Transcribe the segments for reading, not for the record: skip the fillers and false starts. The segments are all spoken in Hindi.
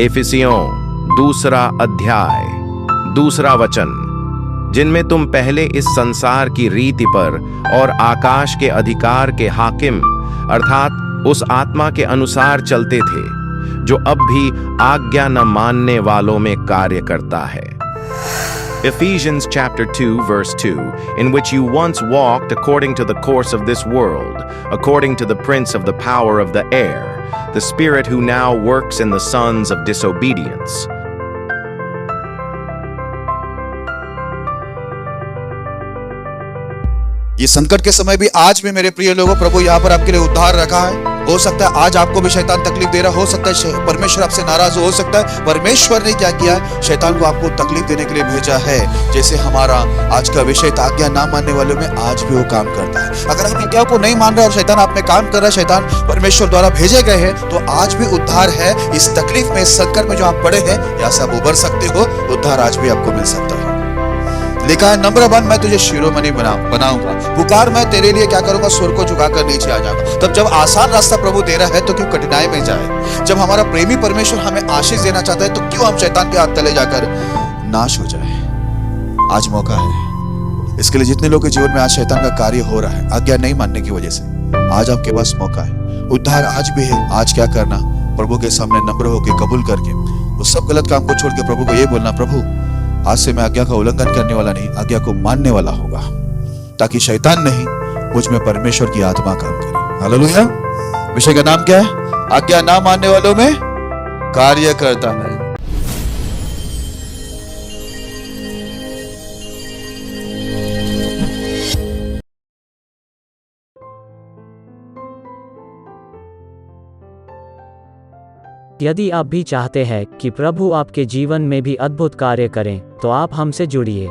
इफिसियों 2 अध्याय 2 वचन, जिनमें तुम पहले इस संसार की रीति पर और आकाश के अधिकार के हाकिम अर्थात उस आत्मा के अनुसार चलते थे, जो अब भी आज्ञा न मानने वालों में कार्य करता है। Ephesians chapter 2 verse 2, in which you once walked according to the course of this world, according to the prince of the power of the air, the spirit who now works in the sons of disobedience. ये संकट के समय भी आज भी मेरे प्रिय लोगों, प्रभु यहाँ पर आपके लिए उद्धार रखा है। हो सकता है आज आपको भी शैतान तकलीफ दे रहा, हो सकता है परमेश्वर आपसे नाराज हो सकता है परमेश्वर ने क्या किया है, शैतान को आपको तकलीफ देने के लिए भेजा है। जैसे हमारा आज का विषय था आज्ञा ना मानने वालों में, आज भी वो काम करता है। अगर आप आज्ञा को नहीं मान रहे और शैतान आप में काम कर रहा है, शैतान परमेश्वर द्वारा भेजे गए हैं, तो आज भी उद्धार है। इस तकलीफ में, इस संकट में जो आप पड़े हैं, यहाँ से आप उबर सकते हो, उद्धार आज भी आपको मिल सकता है। लिखा है नंबर 1, मैं तुझे शिरोमणि बनाऊंगा। पुकार, मैं तेरे लिए क्या करूंगा, सुर को झुकाकर नीचे आ जाऊंगा। तब जब आसान रास्ता प्रभु दे रहा है तो क्यों कठिनाई में जाए? जब हमारा प्रेमी परमेश्वर हमें आशीष देना चाहता है तो क्यों हम शैतान के हाथ तले जाकर नाश हो जाए? आज मौका है इसके लिए। जितने लोगों के जीवन में आज शैतान का कार्य हो रहा है आज्ञा नहीं मानने की वजह से, आज आपके पास मौका है। उद्धार आज भी है। आज क्या करना, प्रभु के सामने नम्र होकर कबूल करके उस सब गलत काम को छोड़ के प्रभु को ये बोलना, प्रभु आज से मैं आज्ञा का उल्लंघन करने वाला नहीं, आज्ञा को मानने वाला होगा, ताकि शैतान नहीं मुझ में परमेश्वर की आत्मा काम करे। हालेलुया। विषय का नाम क्या है? आज्ञा ना मानने वालों में कार्य करता है। यदि आप भी चाहते हैं कि प्रभु आपके जीवन में भी अद्भुत कार्य करें, तो आप हमसे जुड़िए।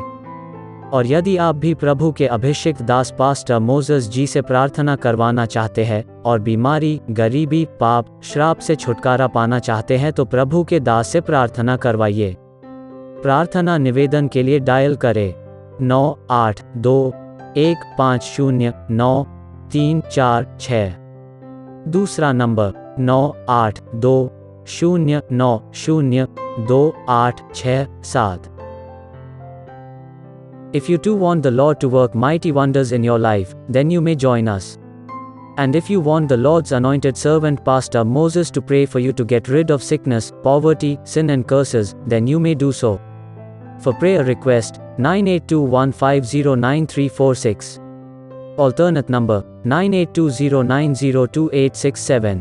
और यदि आप भी प्रभु के अभिषिक्त दास पास्टर मोसेस जी से प्रार्थना करवाना चाहते हैं और बीमारी, गरीबी, पाप, श्राप से छुटकारा पाना चाहते हैं, तो प्रभु के दास से प्रार्थना करवाइए। प्रार्थना निवेदन के लिए डायल करें 982-150-9346। दूसरा number 982-090-2867। If you too want the Lord to work mighty wonders in your life, then you may join us. And if you want the Lord's anointed servant Pastor Moses to pray for you to get rid of sickness, poverty, sin and curses, then you may do so. For prayer request, 9821509346. Alternate number, 9820902867.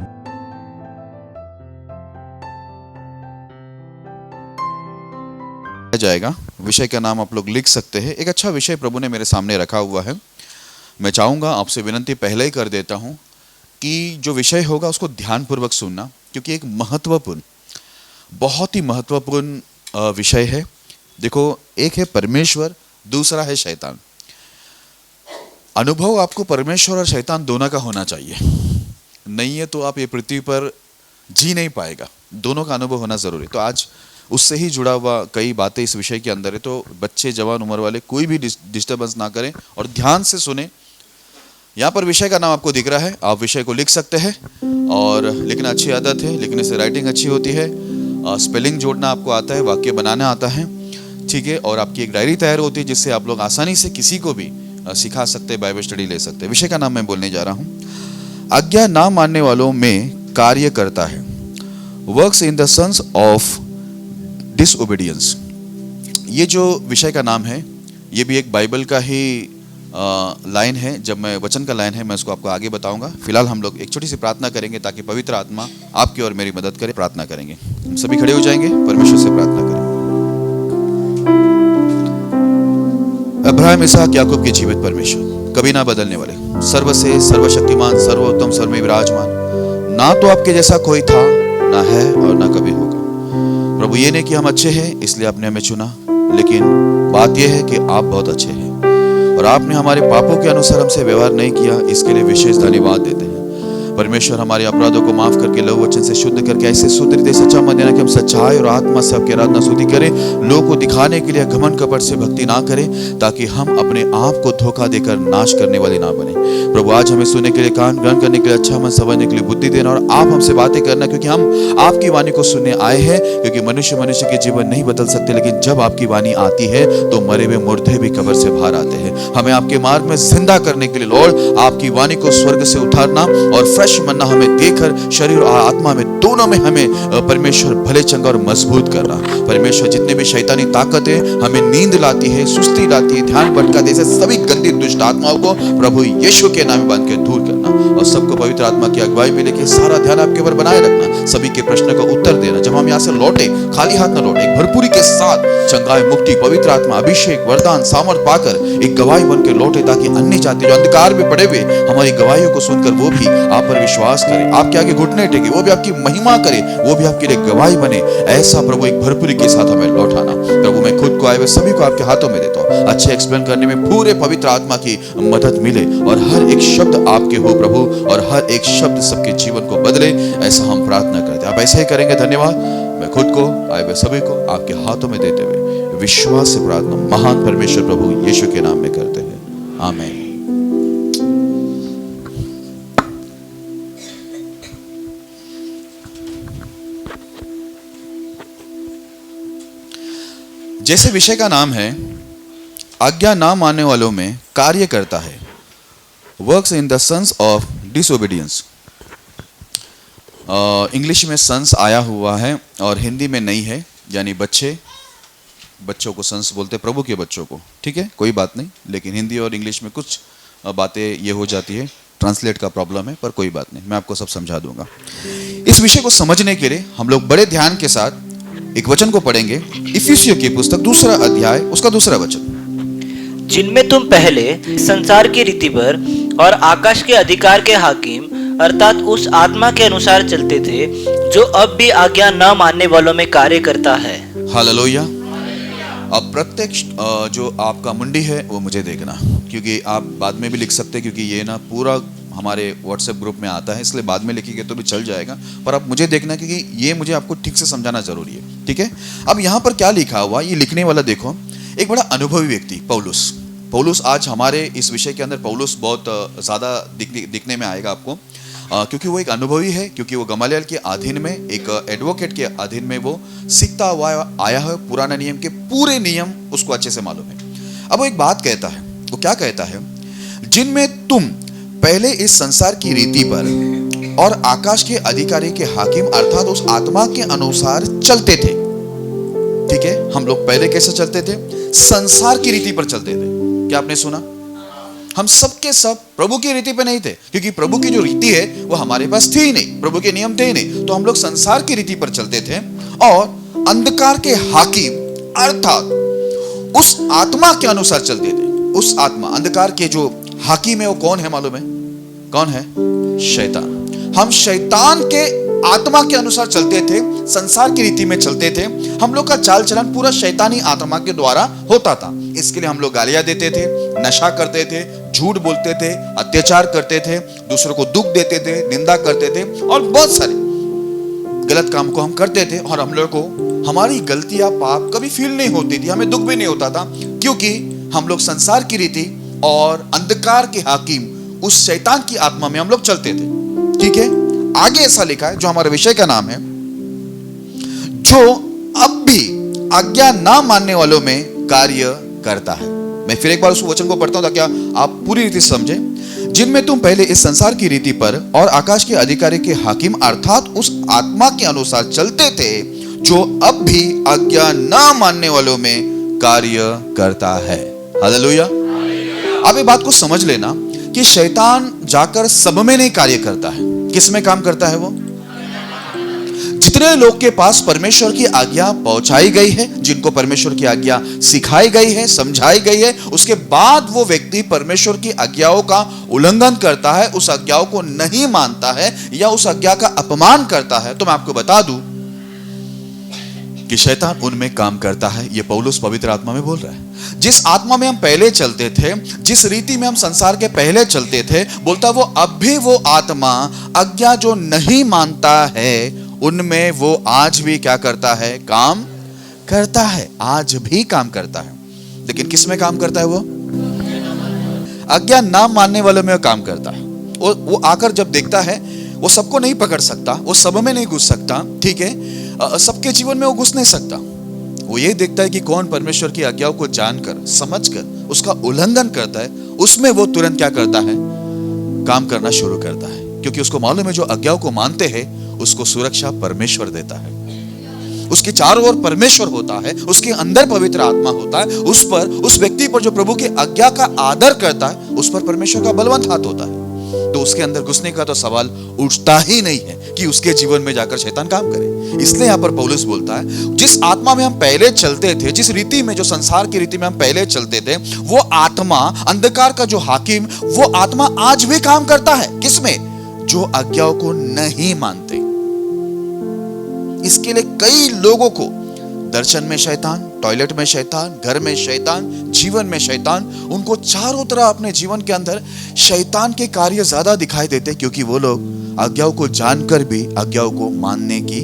जाएगा। विषय का नाम आप लोग लिख सकते हैं। एक अच्छा विषय प्रभु ने मेरे सामने रखा हुआ है। मैं चाहूँगा, आपसे विनंती पहले ही कर देता हूँ कि जो विषय होगा उसको ध्यानपूर्वक सुनना, क्योंकि एक महत्वपूर्ण, बहुत ही महत्वपूर्ण विषय है। देखो, एक है परमेश्वर, दूसरा है शैतान। अनुभव आपको परमेश्वर और शैतान दोनों का होना चाहिए, नहीं है तो आप ये पृथ्वी पर जी नहीं पाएगा। दोनों का अनुभव होना जरूरी। तो आज उससे ही जुड़ा हुआ कई बातें इस विषय के अंदर है। तो बच्चे, जवान उम्र वाले कोई भी डिस्टर्बेंस ना करें और ध्यान से सुने। यहाँ पर विषय का नाम आपको दिख रहा है, आप विषय को लिख सकते हैं। और लिखना अच्छी आदत है, लिखने से राइटिंग अच्छी होती है, स्पेलिंग जोड़ना आपको आता है, वाक्य बनाना आता है, ठीक है। और आपकी एक डायरी तैयार होती है जिससे आप लोग आसानी से किसी को भी सिखा सकते, बाइबल स्टडी ले सकते। विषय का नाम मैं बोलने जा रहा हूँ, आज्ञा ना मानने वालों में कार्य करता है। Works in the sons of disobedience. ये जो विषय का नाम है, ये भी एक बाइबल का ही लाइन है। जब मैं वचन का लाइन है, मैं उसको आपको आगे बताऊंगा। फिलहाल हम लोग एक छोटी सी प्रार्थना करेंगे ताकि पवित्र आत्मा आपकी और मेरी मदद करे। प्रार्थना करेंगे, हम सभी खड़े हो जाएंगे, परमेश्वर से प्रार्थना करें। अब्राहम, इसहाक, याकूब के जीवित परमेश्वर, कभी ना बदलने वाले, सर्व से सर्वशक्तिमान, सर्वोत्तम, सर्वमेव विराजमान, ना तो आपके जैसा कोई था, ना है और ना कभी होगा। प्रभु, ये नहीं कि हम अच्छे हैं इसलिए आपने हमें चुना, लेकिन बात यह है कि आप बहुत अच्छे हैं और आपने हमारे पापों के अनुसार हमसे व्यवहार नहीं किया, इसके लिए विशेष धन्यवाद देते हैं। परमेश्वर हमारे अपराधों को माफ करके लहू वचन से शुद्ध करके ऐसे शुद्ध हृदय सच्चा मन देना कि हम सच्चाई और आत्मा से आपकी आराधना स्तुति करें, लोगों को दिखाने के लिए घमंड कपट से भक्ति ना करें, ताकि हम अपने आप को धोखा देकर नाश करने वाले ना बने। प्रभु आज हमें सुनने के लिए, कान ग्रहण करने के लिए, अच्छा मन समझने के लिए बुद्धि देना, और आप हमसे बातें करना, क्योंकि हम आपकी वाणी को सुनने आए हैं। क्योंकि मनुष्य के जीवन नहीं बदल सकते, लेकिन जब आपकी वाणी आती है तो मरे हुए मुर्दे भी कब्र से बाहर आते हैं। हमें आपके मार्ग में जिंदा करने के लिए लॉर्ड आपकी वाणी को स्वर्ग से उतारना और फ्रेश मन्ना हमें देकर शरीर और आत्मा में दोनों में हमें परमेश्वर भले चंगा और मजबूत करना। परमेश्वर जितने भी शैतानी ताकतें हमें नींद लाती है, सुस्ती लाती है, ध्यान भटका दे, सभी गंदी दुष्ट आत्माओं को प्रभु यीशु के नाम में बांध के दूर करना, और सबको पवित्र आत्मा की अगुवाई में लेके सारा ध्यान आपके ऊपर बनाए रखना, सभी के प्रश्न का उत्तर देना। जब हम यहाँ से लौटे खाली हाथ न लौटे, भरपूरी के साथ चंगाई, मुक्ति, पवित्र आत्मा, अभिषेक, वरदान, सामर्थ पाकर एक गवाही बन के लौटे, ताकि अन्य जाति जो अंधकार में पड़े हुए हमारी गवाहियों को सुनकर वो भी आप पर विश्वास करें, आपके आगे घुटने टेके, वो भी आपकी महिमा करे, वो भी आपके लिए गवाही बने। ऐसा प्रभु एक भरपूरी के साथ हमें लौटाना। प्रभु मैं खुद को आए हुए सभी को आपके हाथों में देता हूँ। अच्छे एक्सप्लेन करने में पूरे पवित्र आत्मा की मदद मिले, और हर एक शब्द आपके हो प्रभु, और हर एक शब्द सबके जीवन को बदले। ऐसा हम प्रार्थना करते हैं, आप ऐसे ही करेंगे। धन्यवाद। मैं खुद को आए हुए सभी को आपके हाथों में देते हुए विश्वास से प्रार्थना महान परमेश्वर प्रभु यीशु के नाम में करते हैं, आमीन। जैसे विषय का नाम है आज्ञा ना मानने वालों में कार्य करता है, works in the sons of disobedience. English में सन्स आया हुआ है और हिंदी में नहीं है, यानी बच्चों को सन्स बोलते, प्रभु के बच्चों को। ठीक है, कोई बात नहीं, लेकिन हिंदी और इंग्लिश में कुछ बातें ये हो जाती है, ट्रांसलेट का प्रॉब्लम है, पर कोई बात नहीं, मैं आपको सब समझा दूंगा। इस विषय को समझने के लिए हम लोग बड़े ध्यान के साथ एक वचन को पढ़ेंगे, इफिसियों की पुस्तक 2 अध्याय उसका 2 वचन। जिनमें तुम पहले संसार की रीति पर और आकाश के अधिकार के हाकिम अर्थात उस आत्मा के अनुसार चलते थे, जो अब भी आज्ञा न मानने वालों में कार्य करता है। हालेलुया। अब प्रत्यक्ष जो आपका मुंडी है वो मुझे देखना, क्योंकि आप बाद में भी लिख सकते हैं, क्योंकि ये ना पूरा हमारे व्हाट्सएप ग्रुप में आता है, इसलिए बाद में लिखेंगे तो भी चल जाएगा, पर आप मुझे देखना, क्योंकि ये मुझे आपको ठीक से समझाना जरूरी है। ठीक है, अब यहाँ पर क्या लिखा हुआ, ये लिखने वाला देखो, एक बड़ा अनुभवी व्यक्ति पौलुस आज हमारे इस विषय के अंदर पौलुस बहुत ज़्यादा दिखने में आएगा आपको, क्योंकि वो एक अनुभवी है, क्योंकि वो गमालियल के अधीन में, एक एडवोकेट के अधीन में वो सीखता हुआ आया है, पुराने नियम के पूरे नियम उसको अच्छे से मालूम है। अब वो एक बात कहता है, वो क्या कहता है, जिनमें तुम पहले इस संसार की रीति पर और आकाश के अधिकारी के हाकिम अर्थात उस आत्मा के अनुसार चलते थे। ठीक है, हम लोग पहले कैसे चलते थे, संसार की रीति पर चलते थे। क्या आपने सुना, हम सबके सब प्रभु की रीति पे नहीं थे, क्योंकि प्रभु की जो रीति है वो हमारे पास थी ही नहीं, प्रभु के नियम थे ही नहीं, तो हम लोग संसार की रीति पर चलते थे और अंधकार के हाकिम अर्थात उस आत्मा के अनुसार चलते थे। उस आत्मा, अंधकार के जो हाकिम है वो कौन है मालूम है, कौन है, शैतान। हम शैतान के आत्मा के अनुसार चलते थे, संसार की रीति में चलते थे, हम लोग का चाल चलन पूरा शैतानी आत्मा के द्वारा होता था। इसके लिए हम लोग गालियां देते थे, नशा करते थे, झूठ बोलते थे, अत्याचार करते थे, दूसरों को दुख देते थे, निंदा करते थे, और बहुत सारे गलत काम को हम करते थे। और हम लोग को हमारी गलतियां, पाप कभी फील नहीं होती थी, हमें दुख भी नहीं होता था, क्योंकि हम लोग संसार की रीति और अंधकार के हाकिम उस शैतान की आत्मा में हम लोग चलते थे। ठीक है, आगे ऐसा लिखा है, जो हमारे विषय का नाम है, जो अब भी आज्ञा ना मानने वालों में कार्य करता है। मैं फिर एक बार उस वचन को पढ़ता हूं ताकि आप पूरी रीति समझे। जिनमें तुम पहले इस संसार की रीति पर और आकाश के अधिकारी के हाकिम अर्थात उस आत्मा के अनुसार चलते थे, जो अब भी आज्ञा ना मानने वालों में कार्य करता है। हालेलुया। अब ये बात को समझ लेना कि शैतान जाकर सब में नहीं कार्य करता है। किस में काम करता है वो, जितने लोग के पास परमेश्वर की आज्ञा पहुंचाई गई है, जिनको परमेश्वर की आज्ञा सिखाई गई है, समझाई गई है, उसके बाद वो व्यक्ति परमेश्वर की आज्ञाओं का उल्लंघन करता है, उस आज्ञाओं को नहीं मानता है या उस आज्ञा का अपमान करता है, तो मैं आपको बता दूं कि शैतान उनमें काम करता है। ये पौलुस पवित्र आत्मा में बोल रहा है। जिस आत्मा में हम पहले चलते थे, जिस रीति में हम संसार के पहले चलते थे, बोलता वो अब भी वो आत्मा आज्ञा जो नहीं मानता है उनमें वो आज भी क्या करता है? काम करता है। आज भी काम करता है। लेकिन किस में काम करता है? वो आज्ञा ना मानने वालों में काम करता है। वो आकर जब देखता है, वो सबको नहीं पकड़ सकता, वो सब में नहीं घुस सकता, ठीक है, सबके जीवन में वो घुस नहीं सकता। वो ये देखता है कि कौन परमेश्वर की आज्ञाओं को जानकर समझकर उसका उल्लंघन करता है, उसमें वो तुरंत क्या करता है? काम करना शुरू करता है। क्योंकि उसको मालूम है जो आज्ञाओं को मानते हैं उसको सुरक्षा परमेश्वर देता है। उसके चारों ओर परमेश्वर होता है, उसके अंदर पवित्र आत्मा होता है। उस व्यक्ति पर जो प्रभु की आज्ञा का आदर करता है, उस पर परमेश्वर का बलवंत हाथ होता है। तो उसके अंदर घुसने का तो सवाल उठता ही नहीं है कि उसके जीवन में जाकर शैतान काम करे। इसलिए यहां पर पौलुस बोलता है, जिस आत्मा में हम पहले चलते थे, जिस रीति में, जो संसार की रीति में हम पहले चलते थे, वो आत्मा, अंधकार का जो हाकिम, वो आत्मा आज भी काम करता है। किसमें? जो आज्ञाओं को नहीं मानते। इसके लिए कई लोगों को दर्शन में शैतान, टॉयलेट में शैतान, घर में शैतान, जीवन में शैतान, उनको चारों तरफ अपने जीवन के अंदर शैतान के कार्य ज्यादा दिखाई देते, क्योंकि वो लोग आज्ञाओं को जानकर भी आज्ञाओं को मानने की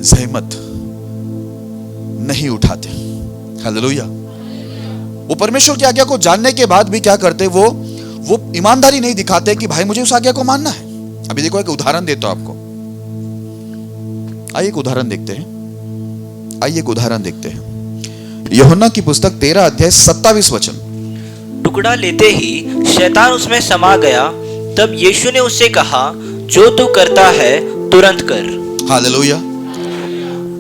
जहमत नहीं उठाते। हालेलुया। वो परमेश्वर की आज्ञा को जानने के बाद भी क्या करते? वो ईमानदारी नहीं दिखाते कि भाई मुझे उस आज्ञा को मानना है। अभी देखो, एक उदाहरण देता हूं आपको। आइए एक उदाहरण देखते हैं। यूहन्ना की पुस्तक 13 अध्याय 27 वचन। टुकड़ा लेते ही शैतान उसमें समा गया। तब यीशु ने उससे कहा, जो तू करता है तुरंत कर। हालेलुया।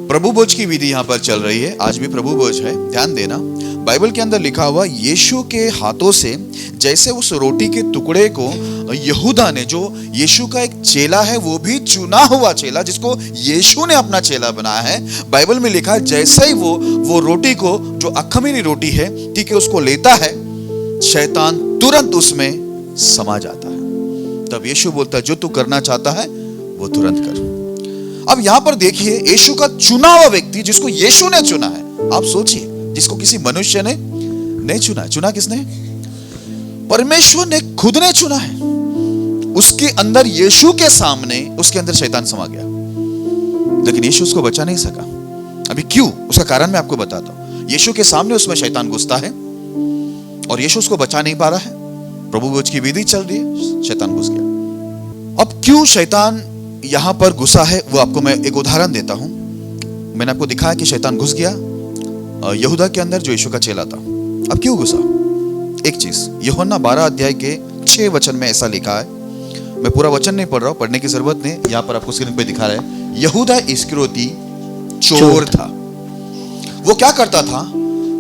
प्रभु भोज की विधि यहां पर चल रही है। आज भी प्रभु भोज है, ध्यान देना। बाइबल के अंदर लिखा हुआ, यीशु के हाथों से जैसे उस रोटी के टुकड़े को यहूदा ने, जो यीशु का एक चेला है, वो भी चुना हुआ चेला, जिसको यीशु ने अपना चेला बनाया है, बाइबल में लिखा है, जैसे ही वो रोटी को, जो अखमीरी रोटी है, ठीक है, उसको लेता है, शैतान तुरंत उसमें समा जाता है। तब यीशु बोलता है, जो तू करना चाहता है वो तुरंत कर। अब यहां पर देखिए, यीशु का चुना हुआ व्यक्ति, जिसको यीशु ने चुना है, आप सोचिए, जिसको किसी मनुष्य ने नहीं चुना। चुना किसने? परमेश्वर ने खुद ने चुना है। उसके अंदर, यीशु के सामने, उसके अंदर शैतान समा गया, लेकिन यीशु उसको बचा नहीं सका। अभी क्यों? उसका कारण मैं आपको बताता हूं। यीशु के सामने उसमें शैतान घुसता है और यीशु उसको बचा नहीं पा रहा है। प्रभु भोज की विधि चल रही है, शैतान घुस गया। अब क्यों शैतान यहां पर घुसा है, वो आपको मैं एक उदाहरण देता हूं। मैंने आपको दिखाया कि शैतान घुस गया यहूदा के अंदर, जो यीशु का चेला था। अब क्यों घुसा? एक चीज, यूहन्ना 12 अध्याय के 6 वचन में ऐसा लिखा है। मैं पूरा वचन नहीं पढ़ रहा हूं, पढ़ने की जरूरत नहीं, यहां पर आपको स्क्रीन पे दिखा रहा है। यहूदा इस्करियोती चोर था। वो क्या करता था?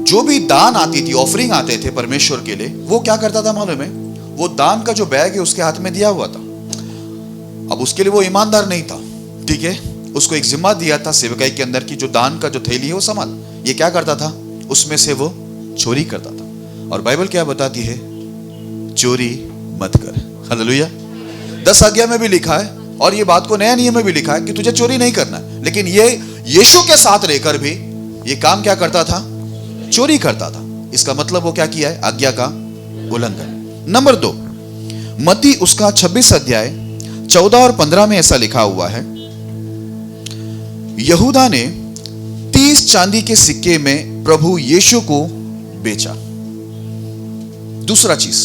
जो भी दान आती थी, ऑफरिंग आते थे परमेश्वर के लिए, वो क्या करता था मालूम है? वो दान का जो बैग है उसके हाथ में दिया हुआ था। अब उसके लिए वो ईमानदार नहीं था, ठीक है, उसको एक जिम्मा दिया था सेवकाई के अंदर की, जो दान का जो थैली है वो संभाल। ये क्या करता था? उसमें से वो चोरी करता था। और बाइबल क्या बताती है? चोरी मत कर। हालेलुया। 10 आज्ञा में भी लिखा है, और ये बात को नया नियम में भी लिखा है कि तुझे चोरी नहीं करना है। लेकिन ये यीशु के साथ रहकर भी ये काम क्या करता था? चोरी करता था। इसका मतलब वो क्या किया है? आज्ञा का उल्लंघन। नंबर 2, मत्ती उसका 26 अध्याय 14 और 15 में ऐसा लिखा हुआ है, यहूदा ने 30 चांदी के सिक्के में प्रभु यीशु को बेचा। दूसरा चीज,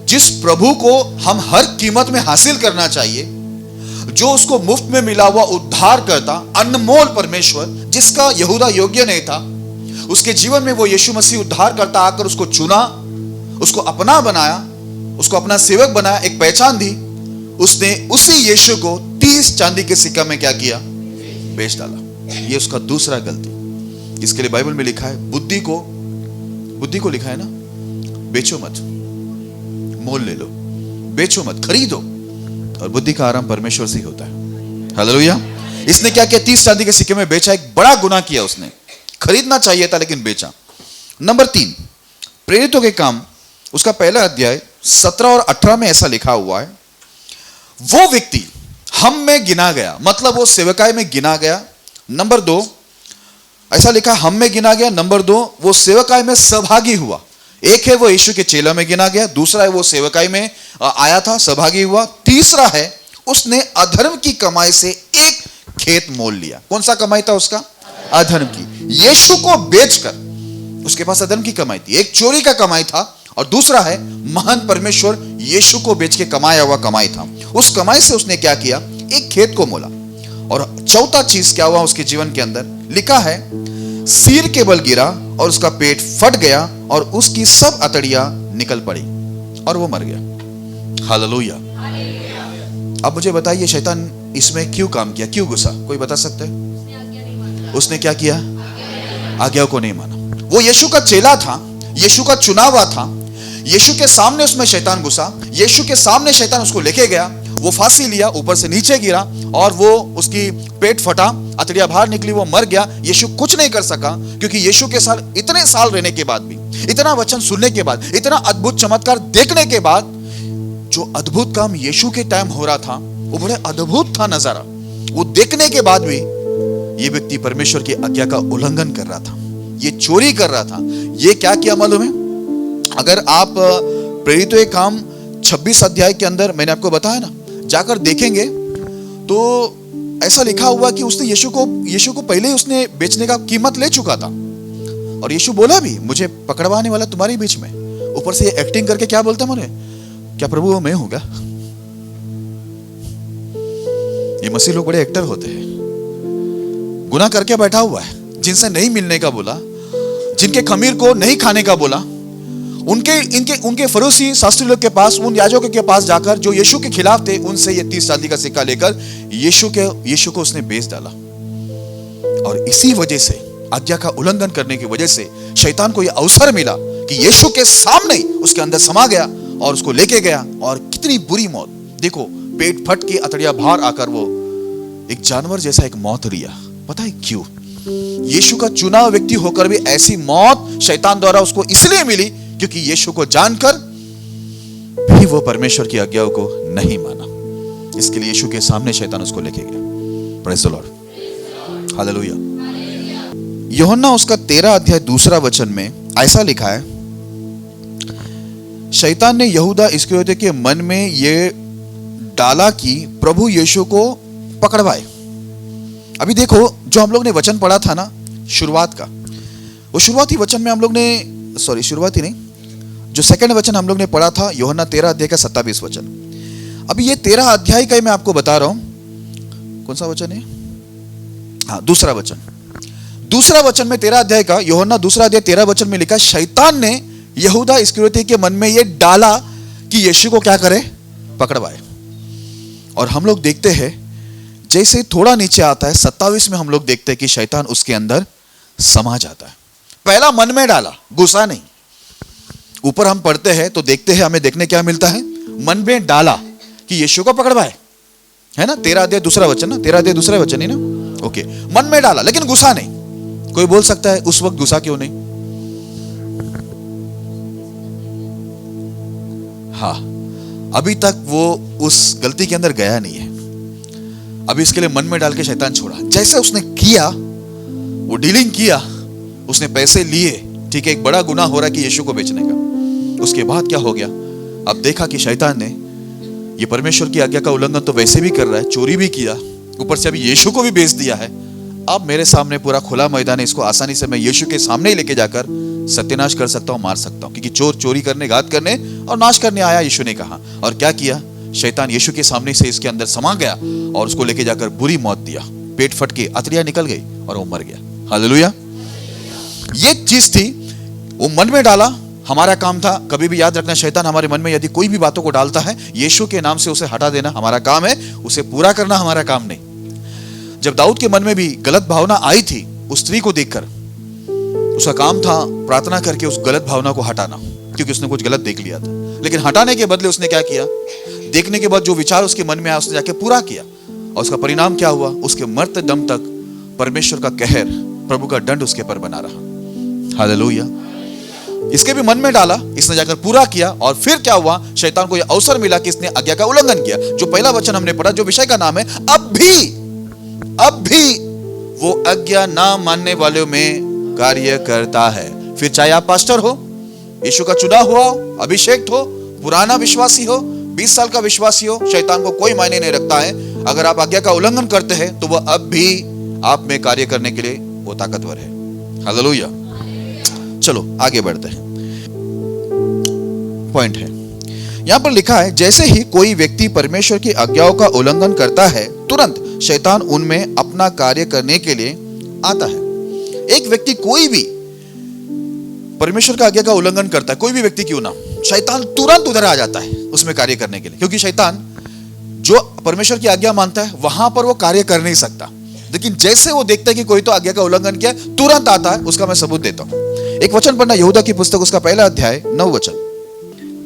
जिस प्रभु को हम हर कीमत में हासिल करना चाहिए, जो उसको मुफ्त में मिला हुआ उद्धार करता, अनमोल परमेश्वर, जिसका यहूदा योग्य नहीं था, उसके जीवन में वो यीशु मसीह उद्धार करता आकर उसको चुना, उसको अपना बनाया, उसको अपना सेवक बनाया, एक पहचान दी। उसने उसी यीशु को 30 चांदी के सिक्का में क्या किया? बेच डाला। ये उसका दूसरा गलती। इसके लिए बाइबल में लिखा है, बुद्धि को लिखा है ना, बेचो मत, मोल ले लो, बेचो मत, खरीदो। और बुद्धि का आराम परमेश्वर से ही होता है। हालेलुया। इसने क्या किया? 30 चांदी के सिक्के में बेचा। एक बड़ा गुनाह किया उसने। खरीदना चाहिए था लेकिन बेचा। नंबर 3, प्रेरितों के काम उसका 1 अध्याय 17 और 18 में ऐसा लिखा हुआ है, वो व्यक्ति हम में गिना गया, मतलब वो सेवकाई में गिना गया। नंबर 2, ऐसा लिखा हम में गिना गया। नंबर 2, वो सेवकाई में सहभागी हुआ। एक है वो यीशु के चेला में गिना गया, दूसरा है वो सेवकाई में आया था, सहभागी हुआ। तीसरा है उसने अधर्म की कमाई से एक खेत मोल लिया। कौन सा कमाई था उसका? अधर्म की। यीशु को बेचकर उसके पास अधर्म की कमाई थी। एक चोरी का कमाई था और दूसरा है महान परमेश्वर यीशु को बेच के कमाया हुआ कमाई था। उस कमाई से उसने क्या किया? एक खेत को मोला। और चौथा चीज क्या हुआ उसके जीवन के अंदर? लिखा है सिर के बल गिरा और उसका पेट फट गया और उसकी सब अतड़ियां निकल पड़ी और वो मर गया। हालेलुया। अब मुझे बताइए शैतान इसमें क्यों काम किया, क्यों घुसा? कोई बता सकता है? उसने क्या किया? आज्ञा को नहीं माना। वो यीशु का चेला था, यीशु का चुनावा था। यीशु के सामने उसमें शैतान घुसा, यीशु के सामने शैतान उसको लेके गया। वो फांसी लिया, ऊपर से नीचे गिरा और वो उसकी पेट फटा, अतड़ियां बाहर निकली, वो मर गया। यीशु कुछ नहीं कर सका क्योंकि यीशु के साथ इतने साल रहने के बाद भी, इतना वचन सुनने के बाद, इतना अद्भुत चमत्कार देखने के बाद, जो अद्भुत काम यीशु के टाइम हो रहा था वो बड़े अद्भुत था नजारा। वो देखने के बाद भी ये व्यक्ति परमेश्वर की आज्ञा का उल्लंघन कर रहा था, ये चोरी कर रहा था। ये क्या किया मालूम है? अगर आप प्रेरितों के काम 26 अध्याय के अंदर मैंने आपको बताया ना, जाकर देखेंगे तो ऐसा लिखा हुआ कि उसने यीशु को पहले ही उसने बेचने का कीमत ले चुका था। और यीशु बोला भी, मुझे पकड़वाने वाला तुम्हारे बीच में। ऊपर से एक्टिंग करके क्या बोलता है? क्या प्रभु मैं हूं क्या? ये मसीह लोग बड़े एक्टर होते हैं। गुनाह करके बैठा हुआ है, जिनसे नहीं मिलने का बोला, जिनके खमीर को नहीं खाने का बोला, उनके फरीसी शास्त्री लोग के पास, उन याजकों के पास जाकर जो यीशु के खिलाफ थे, उनसे ये 30 चांदी का सिक्का लेकर यीशु को उसने बेच डाला। और इसी वजह से, आज्ञा का उल्लंघन करने की वजह से शैतान को यह अवसर मिला कि यीशु के सामने उसके अंदर समा गया और उसको लेके गया। और कितनी बुरी मौत! देखो, पेट फट के अतड़ियां बाहर आकर वो एक जानवर जैसा एक मौत लिया। पता है क्यों? यीशु का चुना व्यक्ति होकर भी ऐसी मौत शैतान द्वारा उसको इसलिए मिली क्योंकि यीशु को जानकर भी वो परमेश्वर की आज्ञाओं को नहीं माना। इसके लिए यीशु के सामने शैतान उसको लेके गया। Praise the Lord, hallelujah. यूहन्ना उसका 13 अध्याय 2 वचन में ऐसा लिखा है, शैतान ने यहूदा इस्करियोती के मन में यह डाला कि प्रभु यीशु को पकड़वाए। अभी देखो, जो हम लोग ने वचन पढ़ा था ना शुरुआत का, वो शुरुआती वचन में हम लोग ने, शुरुआती नहीं, जो सेकंड वचन हम लोग ने पढ़ा था यूहन्ना 13 अध्याय का 27 वचन। अभी ये 13 अध्याय का ही मैं आपको बता रहा हूं। कौन सा वचन है? हाँ, दूसरा वचन में 13 अध्याय का, यूहन्ना 2 अध्याय 13 वचन में लिखा, शैतान ने यहूदा इस्करियोती के मन में ये डाला कि यीशु को क्या करे? पकड़वाए। और हम लोग देखते हैं जैसे थोड़ा नीचे आता है 27 में हम लोग देखते हैं कि शैतान उसके अंदर समा जाता है। पहला मन में डाला, गुस्सा नहीं। ऊपर हम पढ़ते हैं तो देखते हैं, हमें देखने क्या मिलता है? मन में डाला कि यीशु को पकड़वाए, है ना? 13 अध्याय 2 वचन ना, 13 अध्याय 2 वचन ही ना। ओके, मन में डाला लेकिन गुस्सा नहीं। कोई बोल सकता है उस वक्त गुस्सा क्यों नहीं? हाँ, अभी तक वो उस गलती के अंदर गया नहीं है। अभी इसके लिए मन में डाल के शैतान छोड़ा। जैसे उसने किया, वो डीलिंग किया, उसने पैसे लिए, ठीक है, एक बड़ा गुनाह हो रहा है कि यीशु को बेचने का। उसके बाद क्या हो गया? अब देखा कि शैतान ने ये परमेश्वर की आज्ञा का उल्लंघन तो वैसे भी कर रहा है, चोरी भी किया, ऊपर से अभी यीशु को भी बेच दिया है। अब मेरे सामने पूरा खुला मैदान है, इसको आसानी से मैं यीशु के सामने ही लेके जाकर सत्यानाश कर सकता हूं, मार सकता हूं, क्योंकि चोर चोरी करने, घात करने और नाश करने आया, यीशु ने कहा। और क्या किया? शैतान यीशु के सामने से इसके अंदर समा गया और उसको लेके जाकर बुरी मौत दिया। पेट फट के अतड़ियां निकल गई और वो मर गया। हालेलुया। ये चीज थी, वो मन में डाला, हमारा काम था। कभी भी याद रखना, शैतान हमारे मन में यदि कोई भी बातों को डालता है, यीशु के नाम से उसे हटा देना हमारा काम है, उसे पूरा करना हमारा काम नहीं। जब दाऊद के मन में भी गलत भावना आई थी उस स्त्री को देखकर, उसका काम था प्रार्थना करके उस गलत भावना को हटाना, क्योंकि उसने कुछ गलत देख लिया था। लेकिन हटाने के बदले उसने क्या किया? देखने के बाद जो विचार उसके मन में आया उसने जाके पूरा किया। और उसका परिणाम क्या हुआ? उसके मरते दम तक परमेश्वर का कहर, प्रभु का दंड उसके पर बना रहा। हालेलुया। इसके भी मन में डाला, इसने जाकर पूरा किया। और फिर क्या हुआ, शैतान को यह अवसर मिला कि इसने आज्ञा का उल्लंघन किया। जो पहला वचन हमने पढ़ा, जो विषय का नाम है, अब भी वो आज्ञा ना मानने वालों में कार्य करता है। फिर चाहे आप पास्टर हो, यीशु का चुना हुआ हो, अभिषेक हो, पुराना विश्वासी हो, 20 साल का विश्वासी हो, शैतान को कोई मायने नहीं रखता है। अगर आप आज्ञा का उल्लंघन करते हैं तो वह अब भी आप में कार्य करने के लिए वो ताकतवर है। हालेलुया। चलो आगे बढ़ते हैं। पॉइंट है, यहां पर लिखा है, जैसे ही कोई व्यक्ति परमेश्वर की आज्ञाओं का उल्लंघन करता है, तुरंत शैतान उनमें अपना कार्य करने के लिए आता है। एक व्यक्ति कोई भी परमेश्वर का आज्ञा का उल्लंघन करता है, कोई भी व्यक्ति क्यों ना, शैतान तुरंत उधर आ जाता है उसमें कार्य करने के लिए। क्योंकि शैतान जो परमेश्वर की आज्ञा मानता है वहां पर वो कार्य कर नहीं सकता, लेकिन जैसे वो देखता है कि कोई तो आज्ञा का उल्लंघन किया, तुरंत आता है। उसका मैं सबूत देता हूं। एक वचन पढ़ना, यहूदा की पुस्तक उसका पहला अध्याय 9 वचन।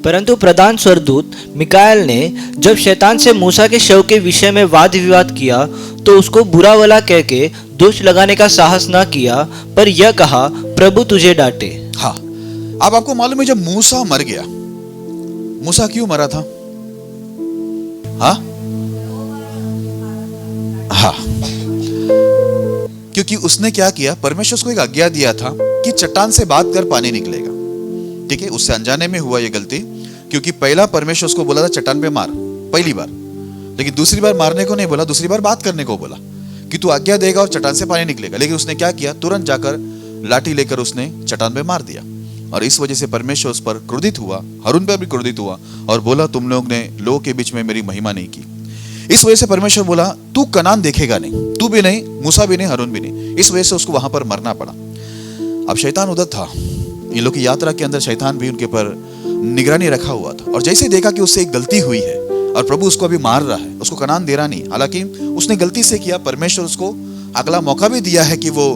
परंतु प्रधान स्वर्गदूत मिकाएल ने जब शैतान से मूसा के शव के विषय में वाद विवाद किया तो उसको बुरा भला कह के दोष लगाने का साहस न किया, पर यह कहा, प्रभु तुझे डांटे। हाँ, अब आपको मालूम है जब मूसा मर गया, मूसा क्यों मरा था? हाँ, क्योंकि उसने क्या किया, परमेश्वर को एक आज्ञा दिया था कि चट्टान से बात कर पानी निकलेगा। ठीक है, उससे अनजाने में हुआ ये गलती, क्योंकि पहला परमेश्वर उसको बोला था चट्टान पे मार, पहली बार, लेकिन दूसरी बार मारने को नहीं बोला, दूसरी बार बात करने को बोला कि तू आज्ञा देगा और चट्टान से पानी निकलेगा। लेकिन उसने क्या किया, तुरंत जाकर लाठी लेकर उसने चट्टान पे मार दिया। और इस वजह से परमेश्वर उस पर क्रोधित हुआ, हारून पर भी क्रोधित हुआ और बोला, तुम लोग ने लोगों के बीच में मेरी महिमा नहीं की। इस वजह से परमेश्वर बोला, तू कनान देखेगा नहीं, तू भी नहीं, मूसा भी नहीं, हारून भी नहीं। इस वजह से उसको वहां पर मरना पड़ा। अब शैतान उधर था, इन लोग की यात्रा के अंदर शैतान भी उनके पर निगरानी रखा हुआ था। और जैसे देखा कि उससे एक गलती हुई है और प्रभु उसको अभी मार रहा है, उसको कनान दे रहा नहीं, हालांकि उसने गलती से किया, परमेश्वर उसको अगला मौका भी दिया है कि वो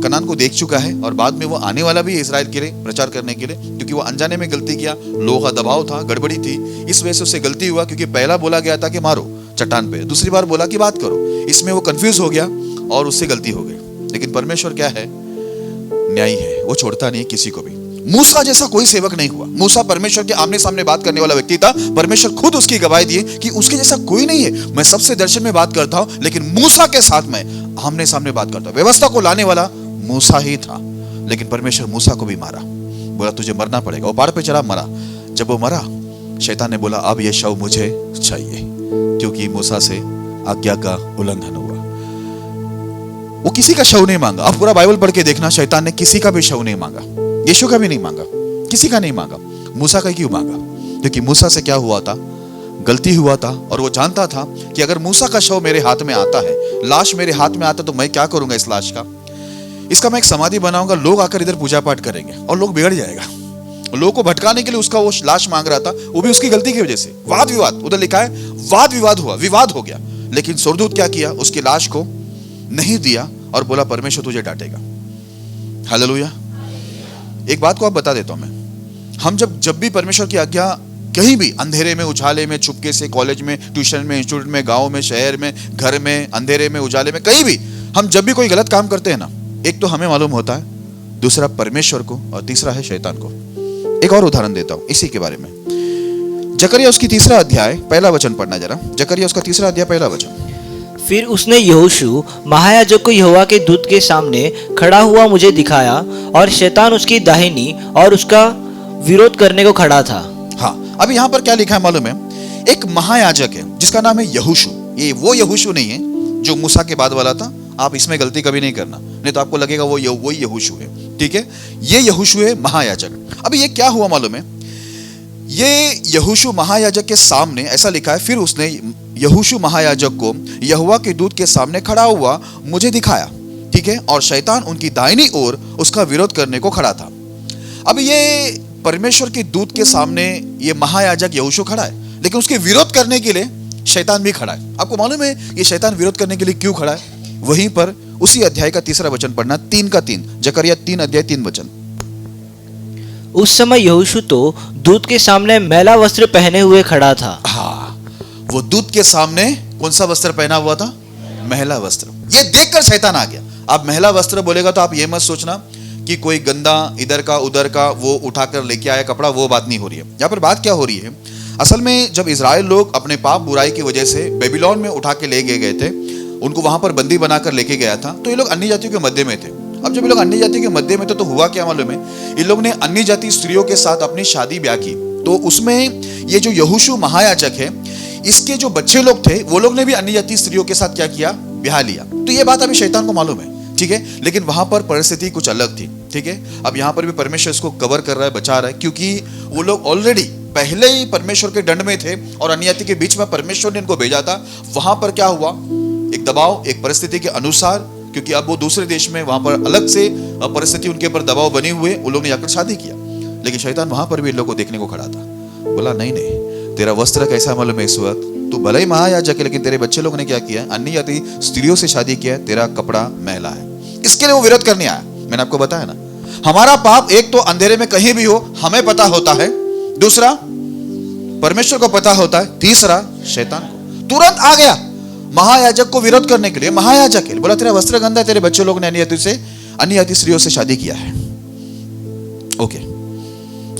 कनान को देख चुका है और बाद में वो आने वाला भी है इस्राएल के लिए प्रचार करने के लिए, क्योंकि वो अनजाने में गलती किया, लोगों का दबाव था, गड़बड़ी थी, इस वजह से उससे गलती हुआ। क्योंकि पहला बोला गया था कि मारो चट्टान पे, दूसरी बार बोला कि बात करो, इसमें वो कंफ्यूज हो गया और उससे गलती हो गई। लेकिन परमेश्वर क्या है, न्यायी है, वो छोड़ता नहीं किसी को भी। मूसा जैसा कोई सेवक नहीं हुआ। मूसा परमेश्वर के आमने सामने बात करने वाला व्यक्ति था। परमेश्वर खुद उसकी गवाही दिए कि उसके जैसा कोई नहीं है। मैं सबसे दर्शन में बात करता हूं, लेकिन मूसा के साथ मैं आमने सामने बात करता हूं। व्यवस्था को लाने वाला मूसा ही था, लेकिन परमेश्वर मूसा को भी मारा, बोला तुझे मरना पड़ेगा। वो पहाड़ पे चढ़ा, मरा। जब वो मरा, शैतान ने बोला अब ये शव मुझे चाहिए, क्योंकि मूसा से आज्ञा का उल्लंघन हुआ। वो किसी का शव नहीं मांगा। आप पूरा बाइबल पढ़ के देखना, शैतान ने किसी का भी शव नहीं मांगा, यीशु का भी नहीं मांगा, किसी का नहीं मांगा। मूसा का क्यों मांगा? क्योंकि मूसा से क्या हुआ था, गलती हुआ था और वो जानता था कि अगर मूसा का शव मेरे हाथ में आता है, लाश मेरे हाथ में आता, तो मैं क्या करूंगा इस लाश का? इसका मैं एक समाधि बनाऊंगा, लोग आकर इधर पूजा पाठ करेंगे और लोग बिगड़ जाएगा। लोगों को भटकाने के लिए उसका वो लाश मांग रहा था, वो भी उसकी गलती की वजह से। वाद विवाद, उधर लिखा है वाद विवाद हुआ, विवाद हो गया। लेकिन स्वर्गदूत क्या किया, उसकी लाश को नहीं दिया और बोला परमेश्वर तुझे डांटेगा। हालेलुया। एक बात को आप बता देता हूं मैं, हम जब भी परमेश्वर की आज्ञा कहीं भी अंधेरे में, उजाले में, चुपके से, कॉलेज में, ट्यूशन में, इंस्टीट्यूट में, गांव में, शहर में, घर में, अंधेरे में, उजाले में, कहीं भी हम जब भी कोई गलत काम करते हैं ना, एक तो हमें मालूम होता है, दूसरा परमेश्वर को, और तीसरा है शैतान को। एक और उदाहरण देता हूं इसी के बारे में। जकरिया उसकी 3रा अध्याय पहला वचन पढ़ना जरा। जकरिया उसका 3रा अध्याय पहला वचन। फिर उसने यहोशू महायाजक को यहोवा के दूत के सामने खड़ा हुआ मुझे दिखाया, और शैतान उसकी दाहिनी और उसका विरोध करने को खड़ा था। हाँ, अब यहाँ पर क्या लिखा है मालूम है? एक महायाजक है जिसका नाम है यहोशू। ये वो यहोशू नहीं है जो मूसा के बाद वाला था। आप इसमें गलती कभी नहीं करना, नहीं तो आपको लगेगा वो वही यहोशू है। ठीक है, ये यहोशू है महायाजक। अभी ये क्या हुआ मालूम है? ये यहोशू महायाजक के सामने ऐसा लिखा है, फिर उसने यहोशू महायाजक को यहोवा के दूत के सामने खड़ा हुआ मुझे दिखाया। ठीक है, और शैतान उनकी दाहिनी ओर उसका विरोध करने को खड़ा था। अब ये परमेश्वर के दूत के सामने ये महायाजक यहोशू खड़ा है, लेकिन उसके विरोध करने के लिए शैतान भी खड़ा है। आपको मालूम है ये शैतान विरोध करने के लिए क्यों खड़ा है? वहीं पर उसी अध्याय का 3रा वचन पढ़ना, 3 का 3, जकरिया 3 अध्याय 3 वचन। उस समय यहोशू तो दूत के सामने मैला वस्त्र पहने हुए खड़ा था। हाँ, वो दूत के सामने कौन सा वस्त्र पहना हुआ था? मैला वस्त्र। ये देखकर शैतान आ गया। अब मैला वस्त्र बोलेगा तो आप ये मत सोचना कि कोई गंदा इधर का उधर का वो उठाकर लेके आया कपड़ा, वो बात नहीं हो रही है। यहाँ पर बात क्या हो रही है, असल में जब इजराइल लोग अपने पाप बुराई की वजह से बेबीलोन में उठा के ले गए थे, उनको वहां पर बंदी बनाकर लेके गया था, तो ये लोग अन्य जातियों के मध्य में थे। अब जब ये लोग अन्य जाति के मध्य में थे तो हुआ क्या मालूम है, इन लोग ने अन्य जाति स्त्रियों के साथ अपनी शादी ब्याह की। तो उसमें ये जो यहोशू महायाजक है, इसके जो बच्चे लोग थे वो लोग ने भी अन्य जाति स्त्रियों के साथ क्या किया, ब्याह लिया। तो ये बात अभी शैतान को मालूम है, ठीक है, लेकिन वहां पर परिस्थिति कुछ अलग थी, ठीक है। अब यहाँ पर भी परमेश्वर इसको कवर कर रहा है, बचा रहा है, क्योंकि वो लोग ऑलरेडी पहले ही परमेश्वर के दंड में थे और अन्य जाति के बीच में परमेश्वर ने इनको भेजा था। वहां पर क्या हुआ, एक दबाव, एक परिस्थिति के अनुसार, क्योंकि अब वो दूसरे देश में, वहां पर अलग से परिस्थिति उनके ऊपर दबाव बने हुए, उन लोग ने जाकर शादी किया। लेकिन शैतान वहां पर भी इन लोगों को देखने को खड़ा था, बोला नहीं नहीं, तेरा वस्त्र कैसा मालूम है, इस वक्त तू भले ही महायाजक है, लेकिन तेरे बच्चे लोगों ने क्या किया, अन्य जाति स्त्रियों से शादी किया, तेरा कपड़ा मैला है। इसके लिए वो विरोध करने आया। मैंने आपको बताया ना, हमारा पाप एक तो अंधेरे में कहीं भी हो हमें पता होता है, दूसरा परमेश्वर को पता होता है, तीसरा शैतान को। तुरंत आ गया महायाजक को विरोध करने के लिए। महायाजक है, बोला तेरा वस्त्र गंदा है, तेरे बच्चे लोग ने अन्य जाति स्त्रियों से शादी किया है। ओके,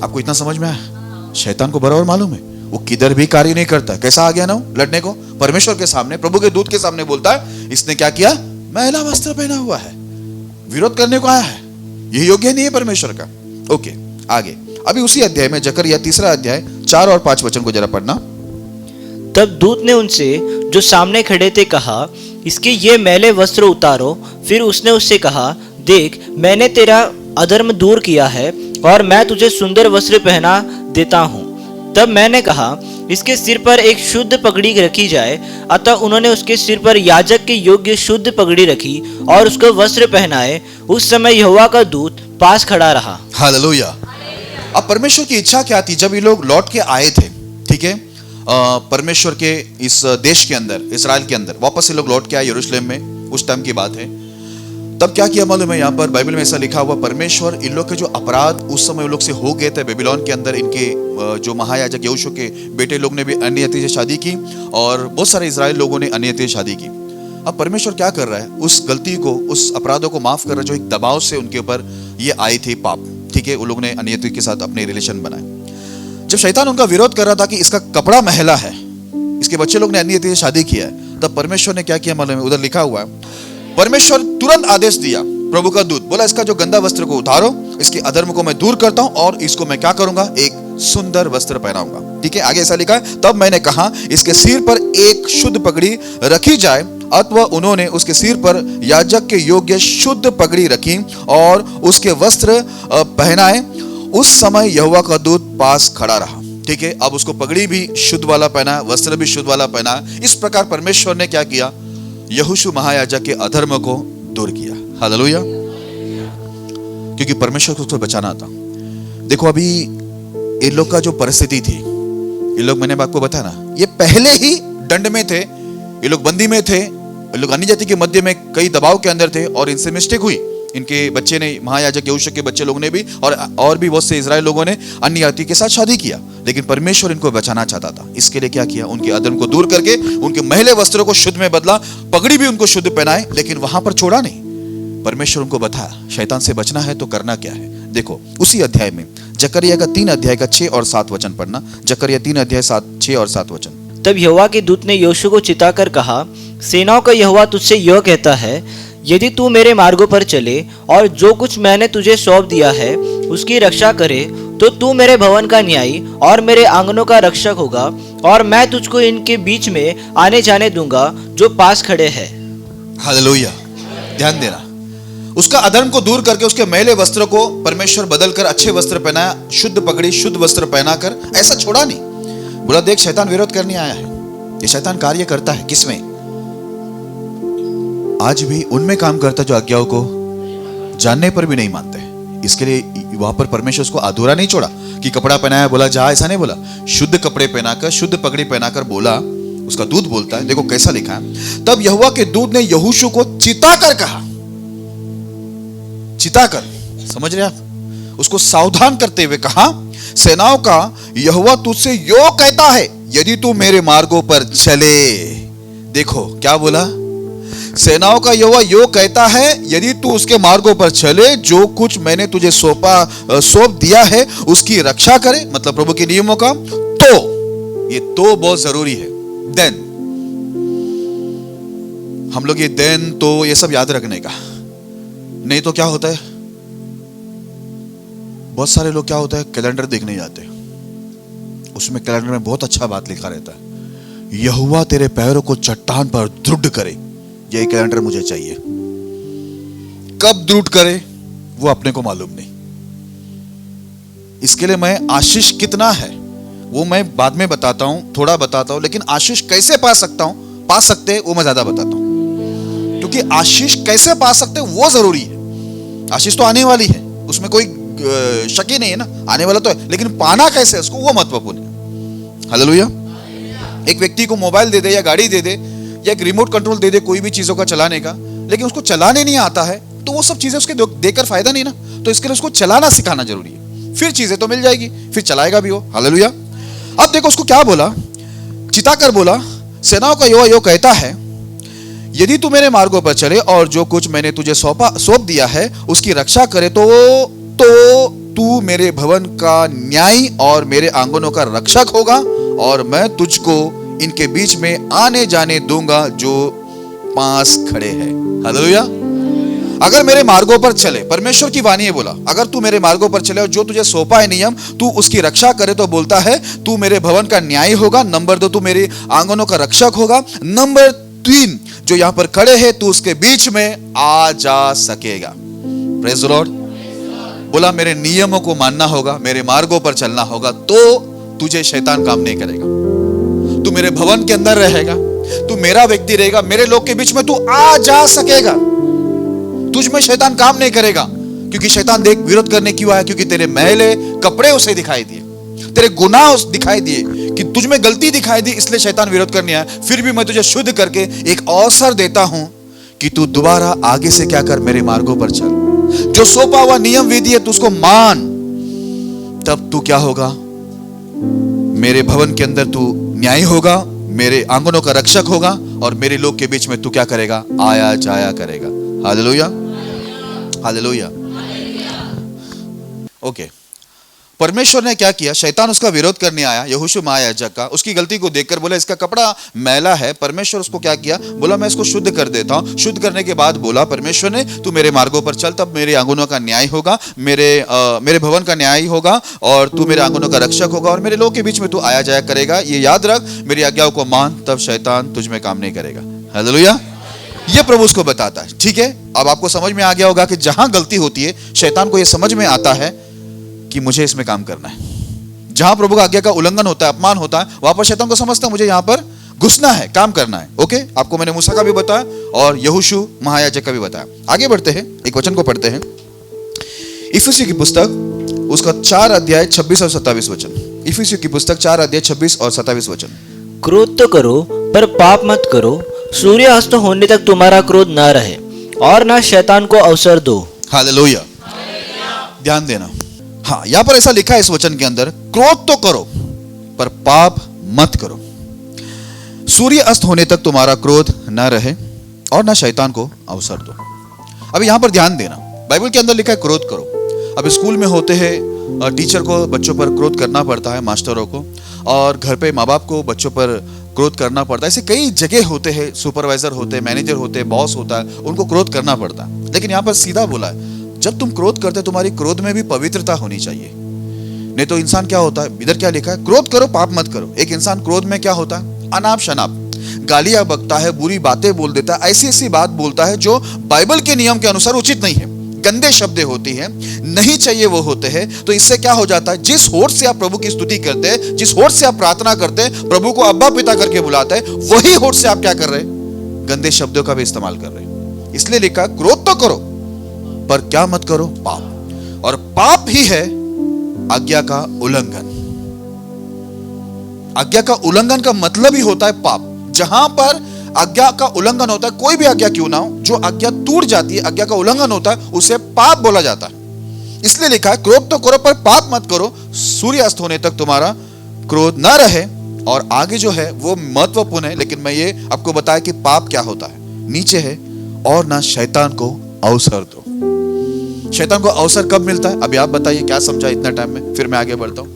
आपको इतना समझ में आया? शैतान को बराबर मालूम है, वो किधर भी कार्य नहीं करता। कैसा आ गया ना लड़ने को, परमेश्वर के सामने, प्रभु के दूत के सामने बोलता है, इसने क्या किया, मैला वस्त्र पहना हुआ है, विरोध करने को आया है, ये योग्य नहीं है परमेश्वर का। ओके, आगे अभी उसी अध्याय में जकरिया 3 अध्याय 4 और 5 वचन को जरा पढ़ना। तब दूत ने उनसे जो सामने खड़े थे कहा, इसके ये मैले वस्त्र उतारो। फिर उसने उससे कहा, देख मैंने तेरा अधर्म दूर किया है और मैं तुझे सुंदर वस्त्र पहना देता हूँ। तब मैंने कहा, इसके सिर पर एक शुद्ध पगड़ी रखी जाए। अतः उन्होंने उसके सिर पर याजक के योग्य शुद्ध पगड़ी रखी और उसको वस्त्र पहनाए। उस समय यहोवा का दूत पास खड़ा रहा। हालेलुया। अब परमेश्वर की इच्छा क्या थी, जब ये लोग लौट के आए थे, ठीक है, परमेश्वर के इस देश के अंदर, इजराइल के अंदर वापस से लोग लौट के आए यरूशलेम में, उस टाइम की बात है। तब क्या किया मालूम है, यहाँ पर बाइबल में ऐसा लिखा हुआ, परमेश्वर इन लोग के जो अपराध उस समय उन लोग से हो गए थे बेबीलोन के अंदर, इनके जो महायाजक यहोशू के बेटे लोग ने भी अन्य जाति से शादी की और बहुत सारे इजराइल लोगों ने अन्य जाति से शादी की। अब परमेश्वर क्या कर रहा है, उस गलती को, उस अपराधों को माफ कर रहा है जो एक दबाव से उनके ऊपर ये आई थी पाप, ठीक है, उन लोगों ने अन्य जाति के साथ अपने रिलेशन बनाए। जब शैतान उनका विरोध कर रहा था कि इसका कपड़ा मैला है, इसके बच्चे लोग ने अन्य जाति से शादी किया है, तब परमेश्वर ने क्या किया मालूम है, उधर लिखा हुआ है, परमेश्वर तुरंत आदेश दिया, प्रभु का दूत बोला, इसका जो गंदा वस्त्र को उतारो, इसके अधर्म को मैं दूर करता हूं और इसको मैं क्या करूंगा, एक सुंदर वस्त्र पहनाऊंगा। ठीक है, आगे ऐसा लिखा है, तब मैंने कहा, इसके सिर पर एक शुद्ध पगड़ी रखी जाए। अतः उन्होंने उसके सिर पर याजक के योग्य शुद्ध पगड़ी रखी और उसके वस्त्र पहनाए। उस समय यहोवा का दूत पास खड़ा रहा। ठीक है, अब उसको पगड़ी भी शुद्ध वाला पहना, वस्त्र भी शुद्ध वाला पहना। इस प्रकार परमेश्वर ने क्या किया, यहोशू महायाजक के अधर्म को दूर किया। हालेलुया, क्योंकि परमेश्वर को उसको बचाना था। देखो अभी इन लोग का जो परिस्थिति थी, ये लोग, मैंने आपको बताया ना, ये पहले ही दंड में थे, ये लोग बंदी में थे, ये लोग अन्य जाति के मध्य में कई दबाव के अंदर थे और इनसे मिस्टेक हुई। इनके बच्चे ने, महायाजक यहोशू के बच्चे लोगों ने भी और भी बहुत से इजराइल लोगों ने अन्य जाति के साथ शादी किया, लेकिन परमेश्वर इनको बचाना चाहता था। इसके लिए क्या किया, उनके अधर्म को दूर करके उनके मैले वस्त्रों को शुद्ध में बदला, पगड़ी भी उनको शुद्ध पहनाए, लेकिन वहां पर छोड़ा नहीं। परमेश्वर उनको बताया शैतान से बचना है तो करना क्या है। देखो उसी अध्याय में जकरिया का 3 अध्याय का 6 और 7 वचन पढ़ना। जकरिया 3 अध्याय 6 और 7 वचन। तब यहोवा के दूत ने यहोशू को चिताकर कहा, सेनाओं का यहोवा तुझसे यह कहता है, यदि तू मेरे मार्गों पर चले और जो कुछ मैंने तुझे सौंप दिया है उसकी रक्षा करे, तो तू मेरे भवन का न्यायी और मेरे आंगनों का रक्षक होगा, और मैं तुझको इनके बीच में आने जाने दूंगा जो पास खड़े हैं। हालेलुया, ध्यान देना, उसका अधर्म को दूर करके उसके मैले वस्त्र को परमेश्वर बदलकर अच्छे वस्त्र पहनाया, शुद्ध पगड़ी शुद्ध वस्त्र पहनाकर। ऐसा छोड़ा नहीं, बोला देख शैतान विरोध करने आया है। ये शैतान कार्य करता है किसमें, आज भी उनमें काम करता है जो आज्ञाओं को जानने पर भी नहीं मानते। इसके लिए वहां पर परमेश्वर उसको अधूरा नहीं छोड़ा कि कपड़ा पहनाया बोला जा, ऐसा नहीं बोला। शुद्ध कपड़े पहनाकर, शुद्ध पगड़ी पहनाकर बोला। उसका दूत बोलता है, देखो कैसा लिखा है, तब यहोवा के दूत ने यहोशू को चिताकर कहा, चिताकर, समझ रहे आप, उसको सावधान करते हुए कहा, सेनाओं का यहोवा तुझसे यो कहता है, यदि तू मेरे मार्गों पर चले। देखो क्या बोला, सेनाओं का यहोवा यो कहता है, यदि तू उसके मार्गों पर चले, जो कुछ मैंने तुझे सौंप दिया है उसकी रक्षा करे, मतलब प्रभु के नियमों का, तो ये तो बहुत जरूरी है। देन हम लोग ये देन तो ये सब याद रखने का, नहीं तो क्या होता है, बहुत सारे लोग क्या होता है कैलेंडर देखने जाते हैं, उसमें कैलेंडर में बहुत अच्छा बात लिखा रहता है, यहोवा तेरे पैरों को चट्टान पर दृढ़ करे, यही कैलेंडर मुझे चाहिए। कब दृढ़ करे वो अपने को मालूम नहीं, इसके लिए मैं आशीष कितना है वो मैं बाद में बताता हूं, थोड़ा बताता हूं, लेकिन आशीष कैसे पा सकते वो मैं ज्यादा बताता हूं, क्योंकि आशीष कैसे पा सकते वो जरूरी है। आशीष तो आने वाली है, उसमें कोई शक ही नहीं है ना, आने वाला तो है, लेकिन पाना कैसे उसको वो महत्वपूर्ण है। हालेलुया। एक व्यक्ति को मोबाइल दे दे या गाड़ी दे दे या एक रिमोट कंट्रोल दे दे कोई भी चीजों का चलाने का, लेकिन उसको चलाने नहीं आता है, तो वो सब चीजें उसके देकर फायदा नहीं ना, तो इसके लिए उसको चलाना सिखाना जरूरी है, फिर चीजें तो मिल जाएगी, फिर चलाएगा भी वो। हालेलुया। अब देखो उसको क्या बोला, चिताकर बोला, सेनाओं का यहोवा यो कहता है, यदि तू मेरे मार्गों पर चले और जो कुछ मैंने तुझे सौंप दिया है उसकी रक्षा करे, तो तू मेरे भवन का न्यायी और मेरे आंगनों का रक्षक होगा, और मैं तुझको इनके बीच में आने जाने दूंगा जो पास खड़े हैं। हालेलुया। अगर मेरे मार्गों पर चले, परमेश्वर की वाणी है, बोला अगर तू मेरे मार्गों पर चले और जो तुझे सौंपा है नियम तू उसकी रक्षा करे, तो बोलता है तू मेरे भवन का न्यायी होगा। नंबर 2 तू मेरे आंगनों का रक्षक होगा। नंबर 3 जो यहां पर खड़े हैं तू उसके बीच में आ जा सकेगा। Praise the Lord. बोला मेरे नियमों को मानना होगा, मेरे मार्गों पर चलना होगा, तो तुझे शैतान काम नहीं करेगा। तू मेरे भवन के अंदर रहेगा, तू मेरा व्यक्ति रहेगा, मेरे लोग के बीच में तू आ जा सकेगा, तुझ में शैतान काम नहीं करेगा। क्योंकि शैतान देख विरोध करने क्यों आया, क्योंकि तेरे मैले कपड़े उसे दिखाई दिए, तेरे गुनाह दिखाई दिए, कि तुझ में गलती दिखाई दी, इसलिए शैतान विरोध करने आया। फिर भी मैं तुझे शुद्ध करके एक अवसर देता हूं कि तू दोबारा आगे से क्या कर, मेरे मार्गों पर चल, जो सौंपा हुआ नियम विधि है तू उसको मान, तब तू क्या होगा, मेरे भवन के अंदर तू न्यायी होगा, मेरे आंगनों का रक्षक होगा, और मेरे लोग के बीच में तू क्या करेगा, आया जाया करेगा। Hallelujah, hallelujah. ओके, परमेश्वर ने क्या किया, शैतान उसका विरोध करने आया, यहोशू महायाजक का, उसकी गलती को देखकर बोला इसका कपड़ा मैला है। परमेश्वर उसको क्या किया, बोला मैं इसको शुद्ध कर देता हूं। शुद्ध करने के बाद बोला परमेश्वर ने तू मेरे मार्गों पर चल, तब मेरे आंगनों का न्याय होगा, मेरे भवन का न्याय होगा, और तू मेरे आंगनों का रक्षक होगा, और मेरे लोग के बीच में तू आया जाया करेगा। ये याद रख, मेरी आज्ञाओं को मान, तब शैतान तुझ में काम नहीं करेगा। हालेलुया। ये प्रभु उसको बताता है। ठीक है, अब आपको समझ में आ गया होगा कि जहां गलती होती है शैतान को यह समझ में आता है कि मुझे इसमें काम करना है। जहां प्रभु का आज्ञा का उल्लंघन होता है, अपमान होता है, वहां पर शैतान को समझता है मुझे यहां पर घुसना है, काम करना है। ओके, आपको मैंने मूसा का भी बताया और यहोशू महायाजक का भी बताया। आगे बढ़ते हैं, एक वचन को पढ़ते हैं, इफिसियों की पुस्तक उसका 4 अध्याय 26 और 27 वचन। इफिसियों की पुस्तक 4 अध्याय 26 और 27 वचन। क्रोध तो करो पर पाप मत करो, सूर्यास्त होने तक तुम्हारा क्रोध न रहे, और ना शैतान को अवसर दो। हालेलुया। ध्यान देना, हाँ यहां पर ऐसा लिखा है इस वचन के अंदर, क्रोध तो करो पर पाप मत करो, सूर्य अस्त होने तक तुम्हारा क्रोध न रहे, और ना शैतान को अवसर दो। अब यहां पर ध्यान देना, बाइबल के अंदर लिखा है क्रोध करो। अब स्कूल में होते हैं, टीचर को बच्चों पर क्रोध करना पड़ता है, मास्टरों को, और घर पे माँ बाप को बच्चों पर क्रोध करना पड़ता है। ऐसे कई जगह होते हैं, सुपरवाइजर होते हैं, मैनेजर होते हैं, बॉस होता है, उनको क्रोध करना पड़ता है। लेकिन यहाँ पर सीधा बोला है, जब तुम क्रोध करते तुम्हारी क्रोध में भी पवित्रता होनी चाहिए, नहीं तो इंसान क्या होता है, इधर क्या लिखा है, क्रोध करो पाप मत करो। एक इंसान क्रोध में क्या होता है, अनाप शनाप गालियां बकता है, बुरी बातें बोल देता है, ऐसी ऐसी बात बोलता है जो बाइबल के नियम के अनुसार उचित नहीं है, गंदे शब्द होती हैं, नहीं चाहिए वो होते हैं। तो इससे क्या हो जाता है, जिस होठ से आप प्रभु की स्तुति करते हैं, जिस होठ से आप प्रार्थना करते हैं, प्रभु को अब्बा पिता करके बुलाते हैं, वही होठ से आप क्या कर रहे हैं, गंदे शब्दों का भी इस्तेमाल कर रहे हैं। इसलिए लिखा क्रोध तो करो पर क्या मत करो, पाप। और पाप ही है आज्ञा का उल्लंघन। आज्ञा का उल्लंघन का मतलब ही होता है पाप। जहां पर आज्ञा का उल्लंघन होता है, कोई भी आज्ञा क्यों ना हो, जो आज्ञा टूट जाती है, आज्ञा का उल्लंघन होता है, उसे पाप बोला जाता है। इसलिए लिखा है क्रोध तो करो पर पाप मत करो, सूर्य अस्त होने तक तुम्हारा क्रोध ना रहे। और आगे जो है वो महत्वपूर्ण है, लेकिन मैं ये आपको बताया कि पाप क्या होता है। नीचे है, और ना शैतान को अवसर दो। शैतान को अवसर कब मिलता है? अभी आप बताइए, क्या समझा इतना टाइम में, फिर मैं आगे बढ़ता हूं।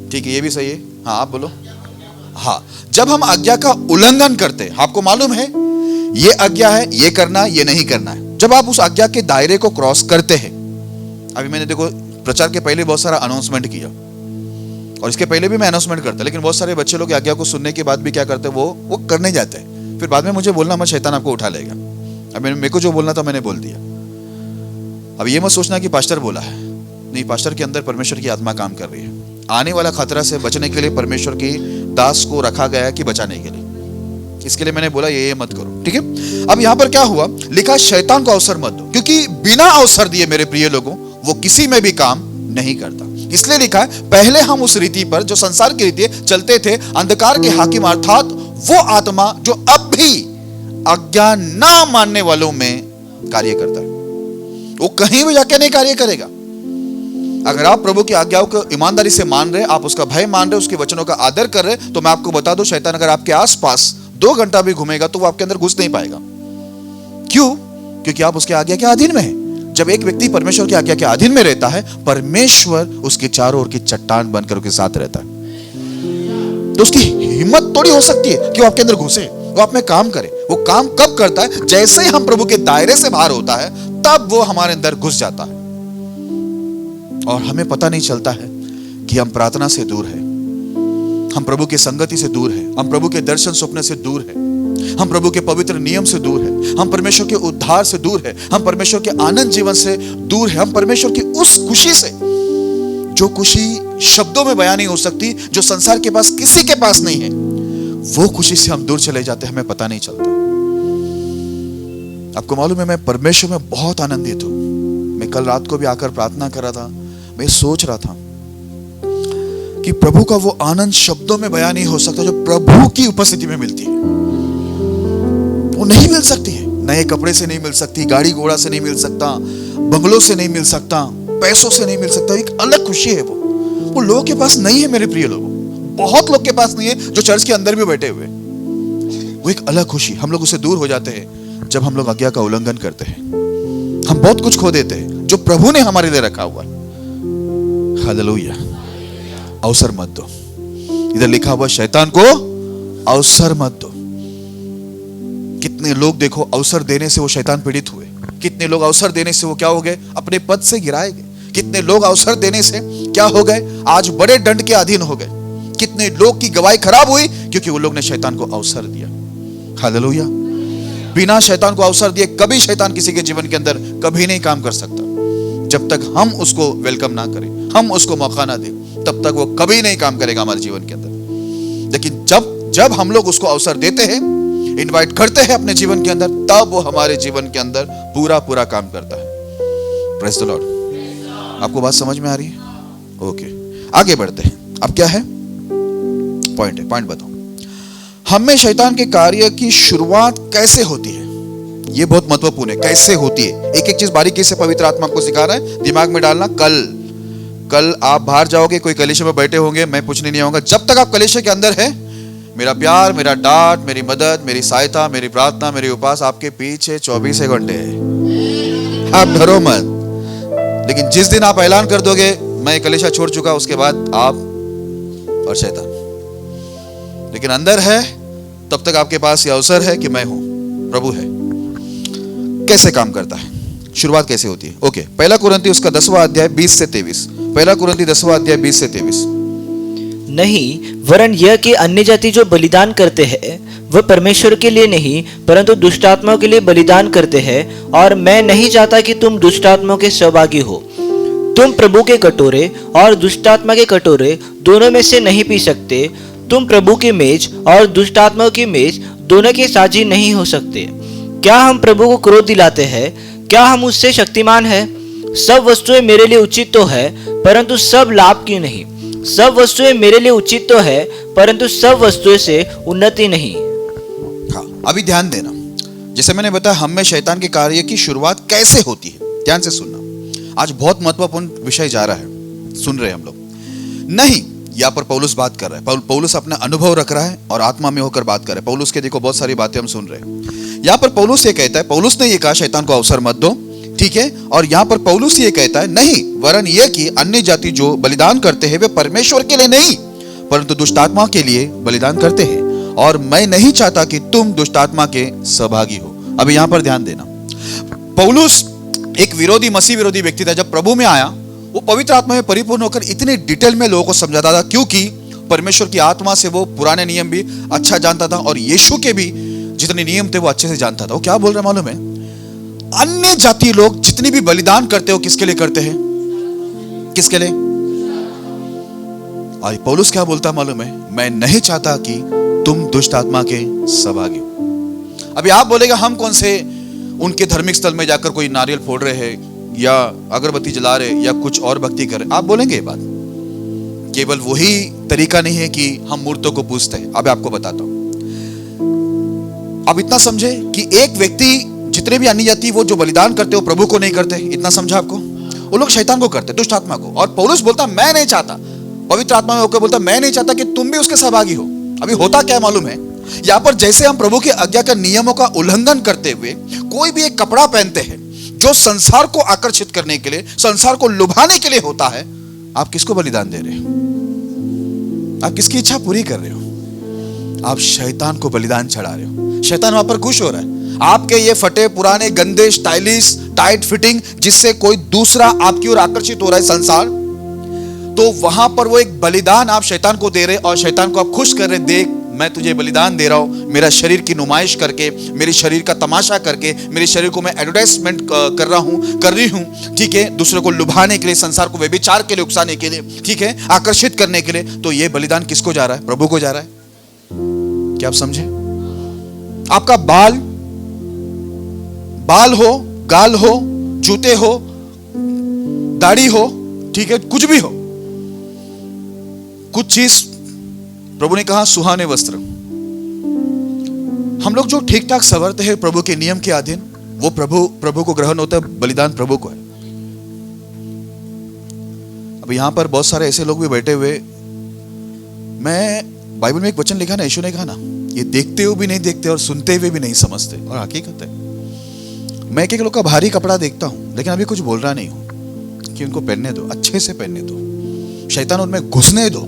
ठीक है, ये भी सही है। हाँ, आप बोलो। हाँ, जब हम आज्ञा का उल्लंघन करते हैं, आपको मालूम है ये आज्ञा है, ये करना, ये नहीं करना है। जब आप उस आज्ञा के दायरे को क्रॉस करते हैं, अभी मैंने देखो प्रचार के पहले बहुत सारा अनाउंसमेंट किया, और इसके पहले भी मैं अनाउंसमेंट करता, लेकिन बहुत सारे बच्चे लोग आज्ञा को सुनने के बाद भी क्या करते हैं, वो करने जाते हैं। फिर बाद में मुझे बोलना मत, शैतान आपको उठा लेगा। अब मेरे को जो बोलना था मैंने बोल दिया। अब ये मत सोचना कि पास्टर बोला है, नहीं, पास्टर के अंदर परमेश्वर की आत्मा काम कर रही है। आने वाला खतरा से बचने के लिए परमेश्वर की दास को रखा गया है कि बचाने के लिए। इसके लिए मैंने बोला ये मत करो, ठीक है। अब यहां पर क्या हुआ, लिखा शैतान को अवसर मत दो, क्योंकि बिना अवसर दिए मेरे प्रिय लोगों वो किसी में भी काम नहीं करता। इसलिए लिखा है, पहले हम उस रीति पर जो संसार की रीति चलते थे, अंधकार के हाकिम अर्थात वो आत्मा जो अब भी आज्ञा ना मानने वालों में कार्य करता है, वो कहीं भी जाके नहीं कार्य करेगा। अगर आप प्रभु की आज्ञाओं को ईमानदारी से मान रहे, आप उसका भय मान रहे, उसके वचनों का आदर कर रहे, तो मैं आपको बता दूं, शैतान अगर आपके आसपास 2 घंटा भी घूमेगा तो वो आपके अंदर घुस नहीं पाएगा। क्यों? क्योंकि आप उसके आज्ञा के अधीन में हैं। जब एक व्यक्ति परमेश्वर की आज्ञा के अधीन में रहता है, परमेश्वर उसके चारों ओर की चट्टान बनकर उसके साथ रहता है। तो उसकी हिम्मत थोड़ी हो सकती है कि वो आपके अंदर घुसे, वो आप में काम करे। वो काम कब करता है? जैसे ही हम प्रभु के दायरे से बाहर होता है, तब वो हमारे अंदर घुस जाता है, और हमें पता नहीं चलता है कि हम प्रार्थना से दूर है, हम प्रभु की संगति से दूर है, हम प्रभु के दर्शन स्वप्न से दूर है, हम प्रभु के पवित्र नियम से दूर है, हम परमेश्वर के उद्धार से दूर है, हम परमेश्वर के आनंद जीवन से दूर है, हम परमेश्वर की उस खुशी से, जो खुशी शब्दों में बयान नहीं हो सकती, जो संसार के पास किसी के पास नहीं है, वो खुशी से हम दूर चले जाते हैं, हमें पता नहीं चलता। आपको मालूम है, मैं परमेश्वर में बहुत आनंदित हूं। मैं कल रात को भी आकर प्रार्थना कर रहा था, मैं सोच रहा था कि प्रभु का वो आनंद शब्दों में बयान नहीं हो सकता, जो प्रभु की उपस्थिति में मिलती है। वो नहीं मिल सकती है, नए कपड़े से नहीं मिल सकती, गाड़ी घोड़ा से नहीं मिल सकता, बंगलों से नहीं मिल सकता, पैसों से नहीं मिल सकता। एक अलग खुशी है वो लोगों के पास नहीं है मेरे प्रिय लोगों, बहुत लोग के पास नहीं है, जो चर्च के अंदर भी बैठे हुए। वो एक अलग खुशी, हम लोग उससे दूर हो जाते हैं जब हम लोग आज्ञा का उल्लंघन करते हैं। हम बहुत कुछ खो देते हैं जो प्रभु ने हमारे लिए रखा हुआ है। हालेलुया। अवसर मत दो, इधर लिखा हुआ शैतान को अवसर मत दो। कितने लोग देखो अवसर देने से वो शैतान पीड़ित हुए, कितने लोग अवसर देने से वो क्या हो गए, अपने पद से गिराए गए। कितने लोग अवसर देने से क्या हो गए, आज बड़े दंड के अधीन हो गए। कितने लोग की गवाही खराब हुई क्योंकि वो लोग ने शैतान को अवसर दिया। हालेलुया। बिना शैतान को अवसर दिए कभी शैतान किसी के जीवन के अंदर कभी नहीं काम कर सकता। जब तक हम उसको वेलकम ना करें, हम उसको मौका ना दें, तब तक वो कभी नहीं काम करेगा हमारे जीवन के अंदर। लेकिन जब हम लोग उसको अवसर देते हैं, इनवाइट करते हैं अपने जीवन के अंदर, तब वो हमारे जीवन के अंदर पूरा काम करता है। Praise the Lord. आपको बात समझ में आ रही है? ओके, आगे बढ़ते हैं। अब क्या है पॉइंट बताओ। हम में शैतान के कार्य की शुरुआत कैसे होती है? ये बहुत महत्वपूर्ण है, कैसे होती है। एक एक चीज बारीकी से पवित्र आत्मा को सिखा रहा है, दिमाग में डालना। कल आप बाहर जाओगे, कोई कलीसिया में बैठे होंगे, मैं पूछने नहीं आऊंगा। जब तक आप कलीसिया के अंदर है, मेरा प्यार, मेरा डांट, मेरी मदद, मेरी सहायता, मेरी प्रार्थना, मेरी उपास आपके पीछे 24 घंटे है। आप डरो मत। लेकिन जिस दिन आप ऐलान कर दोगे मैं कलीसिया छोड़ चुका, उसके बाद आप और शैतान, लेकिन अंदर है, तब तक आपके पास ये अवसर है कि मैं हूं, प्रभु है। कैसे काम करता है, शुरुआत कैसे होती है? ओके, 1 कुरिन्थी उसका 10वां अध्याय 20 से 23। 1 कुरिन्थी 10वां अध्याय 20 से 23। नहीं, वरन यह कि अन्य जाति जो बलिदान करते हैं वह परमेश्वर के लिए नहीं परंतु दुष्टात्माओं के लिए बलिदान करते हैं, और मैं नहीं चाहता कि तुम दुष्टात्माओं के सहभागी हो। तुम प्रभु के कटोरे और दुष्टात्मा के कटोरे दोनों में से नहीं पी सकते। तुम प्रभु की मेज और दुष्टात्माओं की मेज दोनों के साझी नहीं हो सकते। क्या हम प्रभु को क्रोध दिलाते हैं? क्या हम उससे शक्तिमान हैं? सब वस्तुएं मेरे लिए उचित तो है, परंतु सब लाभ की नहीं। सब वस्तुएं मेरे लिए उचित तो है, परंतु सब वस्तुएं से उन्नति नहीं। हाँ, अभी ध्यान देना। जैसे मैंने बताया, हम में शैतान के कार्य की शुरुआत कैसे होती है, ध्यान से सुनना। आज बहुत महत्वपूर्ण विषय जा रहा है, सुन रहे हैं हम लोग। नहीं, यहाँ पर पौलुस बात कर रहा है। पौलुस अपना अनुभव रख रहा है और आत्मा में होकर बात कर रहा है। पौलुस के देखो बहुत सारी बातें हम सुन रहे हैं। यहाँ पर पौलुस ये कहता है, पौलुस ने ये कहा शैतान को अवसर मत दो, ठीक है। और यहाँ पर पौलुस ये कहता है नहीं, वरन ये कि अन्य जाति जो बलिदान करते हैं वे परमेश्वर के लिए नहीं परंतु दुष्ट आत्मा के लिए बलिदान करते हैं, और मैं नहीं चाहता कि तुम दुष्ट आत्मा के सहभागी हो। अभी यहाँ पर ध्यान देना, पौलुस एक विरोधी, मसीह विरोधी व्यक्ति था। जब प्रभु में आया वो पवित्र आत्मा में परिपूर्ण होकर इतने डिटेल में लोगों को समझाता था, क्योंकि परमेश्वर की आत्मा से वो पुराने नियम भी अच्छा जानता था और यीशु के भी जितने नियम थे वो अच्छे से जानता था। वो क्या बोल रहा मालूम है? अन्य जाति लोग जितनी भी बलिदान करते हो किसके लिए करते हैं? किसके लिए? और पौलुस क्या बोलता मालूम है? मैं नहीं चाहता कि तुम दुष्ट आत्मा के सहभागी हो। अभी आप बोलेगा हम कौन से उनके धार्मिक स्थल में जाकर कोई नारियल फोड़ रहे हैं या अगरबत्ती जला रहे या कुछ और भक्ति कर रहे? आप बोलेंगे ये बात। केवल वही तरीका नहीं है कि हम मूर्तों को पूजते हैं। अब आपको बताता हूं। अब इतना समझे कि एक व्यक्ति, जितने भी अन्य जाति वो जो बलिदान करते हो प्रभु को नहीं करते। इतना समझा आपको? वो लोग शैतान को करते, दुष्ट आत्मा को। और पौलुस बोलता मैं नहीं चाहता, पवित्र आत्मा में होकर बोलता मैं नहीं चाहता कि तुम भी उसके सहभागी हो। अभी होता क्या मालूम है? यहां पर जैसे हम प्रभु की आज्ञा के नियमों का उल्लंघन करते हुए कोई भी एक कपड़ा पहनते हैं जो संसार को आकर्षित करने के लिए, संसार को लुभाने के लिए होता है, आप किसको बलिदान दे रहे हो? आप किसकी इच्छा पूरी कर रहे हो? आप शैतान को बलिदान चढ़ा रहे हो। शैतान वहां पर खुश हो रहा है। आपके ये फटे पुराने गंदे स्टाइलिश टाइट फिटिंग जिससे कोई दूसरा आपकी ओर आकर्षित हो रहा है संसार, तो वहां पर वो एक बलिदान आप शैतान को दे रहे और शैतान को आप खुश कर रहे। देख मैं तुझे बलिदान दे रहा हूं, मेरा शरीर की नुमाइश करके, मेरे शरीर का तमाशा करके, मेरे शरीर को मैं एडवर्टाइजमेंट कर रही हूं, ठीक है, दूसरों को लुभाने के लिए, संसार को व्यभिचार के लिए उकसाने के लिए, ठीक है, आकर्षित करने के लिए। तो ये बलिदान किसको जा रहा है? प्रभु को जा रहा है। क्या आप समझे? आपका बाल हो, गाल हो, जूते हो, दाढ़ी हो, ठीक है, कुछ भी हो, कुछ चीज प्रभु ने कहा सुहाने वस्त्र। हम लोग जो ठीक ठाक संवरते हैं प्रभु के नियम के अधीन, वो प्रभु को ग्रहण होता है, बलिदान प्रभु को है। अब यहां पर बहुत सारे ऐसे लोग भी बैठे हुए, मैं बाइबल में एक वचन लिखा ना, यीशु ने कहा ना, ये देखते हुए भी नहीं देखते और सुनते हुए भी नहीं समझते। और हकीकत है, मैं एक लोग का भारी कपड़ा देखता हूं लेकिन अभी कुछ बोल रहा नहीं हूं कि उनको पहनने दो, अच्छे से पहनने दो, शैतान उनमें घुसने दो,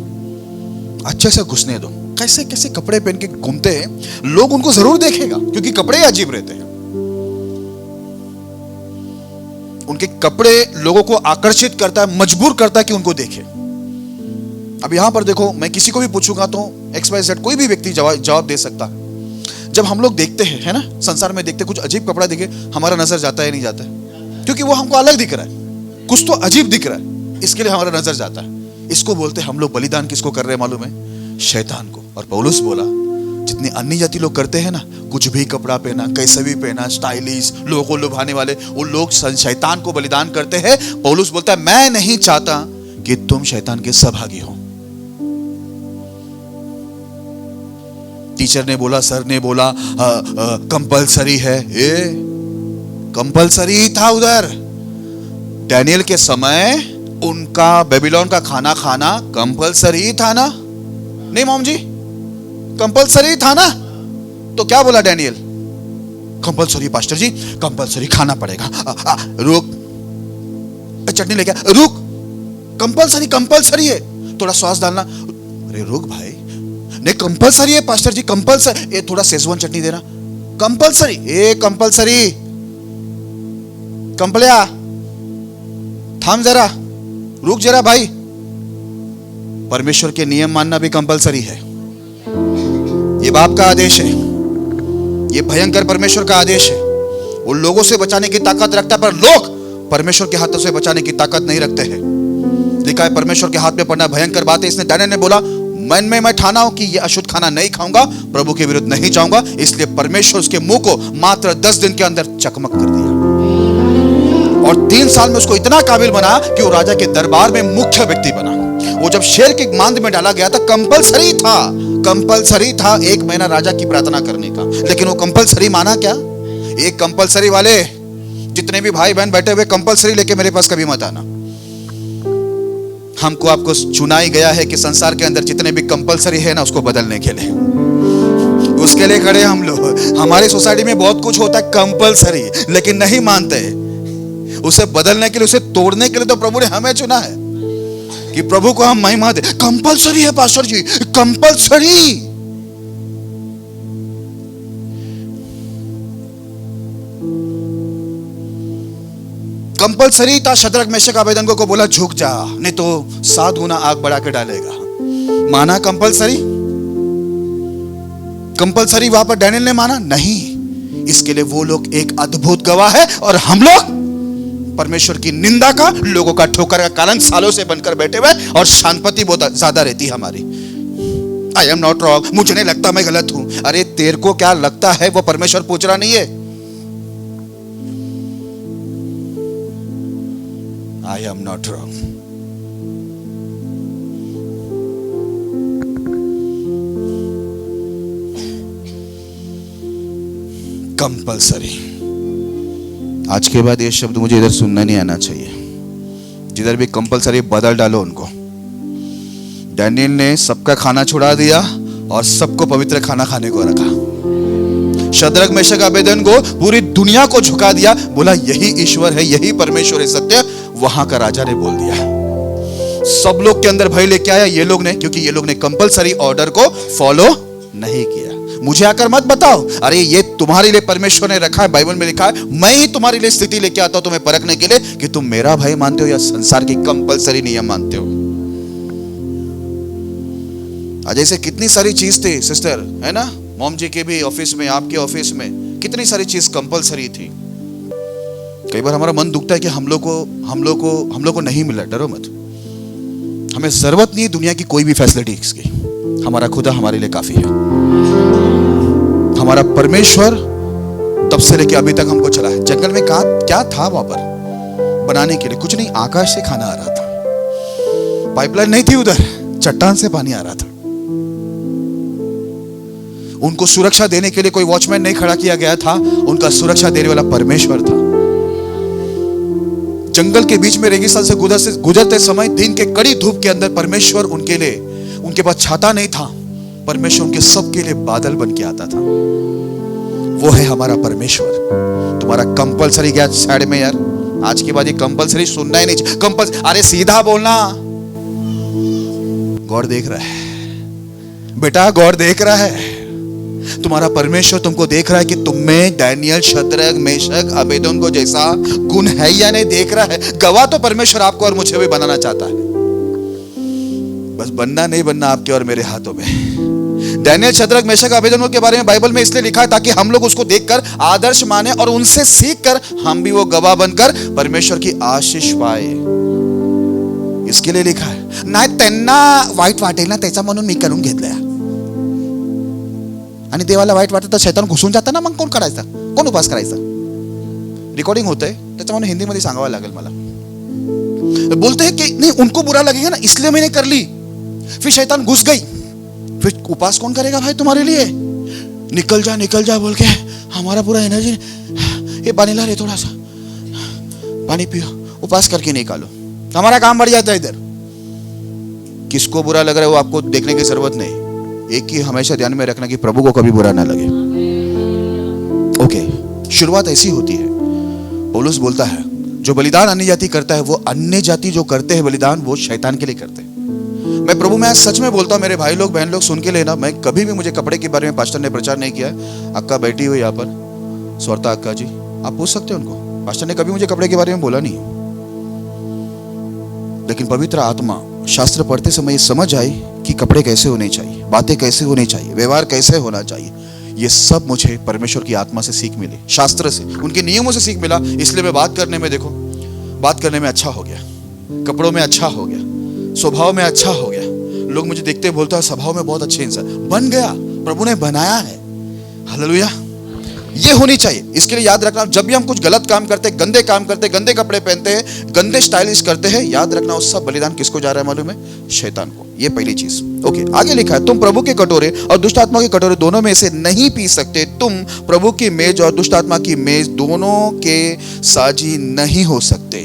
अच्छे से घुसने दो। कैसे कैसे कपड़े पहन के घूमते हैं, लोग उनको जरूर देखेगा क्योंकि कपड़े अजीब रहते हैं। उनके कपड़े लोगों को आकर्षित करता है, मजबूर करता है कि उनको देखे। अब यहां पर देखो, मैं किसी को भी पूछूंगा तो XYZ कोई भी व्यक्ति जवाब दे सकता है। जब हम लोग देखते हैं, है ना, संसार में देखते कुछ अजीब कपड़ा दिखे, हमारा नजर जाता है नहीं जाता है? क्योंकि वो हमको अलग दिख रहा है, कुछ तो अजीब दिख रहा है, इसके लिए हमारा नजर जाता है। इसको बोलते हम लोग बलिदान किसको कर रहे हैं मालूम है? शैतान को। और पौलुस बोला जितने अन्य जाति लोग करते हैं ना, कुछ भी कपड़ा पहना, कैसे भी पहना, स्टाइलिश, लोगों को लुभाने वाले, वो लोग शैतान को बलिदान करते हैं। पौलुस बोलता है मैं नहीं चाहता कि तुम शैतान के सहभागी हो। टीचर ने बोला, सर ने बोला कंपलसरी है, ये कंपलसरी था उधर। डैनियल के समय उनका बेबीलोन का खाना खाना कंपलसरी था ना? नहीं मॉम जी, कंपलसरी था ना? तो क्या बोला डैनियल? कंपलसरी पास्टर जी, कंपलसरी खाना पड़ेगा। रुक, चटनी लेके रुक, कंपलसरी है, थोड़ा सॉस डालना। अरे रुक भाई, नहीं कंपलसरी है पास्टर जी, कंपलसरी। थोड़ा सेजवान चटनी देना, कंपलसरी। कंपलसरी, कंपलिया थाम जरा, रुक जरा भाई। परमेश्वर के नियम मानना भी कंपलसरी है। ये बाप का आदेश है, ये भयंकर परमेश्वर का आदेश है। वो लोगों से बचाने की ताकत रखता है, पर लोग परमेश्वर के हाथों से बचाने की ताकत नहीं रखते हैं। लिखा है परमेश्वर के हाथ में पड़ना भयंकर बात है। इसने डैनियल ने बोला मन में मैं ठाना हूं कि ये अशुद्ध खाना नहीं खाऊंगा, प्रभु के विरुद्ध नहीं जाऊंगा। इसलिए परमेश्वर उसके मुंह को मात्र 10 दिन के अंदर चकमक कर दिया और 3 साल में उसको इतना काबिल बना कि वो राजा के दरबार में मुख्य व्यक्ति बना। वो जब शेर के मांद में डाला गया था, कंपलसरी था 1 महीना राजा की प्रार्थना करने का, लेकिन वो कंपलसरी माना क्या? एक कंपलसरी वाले जितने भी भाई बहन बैठे हुए, कंपलसरी लेके मेरे पास कभी मत आना। हमको आपको चुना ही गया है कि संसार के अंदर जितने भी कंपलसरी है ना उसको बदलने के लिए, उसके लिए खड़े हम लोग। हमारी सोसाइटी में बहुत कुछ होता है कंपलसरी, लेकिन नहीं मानते उसे बदलने के लिए, उसे तोड़ने के लिए तो प्रभु ने हमें चुना है कि प्रभु को हम महिमा दे। कंपलसरी है पास्टर जी, कंपलसरी। कंपलसरी था शद्रक मेशक अबेदनगो को बोला झुक जा, नहीं तो 7 गुना आग बढ़ा के डालेगा। माना कंपलसरी? कंपलसरी वहां पर डैनियल ने माना नहीं। इसके लिए वो लोग एक अद्भुत गवाह है, और हम लोग परमेश्वर की निंदा का, लोगों का ठोकर का कारण सालों से बनकर बैठे हुए, और शांति बहुत ज्यादा रहती है हमारी। आई एम नॉट रॉन्ग, मुझे नहीं लगता मैं गलत हूं। अरे तेरे को क्या लगता है वो परमेश्वर पूछ रहा नहीं है। I am not wrong. Compulsory. आज के बाद ये शब्द मुझे इधर सुनना नहीं आना चाहिए। जिधर भी कंपलसरी बदल डालो उनको। डैनियल ने सबका खाना छुड़ा दिया और सबको पवित्र खाना खाने को रखा। शद्रक मेशक अबेदनगो पूरी दुनिया को झुका दिया, बोला यही ईश्वर है, यही परमेश्वर है सत्य। वहां का राजा ने बोल दिया। सब लोग के अंदर भय लेके आया ये लोग ने, क्योंकि ये लोग ने कंपलसरी ऑर्डर को फॉलो नहीं किया। मुझे आकर मत बताओ अरे ये तुम्हारे लिए परमेश्वर ने रखा है, बाइबल में लिखा है। मैं ही तुम्हारे लिए स्थिति लेके आता हूं तुम्हें परखने के लिए कि तुम मेरा भय मानते हो या संसार की कंपलसरी नियम मानते हो। आज ऐसे कितनी सारी चीज थी सिस्टर, है ना? मॉम जी के भी ऑफिस में, आपके ऑफिस में कितनी सारी चीज कंपलसरी थी। कई बार हमारा मन दुखता है कि हम लोग को नहीं मिला। डरो मत, हमें जरूरत नहीं है दुनिया की कोई भी फैसिलिटी की। हमारा खुदा हमारे लिए काफी है। हमारा परमेश्वर तब से लेके अभी तक हमको चला है। जंगल में क्या था वहां पर बनाने के लिए? कुछ नहीं, आकाश से खाना आ रहा था। पाइपलाइन नहीं थी उधर, चट्टान से पानी आ रहा था। उनको सुरक्षा देने के लिए कोई वॉचमैन नहीं खड़ा किया गया था, उनका सुरक्षा देने वाला परमेश्वर था। जंगल के बीच में रेगिस्तान से गुजरते समय दिन के कड़ी धूप के अंदर परमेश्वर उनके लिए, उनके पास छाता नहीं था, परमेश्वर उनके सबके लिए बादल बन के आता था। वो है हमारा परमेश्वर। तुम्हारा कंपलसरी गया साइड में यार। आज के बाद ये कंपलसरी सुनना ही नहीं। अरे सीधा बोलना। गॉड देख रहा है बेटा, गॉड देख रहा है। तुम्हारा परमेश्वर तुमको देख रहा है कि तुम में डैनियल, शद्रक, मेशक, अबेदनगो जैसा गुण है या नहीं देख रहा है। गवाह तो परमेश्वर आपको और मुझे भी बनाना चाहता है। बस बनना नहीं बनना आपके और मेरे हाथों में। डैनियल, शद्रक, मेशक, अबेदनगो के बारे में बाइबल में इसलिए लिखा है ताकि हम लोग उसको देखकर आदर्श माने और उनसे सीखकर हम भी वो गवाह बनकर परमेश्वर की आशीष पाए। इसके लिए लिखा है। नाही त्यांना वाईट वाटेल ना त्याचा म्हणून मी करून घेतलंय। आणि देवाला वाईट वाटत तर शैतान घुसून जाता ना, मग कोण करायचा, कोण उपास करायचा? रिकॉर्डिंग होतंय त्याच्यामुळे हिंदी मध्ये सांगावं लागेल मला। बोलते हैं कि नहीं उनको बुरा लगेगा ना इसलिए मैंने कर ली, फिर शैतान घुस गई, फिर उपास कौन करेगा भाई तुम्हारे लिए? निकल जा बोल के हमारा पूरा एनर्जी, ये पानी ला रे, थोड़ा सा पानी पियो, उपास करके निकालो, हमारा काम बढ़ जाता है इधर। किसको बुरा लग रहा है वो आपको देखने की जरूरत नहीं। एक ही हमेशा ध्यान में रखना कि प्रभु को कभी बुरा ना लगे। ओके, शुरुआत ऐसी होती है। पौलुस बोलता है जो बलिदान अन्य जाति करता है, वो अन्य जाति जो करते हैं बलिदान, वो शैतान के लिए करते हैं। मैं प्रभु में सच में बोलता हूँ, मेरे भाई लोग बहन लोग सुन के लेना, मैं कभी भी मुझे कपड़े के बारे में पास्टर ने प्रचार नहीं किया है। अक्का बैठी हुई यहाँ पर, स्वर्ता अक्का जी, आप पूछ सकते हो उनको, पास्टर ने कभी मुझे कपड़े के बारे में बोला नहीं। लेकिन पवित्र आत्मा शास्त्र पढ़ते समय ये समझ आई कि कपड़े कैसे होने चाहिए, बातें कैसे होनी चाहिए, व्यवहार कैसे होना चाहिए। ये सब मुझे परमेश्वर की आत्मा से सीख मिली, शास्त्र से, उनके नियमों से सीख मिला। इसलिए मैं बात करने में, देखो बात करने में अच्छा हो गया, कपड़ों में अच्छा हो गया, स्वभाव में अच्छा हो गया। लोग मुझे देखते बोलता है स्वभाव में बहुत अच्छे इंसान बन गया, प्रभु ने बनाया है। हालेलुया, ये होनी चाहिए। इसके लिए याद रखना, जब भी हम कुछ गलत काम करते, गंदे काम करते, गंदे कपड़े पहनते हैं, गंदे स्टाइलिश करते हैं, याद रखना उस सब बलिदान किसको जा रहा है मालूम है? शैतान को। ये पहली चीज। ओके, आगे लिखा है तुम प्रभु के कटोरे और दुष्ट आत्मा के कटोरे दोनों में से नहीं पी सकते। तुम प्रभु की मेज और दुष्ट आत्मा की मेज दोनों के साझी नहीं हो सकते।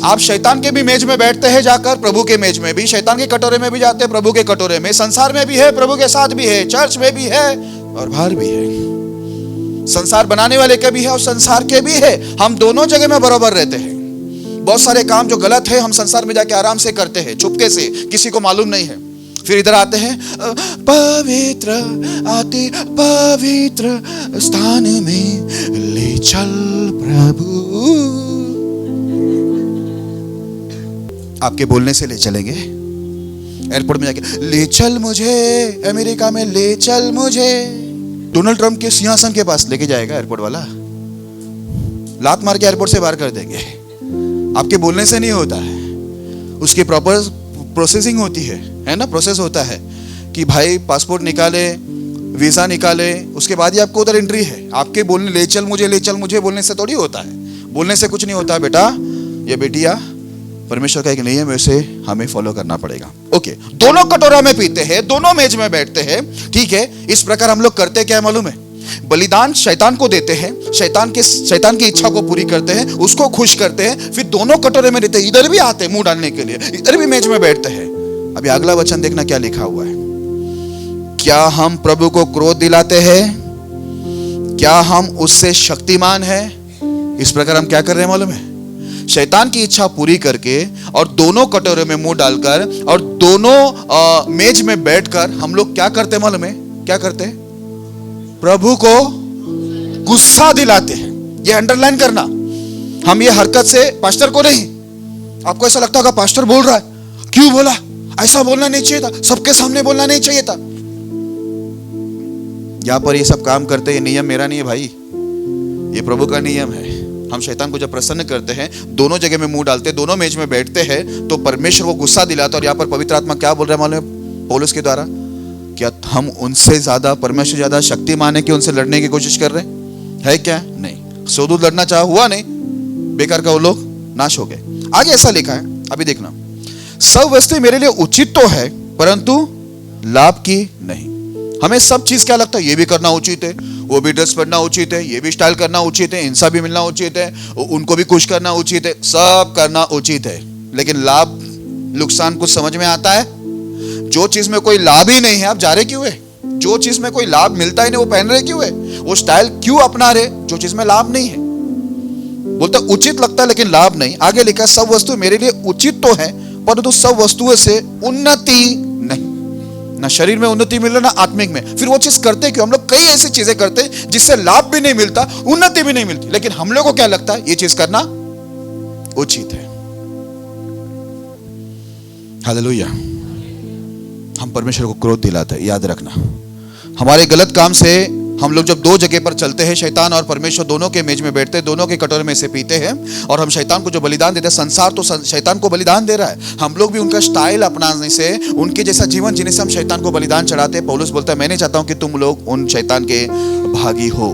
आप शैतान के भी मेज में बैठते हैं जाकर, प्रभु के मेज में भी, शैतान के कटोरे में भी जाते हैं, प्रभु के कटोरे में, संसार में भी है, प्रभु के साथ भी है, चर्च में भी है और बाहर भी है, संसार बनाने वाले के भी है और संसार के भी है। हम दोनों जगह में बराबर रहते हैं। बहुत सारे काम जो गलत है हम संसार में जाके आराम से करते हैं, चुपके से, किसी को मालूम नहीं है। फिर इधर आते हैं, पवित्र आते पवित्र स्थान में ले चल प्रभु, आपके बोलने से ले चलेंगे। एयरपोर्ट में जाके ले चल मुझे, अमेरिका में ले चल मुझे, डोनाल्ड ट्रंप के सिंहासन के पास लेके जाएगा एयरपोर्ट वाला, लात मार के एयरपोर्ट से बाहर कर देंगे। आपके बोलने से नहीं होता है, उसकी प्रॉपर प्रोसेसिंग होती है ना, प्रोसेस होता है कि भाई पासपोर्ट निकाले, वीजा निकाले, उसके बाद ही आपको उधर एंट्री है। आपके बोलने ले चल मुझे बोलने से थोड़ी होता है, बोलने से कुछ नहीं होता है बेटा, ये बेटिया परमेश्वर का एक नियम है, उसे हमें फॉलो करना पड़ेगा। ओके, दोनों कटोरा में पीते हैं, दोनों मेज में बैठते हैं, ठीक है। इस प्रकार हम लोग करते क्या है मालूम है? बलिदान शैतान को देते हैं, शैतान की इच्छा को पूरी करते हैं, उसको खुश करते हैं, फिर दोनों कटोरे में रहते हैं, इधर भी आते हैं मुंह डालने के लिए, इधर भी मेज में बैठते हैं। अभी अगला वचन देखना क्या लिखा हुआ है। क्या हम प्रभु को क्रोध दिलाते हैं? क्या हम उससे शक्तिमान हैं? इस प्रकार हम क्या कर रहे हैं मालूम है? शैतान की इच्छा पूरी करके और दोनों कटोरे में मुंह डालकर और दोनों मेज में बैठकर हम लोग क्या करते हैं मालूम है? क्या करते हैं? प्रभु को गुस्सा दिलाते हैं। ये अंडरलाइन करना। हम ये हरकत से पास्टर को नहीं, आपको ऐसा लगता होगा पास्टर बोल रहा है, क्यों बोला, ऐसा बोलना नहीं चाहिए था, सबके सामने बोलना नहीं चाहिए था। यहां पर ये सब काम करते, ये नियम मेरा नहीं है भाई, ये प्रभु का नियम है। हम शैतान को जब प्रसन्न करते हैं, दोनों जगह में मुंह डालते, दोनों मेज में बैठते हैं, तो परमेश्वर को गुस्सा दिलाता। और यहाँ पर पवित्र आत्मा क्या बोल रहा है मालूम है पौलुस के द्वारा? क्या हम उनसे ज्यादा, परमेश्वर ज्यादा शक्तिमान है कि उनसे लड़ने की कोशिश कर रहे हैं? क्या? नहीं। सोदूत लड़ना चाहा, हुआ नहीं, बेकार का वो लोग नाश हो गए। आगे ऐसा लिखा है, अभी देखना, सब वस्तु मेरे लिए उचित तो है परंतु लाभ की नहीं। हमें सब चीज क्या लगता है? ये भी करना उचित है, वो भी ड्रेस पहनना उचित है, ये भी स्टाइल करना उचित है, इनसे भी मिलना उचित है, उनको भी खुश करना उचित है, सब करना उचित है। लेकिन लाभ नुकसान कुछ समझ में आता है? जो चीज में कोई लाभ ही नहीं है, आप जा रहे क्यों है? जो चीज में कोई लाभ मिलता ही नहीं, वो पहन रहे क्यों है? वो स्टाइल क्यों अपना रहे जो चीज में लाभ नहीं है? बोलते उचित लगता है लेकिन लाभ नहीं। आगे लिखा, सब वस्तु मेरे लिए उचित तो है परंतु सब वस्तुओं से उन्नति नहीं। ना शरीर में उन्नति मिल रहा, ना आत्मिक में। फिर वो चीज करते क्यों? हम लोग कई ऐसी चीजें करते हैं जिससे लाभ भी नहीं मिलता, उन्नति भी नहीं मिलती, लेकिन हम लोग को क्या लगता है? ये चीज करना उचित है। हालेलुया। हम परमेश्वर को क्रोध दिलाते हैं, याद रखना। हमारे गलत काम से हम लोग जब दो जगह पर चलते हैं, शैतान और परमेश्वर दोनों के मेज में बैठते हैं, दोनों के कटोरे में से पीते हैं, और हम शैतान को जो बलिदान देते हैं, संसार तो शैतान को बलिदान दे रहा है, हम लोग भी उनका स्टाइल अपनाने से, उनके जैसा जीवन जीने से हम शैतान को बलिदान चढ़ाते हैं। पौलुस बोलता है, मैं नहीं चाहता हूं कि तुम लोग उन शैतान के भागी हो।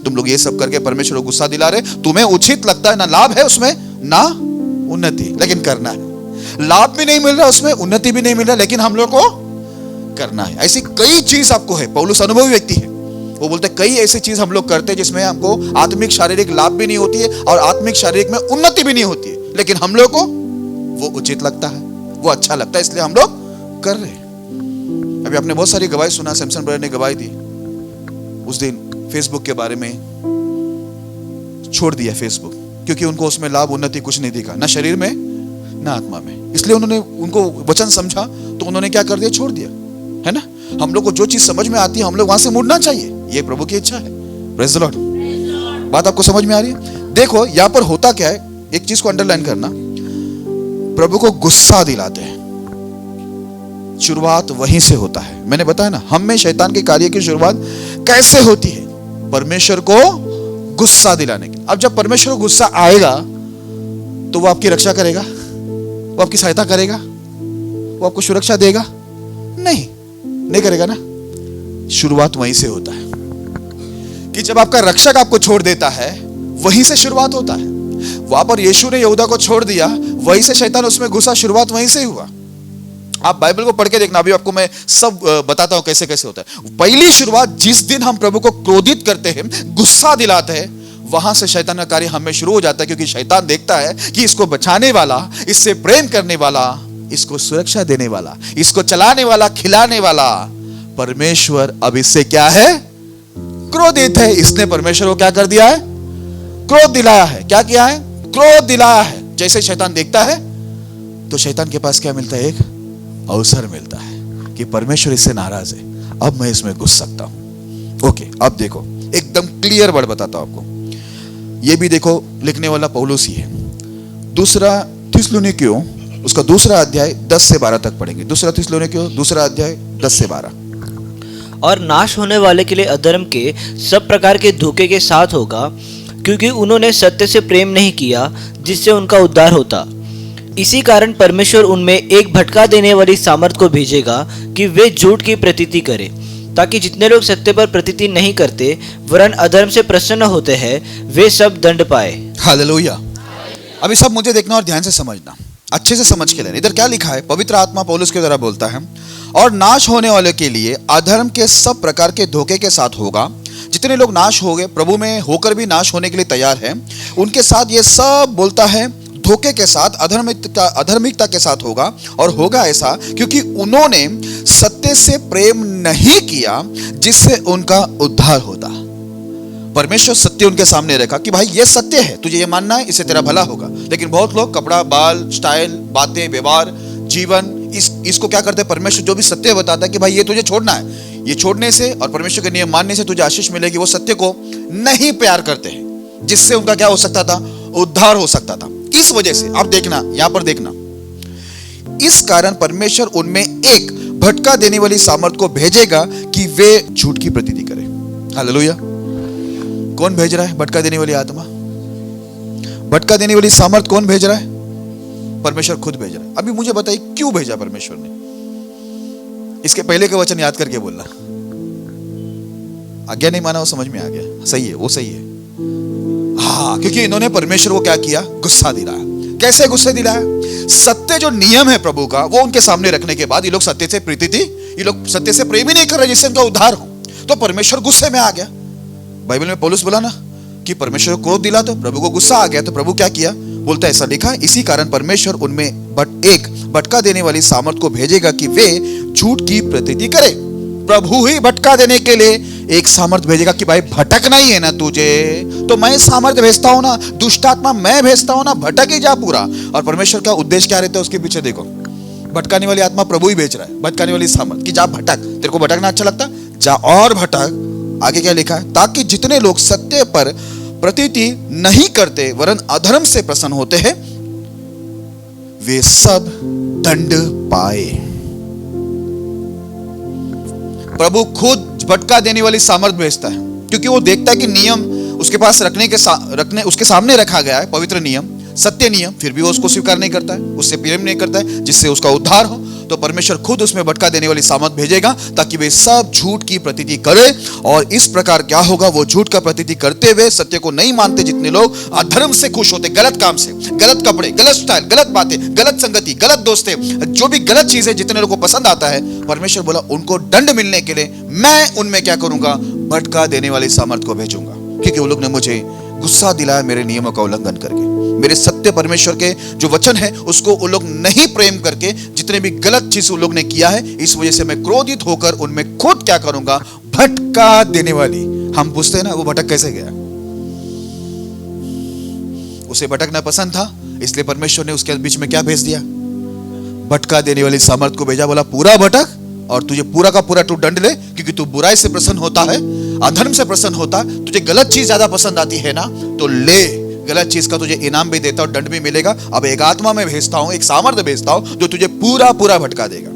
तुम लोग ये सब करके परमेश्वर को गुस्सा दिला रहे, तुम्हें उचित लगता है, ना लाभ है उसमें ना उन्नति, लेकिन करना है। लाभ भी नहीं मिल रहा उसमें, उन्नति भी नहीं मिल रहा, लेकिन हम लोग को करना है। ऐसी कई चीज आपको है। पौलुस अनुभवी व्यक्ति है, वो बोलते कई ऐसी चीज हम लोग करते हैं जिसमें हमको आत्मिक शारीरिक लाभ भी नहीं होती है और आत्मिक शारीरिक में उन्नति भी नहीं होती है, लेकिन हम लोग को वो उचित लगता है, वो अच्छा लगता है, इसलिए हम लोग कर रहे हैं। अभी आपने बहुत सारी गवाही सुना, सैमसन ब्रदर ने गवाही दी उस दिन फेसबुक के बारे में, छोड़ दिया फेसबुक क्योंकि उनको उसमें लाभ उन्नति कुछ नहीं दिखा, ना शरीर में ना आत्मा में। इसलिए उन्होंने उनको वचन समझा तो उन्होंने क्या कर दिया? छोड़ दिया, है ना। हम लोग को जो चीज समझ में आती है हम लोग वहां से मुड़ना चाहिए, ये प्रभु की इच्छा है। Praise the Lord. बात आपको समझ में आ रही है? देखो यहां पर होता क्या है, एक चीज को अंडरलाइन करना, प्रभु को गुस्सा दिलाते हैं, शुरुआत वहीं से होता है। मैंने बताया ना, हम में शैतान के कार्य की शुरुआत कैसे होती है? परमेश्वर को गुस्सा दिलाने की। अब जब परमेश्वर को गुस्सा आएगा तो वो आपकी रक्षा करेगा, वो आपकी सहायता करेगा, वो आपको सुरक्षा देगा? नहीं करेगा ना। शुरुआत वहीं से होता है कि जब आपका रक्षक आपको छोड़ देता है, वहीं से शुरुआत होता है। वहां पर यीशु ने यहूदा को छोड़ दिया, वहीं से शैतान उसमें घुसा, शुरुआत वहीं से हुआ। आप बाइबल को पढ़ के देखना, अभी आपको मैं सब बताता हूं कैसे कैसे होता है। पहली शुरुआत जिस दिन हम प्रभु को क्रोधित करते हैं, गुस्सा दिलाते हैं, वहां से शैतान का कार्य हमें शुरू हो जाता है, क्योंकि शैतान देखता है कि इसको बचाने वाला, इससे प्रेम करने वाला, इसको सुरक्षा देने वाला, इसको चलाने वाला, खिलाने वाला परमेश्वर अब इससे क्या है, क्रोधित है। इसने परमेश्वर को क्या कर दिया है, क्रोध दिलाया है। क्या किया है, क्रोध दिलाया है। जैसे शैतान देखता है तो शैतान के पास क्या मिलता है, एक अवसर मिलता है कि परमेश्वर इससे नाराज है, अब मैं इसमें घुस सकता हूं। ओके, अब देखो एकदम क्लियर वर्ड बताता हूं आपको। ये भी देखो, लिखने वाला पौलुस ही है। दूसरा थिस्सलुनीकियों, उसका दूसरा अध्याय 10 से 12 तक पढ़ेंगे। दूसरा थिस्सलुनीकियों दूसरा अध्याय 10 से 12। और नाश होने वाले के लिए अधर्म के सब प्रकार के धोखे के साथ होगा, क्योंकि उन्होंने सत्य से प्रेम नहीं किया जिससे उनका उद्धार होता। इसी कारण परमेश्वर उनमें एक भटका देने वाली सामर्थ को भेजेगा कि वे झूठ की प्रतीति करें, ताकि जितने लोग सत्य पर प्रतीति नहीं करते वरन अधर्म से प्रसन्न होते हैं, वे सब दंड पाए। हालेलुया। अभी सब मुझे देखना और ध्यान से समझना, अच्छे से समझ के लेना। इधर क्या लिखा है, पवित्र आत्मा पौलुस के द्वारा बोलता है, और नाश होने वाले के लिए अधर्म के सब प्रकार के धोखे के साथ होगा। जितने लोग नाश हो गए, प्रभु में होकर भी नाश होने के लिए तैयार हैं, उनके साथ ये सब बोलता है धोखे के साथ, अधर्मिकता के साथ होगा। और होगा ऐसा क्योंकि उन्होंने सत्य से प्रेम नहीं किया जिससे उनका उद्धार होता। परमेश्वर सत्य उनके सामने रखा कि भाई ये सत्य है, तुझे ये मानना है, इससे तेरा भला होगा। लेकिन बहुत लोग कपड़ा, बाल, स्टाइल, बातें, व्यवहार, जीवन, इसको क्या करते हैं, परमेश्वर जो भी सत्य बताता है कि भाई ये तुझे छोड़ना है, ये छोड़ने से और परमेश्वर के नियम मानने से तुझे आशीष मिलेगी, वो सत्य को नहीं प्यार करते हैं, जिससे उनका क्या हो सकता था, उद्धार हो सकता था। इस वजह से आप देखना, यहां पर देखना, इस कारण परमेश्वर उनमें एक भटका देने वाली सामर्थ को भेजेगा कि वे झूठ की प्रतीति करें। हालेलुया। कौन भेज रहा है भटका देने वाली आत्मा, भटका देने वाली सामर्थ कौन भेज रहा है, परमेश्वर खुद भेज रहा है। अभी मुझे बताइए क्यों भेजा परमेश्वर ने, इसके पहले का वचन याद करके बोलना। आज्ञा नहीं माना, वो समझ में आ गया, सही है, वो सही है। हाँ, क्योंकि इन्होंने परमेश्वर को क्या किया, गुस्सा दिलाया। कैसे गुस्से दिलाया, सत्य जो नियम है प्रभु का वो उनके सामने रखने के बाद ये लोग सत्य से प्रीति, ये लोग सत्य से प्रेम ही नहीं कर रहे जिससे उनका उद्धार हो, तो परमेश्वर गुस्से में आ गया। बाइबल में पौलुस बोला ना कि परमेश्वर को क्रोध दिला तो प्रभु को गुस्सा आ गया, तो प्रभु क्या किया, बोलता ऐसा लिखा, इसी कारण परमेश्वर उनमें एक भटका देने वाली सामर्थ को भेजेगा कि वे झूठ की प्रतीति करे। प्रभु ही भटका देने के लिए एक सामर्थ भेजेगा कि भाई भटकना ही है ना तुझे, तो मैं सामर्थ भेजता हूं ना, दुष्ट आत्मा मैं भेजता हूं ना, भटक ही जा पूरा। और परमेश्वर का उद्देश्य क्या रहता है उसके पीछे देखो, भटकाने वाली आत्मा प्रभु ही भेज रहा है, भटकाने वाली सामर्थ कि जा भटक, तेरे को भटकना अच्छा लगता, जा और भटक। आगे क्या लिखा है, ताकि जितने लोग सत्य पर प्रतीति नहीं करते वरन अधर्म से प्रसन्न होते हैं, वे सब दंड पाए। प्रभु खुद भटका देने वाली सामर्थ भेजता है, क्योंकि वो देखता है कि नियम उसके पास उसके सामने रखा गया है, पवित्र नियम, सत्य नियम, फिर भी वो उसको स्वीकार नहीं करता है, उससे प्रेम नहीं करता है जिससे उसका उद्धार हो। तो परमेश्वर खुद उसमें भटका देने वाली सामर्थ भेजेगा ताकि वे सब झूठ की प्रतीति करें। और इस प्रकार क्या होगा, वो झूठ का प्रतीति करते हुए सत्य को नहीं मानते जितने लोग अधर्म से खुश होते, गलत काम से, गलत कपड़े, गलत स्टाइल, गलत बातें, गलत संगति, गलत दोस्तें, जो भी गलत चीजें जितने लोगों को पसंद आता है, परमेश्वर बोला उनको दंड मिलने के लिए मैं उनमें क्या करूंगा, भटका देने वाली सामर्थ को भेजूंगा। क्योंकि वो लोग ने मुझे गुस्सा दिलाया मेरे नियमों का उल्लंघन करके, मेरे सत्य परमेश्वर के जो वचन है उसको वो लोग नहीं प्रेम करके जितने भी गलत चीज उन लोग ने किया है, इस वजह से मैं क्रोधित होकर उनमें खुद क्या करूंगा, भटका देने वाली। हम पूछते हैं ना वो भटक कैसे गया, उसे भटकना पसंद था, इसलिए परमेश्वर ने उसके बीच में क्या भेज दिया, भटका देने वाली सामर्थ को भेजा। बोला पूरा भटक और तुझे पूरा का पूरा तू दंड ले, क्योंकि तू बुराई से प्रसन्न होता है, अधर्म से प्रसन्न होता, तुझे गलत चीज ज्यादा पसंद आती है ना, तो ले, गलत चीज का तुझे इनाम भी देता और दंड भी मिलेगा। अब एक आत्मा में भेजता हूं, एक सामर्थ्य भेजता हूं जो तुझे पूरा पूरा भटका देगा।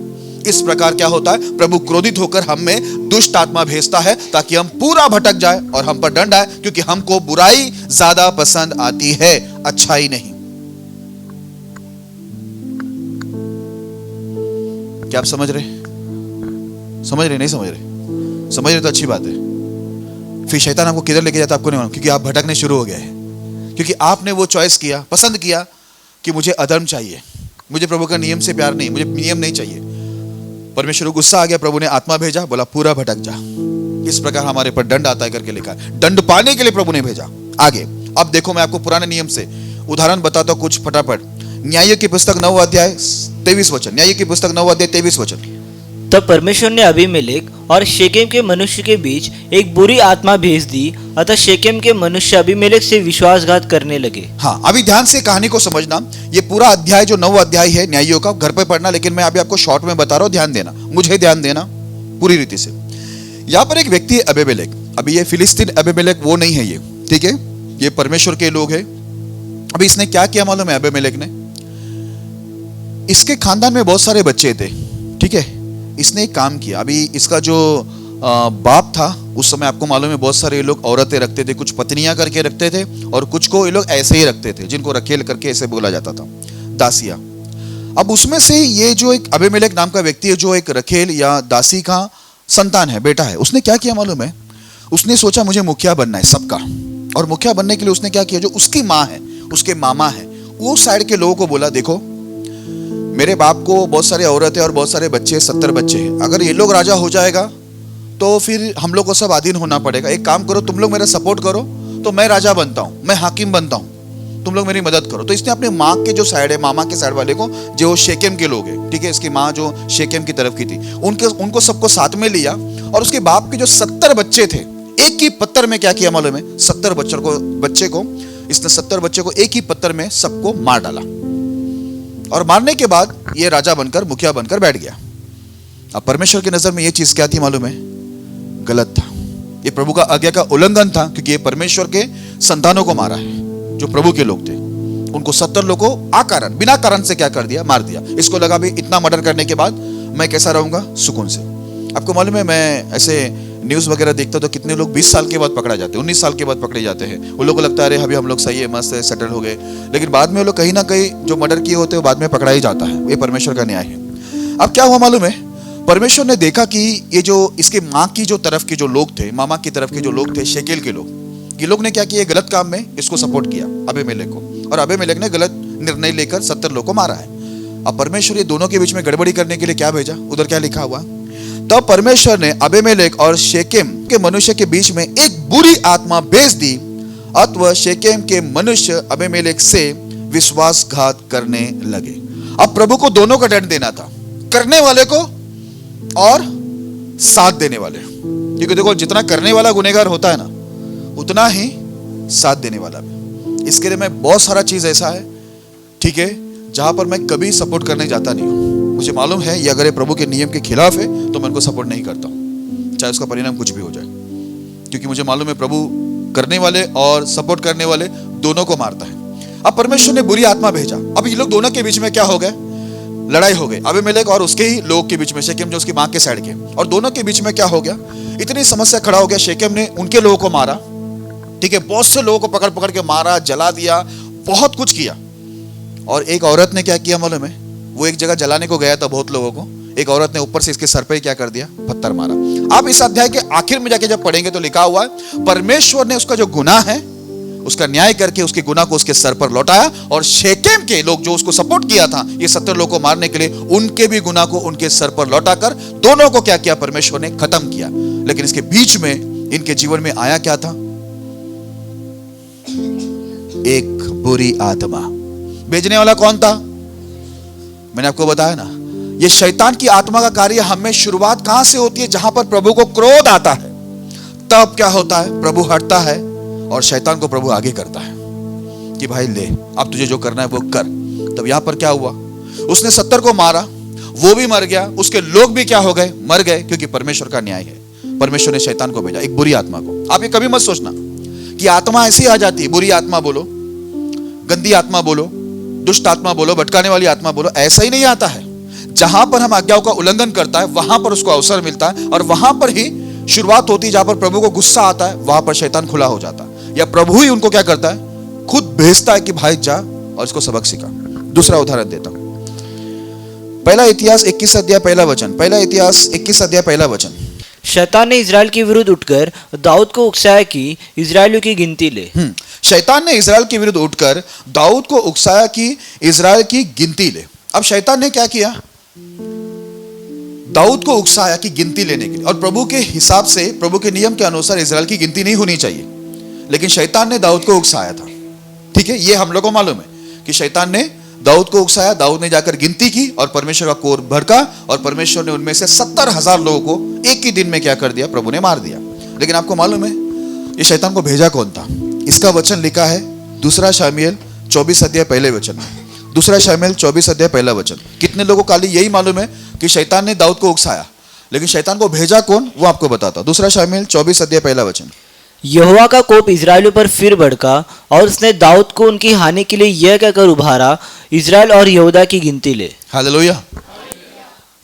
इस प्रकार क्या होता है, प्रभु क्रोधित होकर हम में दुष्ट आत्मा भेजता है ताकि हम पूरा भटक जाए और हम पर दंड आए, क्योंकि हमको बुराई ज्यादा पसंद आती है, अच्छाई नहीं। क्या आप समझ रहे, समझ रहे नहीं समझ रहे, समझ रहे तो अच्छी बात है। फिर शैतान आपको किधर लेके जाता आपको नहीं मालूम, क्योंकि आप भटकने शुरू हो गए, क्योंकि आपने वो चॉइस किया, पसंद किया कि मुझे अधर्म चाहिए, मुझे प्रभु का नियम से प्यार नहीं, मुझे नियम नहीं चाहिए। परमेश्वर को गुस्सा आ गया, प्रभु ने आत्मा भेजा, बोला पूरा भटक जा। इस प्रकार हमारे पर दंड आता है करके लिखा है, दंड पाने के लिए प्रभु ने भेजा। आगे अब देखो, मैं आपको पुराने नियम से उदाहरण बताता हूं कुछ फटाफट। न्याय की पुस्तक 9 अध्याय 23 वचन, न्याय की पुस्तक 9 अध्याय 23 वचन। तब परमेश्वर ने अबीमेलेक और शेकेम के मनुष्य के बीच एक बुरी आत्मा भेज दी, अतः शेकेम के मनुष्य अबीमेलेक से विश्वासघात करने लगे। हाँ, अभी ध्यान से कहानी को समझना। ये पूरा अध्याय जो 9 अध्याय है न्यायियों का, घर पे पढ़ना, लेकिन मैं अभी आपको शॉर्ट में बता रहा हूं, ध्यान देना, मुझे ध्यान देना पूरी रीति से। यहाँ पर एक व्यक्ति है अबीमेलेक। अभी ये फिलिस्तीन अबीमेलेक वो नहीं है, ये ठीक है, ये परमेश्वर के लोग हैं। अभी इसने क्या किया मालूम है? अबीमेलेक ने, इसके खानदान में बहुत सारे बच्चे थे, ठीक है। इसने एक काम किया। अभी इसका जो बाप था, उस समय आपको मालूम है बहुत सारे लोग औरतें रखते थे, कुछ पत्नियां करके रखते थे और कुछ को ये लोग ऐसे ही रखते थे, जिनको रखेल करके ऐसे बोला जाता था, दासिया। अब उसमें से ये जो एक अबीमेलेक नाम का व्यक्ति है, जो एक रखेल या दासी का संतान है, बेटा है, उसने क्या किया मालूम है? उसने सोचा मुझे मुखिया बनना है सबका, और मुखिया बनने के लिए उसने क्या किया, जो उसकी माँ है, उसके मामा है, वो साइड के लोगों को बोला, देखो मेरे बाप को बहुत सारे औरतें और बहुत सारे बच्चे, 70 बच्चे हैं, अगर ये लोग राजा हो जाएगा तो फिर हम लोग को सब अधीन होना पड़ेगा। एक काम करो, तुम लोग मेरा सपोर्ट करो तो मैं राजा बनता हूँ, मैं हाकिम बनता हूँ, तुम लोग मेरी मदद करो। तो इसने अपने माँ के जो साइड है, मामा के साइड वाले को, जो शेकेम के लोग हैं, ठीक है, इसकी माँ जो शेकेम की तरफ की थी, उनको सबको साथ में लिया, और उसके बाप के जो 70 बच्चे थे, एक ही पत्थर में क्या किया मालूम है? 70 बच्चे को इसने 70 बच्चे को एक ही पत्थर में सबको मार डाला, और मारने के बाद ये राजा बनकर, मुखिया बनकर बैठ गया। अब परमेश्वर की नजर में ये चीज क्या थी मालूम है? गलत था। ये प्रभु का आज्ञा का उल्लंघन था, क्योंकि ये परमेश्वर के संतानों को मारा है, जो प्रभु के लोग थे। उनको 70 लोगों को आकारण, बिना कारण से क्या कर दिया? मार दिया। इसको लगा भी इतना मर्डर करने के बाद मैं कैसा रहूंगा? सुकून से। आपको मालूम है, मैं ऐसे न्यूज़ वगैरह देखता तो कितने लोग 20 साल के बाद पकड़ा जाते हैं, 19 साल के बाद पकड़े जाते हैं। उन लोगों को लगता है अरे अभी हम लोग सही है, मस्त है, सेटल हो गए, लेकिन बाद में वो लोग कहीं ना कहीं जो मर्डर किए होते हैं बाद में पकड़ा ही जाता है। ये परमेश्वर का न्याय है। अब क्या हुआ मालूम है? परमेश्वर ने देखा कि ये जो इसके माँ की जो तरफ के जो लोग थे, मामा की तरफ के जो लोग थे, शेकेल के लोग, ये लोग ने क्या किया? गलत काम में इसको सपोर्ट किया, अबीमेलेक को, और अबीमेलेक ने गलत निर्णय लेकर 70 लोग को मारा है। अब परमेश्वर ये दोनों के बीच में गड़बड़ी करने के लिए क्या भेजा? उधर क्या लिखा हुआ? तब परमेश्वर ने अबीमेलेक और शेकेम के मनुष्य के बीच में एक बुरी आत्मा भेज दी, अतः शेकेम के मनुष्य अबीमेलेक से विश्वासघात करने लगे। अब प्रभु को दोनों का दंड देना था, करने वाले को और साथ देने वाले, क्योंकि देखो जितना करने वाला गुनहगार होता है ना, उतना ही साथ देने वाला भी। इसके लिए मैं बहुत सारा चीज ऐसा है, ठीक है, जहां पर मैं कभी सपोर्ट करने जाता नहीं हूं। मुझे मालूम है ये अगर ये प्रभु के नियम के खिलाफ है तो मैं उनको सपोर्ट नहीं करता हूं, चाहे उसका परिणाम कुछ भी हो जाए, क्योंकि मुझे मालूम है प्रभु करने वाले और सपोर्ट करने वाले दोनों को मारता है। अब परमेश्वर ने बुरी आत्मा भेजा। अब ये लोग दोनों के बीच में क्या हो गए? लड़ाई हो गई, अबीमेलेक और उसके ही लोग के बीच में, शेकेम जो उसकी माँ के साइड के, और दोनों के बीच में क्या हो गया? इतनी समस्या खड़ा हो गया। शेकेम ने उनके लोगों को मारा, ठीक है, बहुत से लोगों को पकड़ पकड़ के मारा, जला दिया, बहुत कुछ किया। और एक औरत ने क्या किया मालूम है? वो एक जगह जलाने को गया था बहुत लोगों को, एक औरत ने ऊपर से इसके सर पे क्या कर दिया? पत्थर मारा। आप इस अध्याय के आखिर में जाके जब पढ़ेंगे तो लिखा हुआ है परमेश्वर ने उसका जो गुनाह है उसका न्याय करके उसके गुनाह को उसके सर पर लौटाया, और शेकेम के लोग जो उसको सपोर्ट किया था ये 70 लोगों को मारने के लिए, उनके भी गुनाह को उनके सर पर लौटाकर दोनों को क्या किया? परमेश्वर ने खत्म किया। लेकिन इसके बीच में इनके जीवन में आया क्या था? एक बुरी आत्मा। भेजने वाला कौन था? मैंने आपको बताया ना, ये शैतान की आत्मा का कार्य हमें शुरुआत कहां से होती है? जहां पर प्रभु को क्रोध आता है, तब क्या होता है? प्रभु हटता है और शैतान को प्रभु आगे करता है कि भाई ले, अब तुझे जो करना है वो कर। तब यहां पर क्या हुआ? उसने 70 को मारा, वो भी मर गया, उसके लोग भी क्या हो गए? मर गए, क्योंकि परमेश्वर का न्याय है। परमेश्वर ने शैतान को भेजा, एक बुरी आत्मा को। आप ये कभी मत सोचना कि आत्मा ऐसी आ जाती है, बुरी आत्मा बोलो, गंदी आत्मा बोलो, दुष्ट आत्मा बोलो, भटकाने वाली आत्मा बोलो, ऐसा ही नहीं आता है। जहां पर हम आज्ञाओं का उल्लंघन करता है वहां पर उसको अवसर मिलता है, और वहां पर ही शुरुआत होती है। जहां पर प्रभु को गुस्सा आता है वहां पर शैतान खुला हो जाता है, या प्रभु ही उनको क्या करता है? खुद भेजता है कि भाई जा और इसको सबक सिखा। दूसरा उदाहरण देता हूं, पहला इतिहास 21 अध्याय पहला वचन, पहला इतिहास 21 अध्याय पहला वचन। शैतान ने इजराइल के विरुद्ध उठकर दाऊद को उकसाया कि इजराइलियों की गिनती ले। शैतान ने इजराइल के विरुद्ध उठकर दाऊद को उकसाया कि इजराइल की गिनती ले। अब शैतान ने क्या किया? दाऊद को उकसाया कि गिनती लेने के लिए, और प्रभु के हिसाब से, प्रभु के नियम के अनुसार इजराइल की गिनती नहीं होनी चाहिए, लेकिन शैतान ने दाऊद को उकसाया था। ठीक है, ये हम लोग को मालूम है कि शैतान ने दाऊद को उकसाया। दाऊद ने जाकर गिनती की और परमेश्वर का कोर भड़का और परमेश्वर ने उनमें से 70,000 लोगों को एक ही दिन में क्या कर दिया, प्रभु ने मार दिया। लेकिन आपको मालूम है ये शैतान को भेजा कौन था? इसका वचन लिखा है 2 शमूएल 24 अध्याय पहले वचन में। 2 शमूएल 24 अध्याय पहला वचन। कितने लोगों को खाली यही मालूम है कि शैतान ने दाऊद को उकसाया, लेकिन शैतान को भेजा कौन वो आपको बताता। 2 शमूएल 24 अध्याय पहला वचन। यहोवा का कोप इजराइलियों पर फिर भड़का और उसने दाऊद को उनकी हानि के लिए यह कहकर उभारा, इजराइल और यहूदा की गिनती ले। हालेलुया।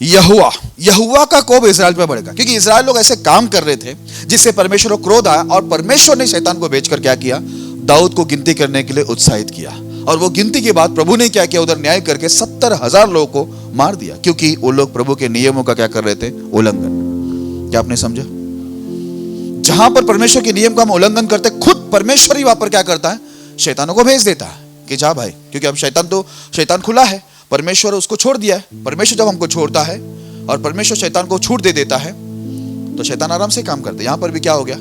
यहोवा का कोप इजराइल पर भड़का, क्योंकि इजराइल लोग ऐसे काम कर रहे थे जिससे परमेश्वर को क्रोध आया और परमेश्वर ने शैतान को भेजकर क्या किया, दाऊद को गिनती करने के लिए उत्साहित किया। और वो गिनती के बाद प्रभु ने क्या किया, उधर न्याय करके 70,000 लोगों को मार दिया, क्योंकि वो लोग प्रभु के नियमों का क्या कर रहे थे, उल्लंघन। क्या आपने समझा? जहां पर परमेश्वर के नियम का हम उल्लंघन करते, खुद परमेश्वर ही वहां पर क्या करता है, शैतानों को भेज देता है कि जा भाई, क्योंकि अब शैतान खुला है, परमेश्वर उसको छोड़ दिया है। परमेश्वर जब हमको छोड़ता है और परमेश्वर शैतान को छूट दे देता है तो शैतान आराम से काम करता है। यहां पर भी क्या हो गया,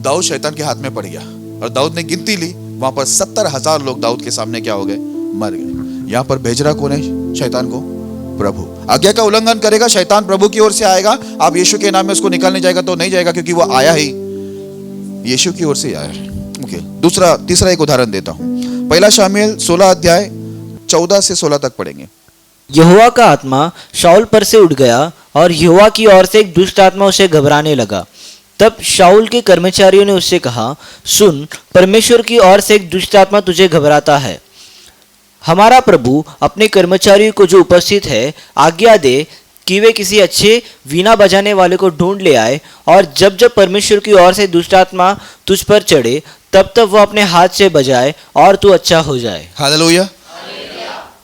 दाऊद शैतान के हाथ में पड़ गया और दाऊद ने गिनती ली, वहां पर 70,000 लोग दाऊद के सामने क्या हो गए, मर गए। यहां पर भेज रहा कौन है शैतान को? प्रभु। आज्ञा का उल्लंघन करेगा, शैतान प्रभु की ओर से आएगा। आप यीशु के नाम में उसको निकालने जाएगा तो नहीं जाएगा, क्योंकि वो आया ही यीशु की ओर से आया है। ओके, तीसरा एक उदाहरण देता हूं। 1 शमूएल 16 अध्याय 14 से 16 तक पढ़ेंगे। यहोवा का आत्मा शाऊल पर से उठ गया और यहोवा की ओर से एक दुष्ट आत्मा उसे घबराने लगा। तब शाऊल के कर्मचारियों ने उससे कहा, सुन, परमेश्वर की ओर से एक दुष्ट आत्मा तुझे घबराता है। हमारा प्रभु अपने कर्मचारियों को जो उपस्थित है आज्ञा दे कि वे किसी अच्छे वीणा बजाने वाले को ढूंढ ले आए, और जब जब परमेश्वर की ओर से दुष्ट आत्मा तुझ पर चढ़े तब तब वह अपने हाथ से बजाए और तू अच्छा हो जाए। हालेलुया।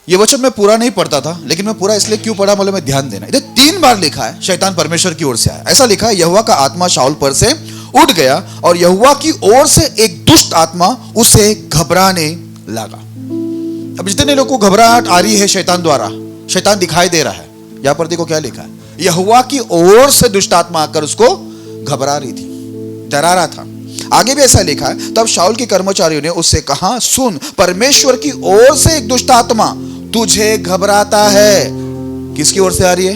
ये वचन मैं पूरा नहीं पढ़ता था, लेकिन मैं पूरा इसलिए क्यों पढ़ा बोले, मैं ध्यान देना। इधर 3 बार लिखा है शैतान परमेश्वर की ओर से आया। ऐसा लिखा है, यहोवा का आत्मा शाऊल पर से उठ गया और यहोवा की ओर से एक दुष्ट आत्मा उसे घबराने लगा। अब जितने लोगों को घबराहट आ रही है शैतान द्वारा, शैतान दिखाई दे रहा है। यहां पर देखो क्या लिखा है, यहोवा की ओर से दुष्ट आत्मा आकर उसको घबरा रही थी, डरा रहा था। आगे भी ऐसा लिखा है, तब शाऊल के कर्मचारियों ने उससे कहा, सुन, परमेश्वर की ओर से एक दुष्ट आत्मा तुझे घबराता है। किसकी ओर से आ रही है?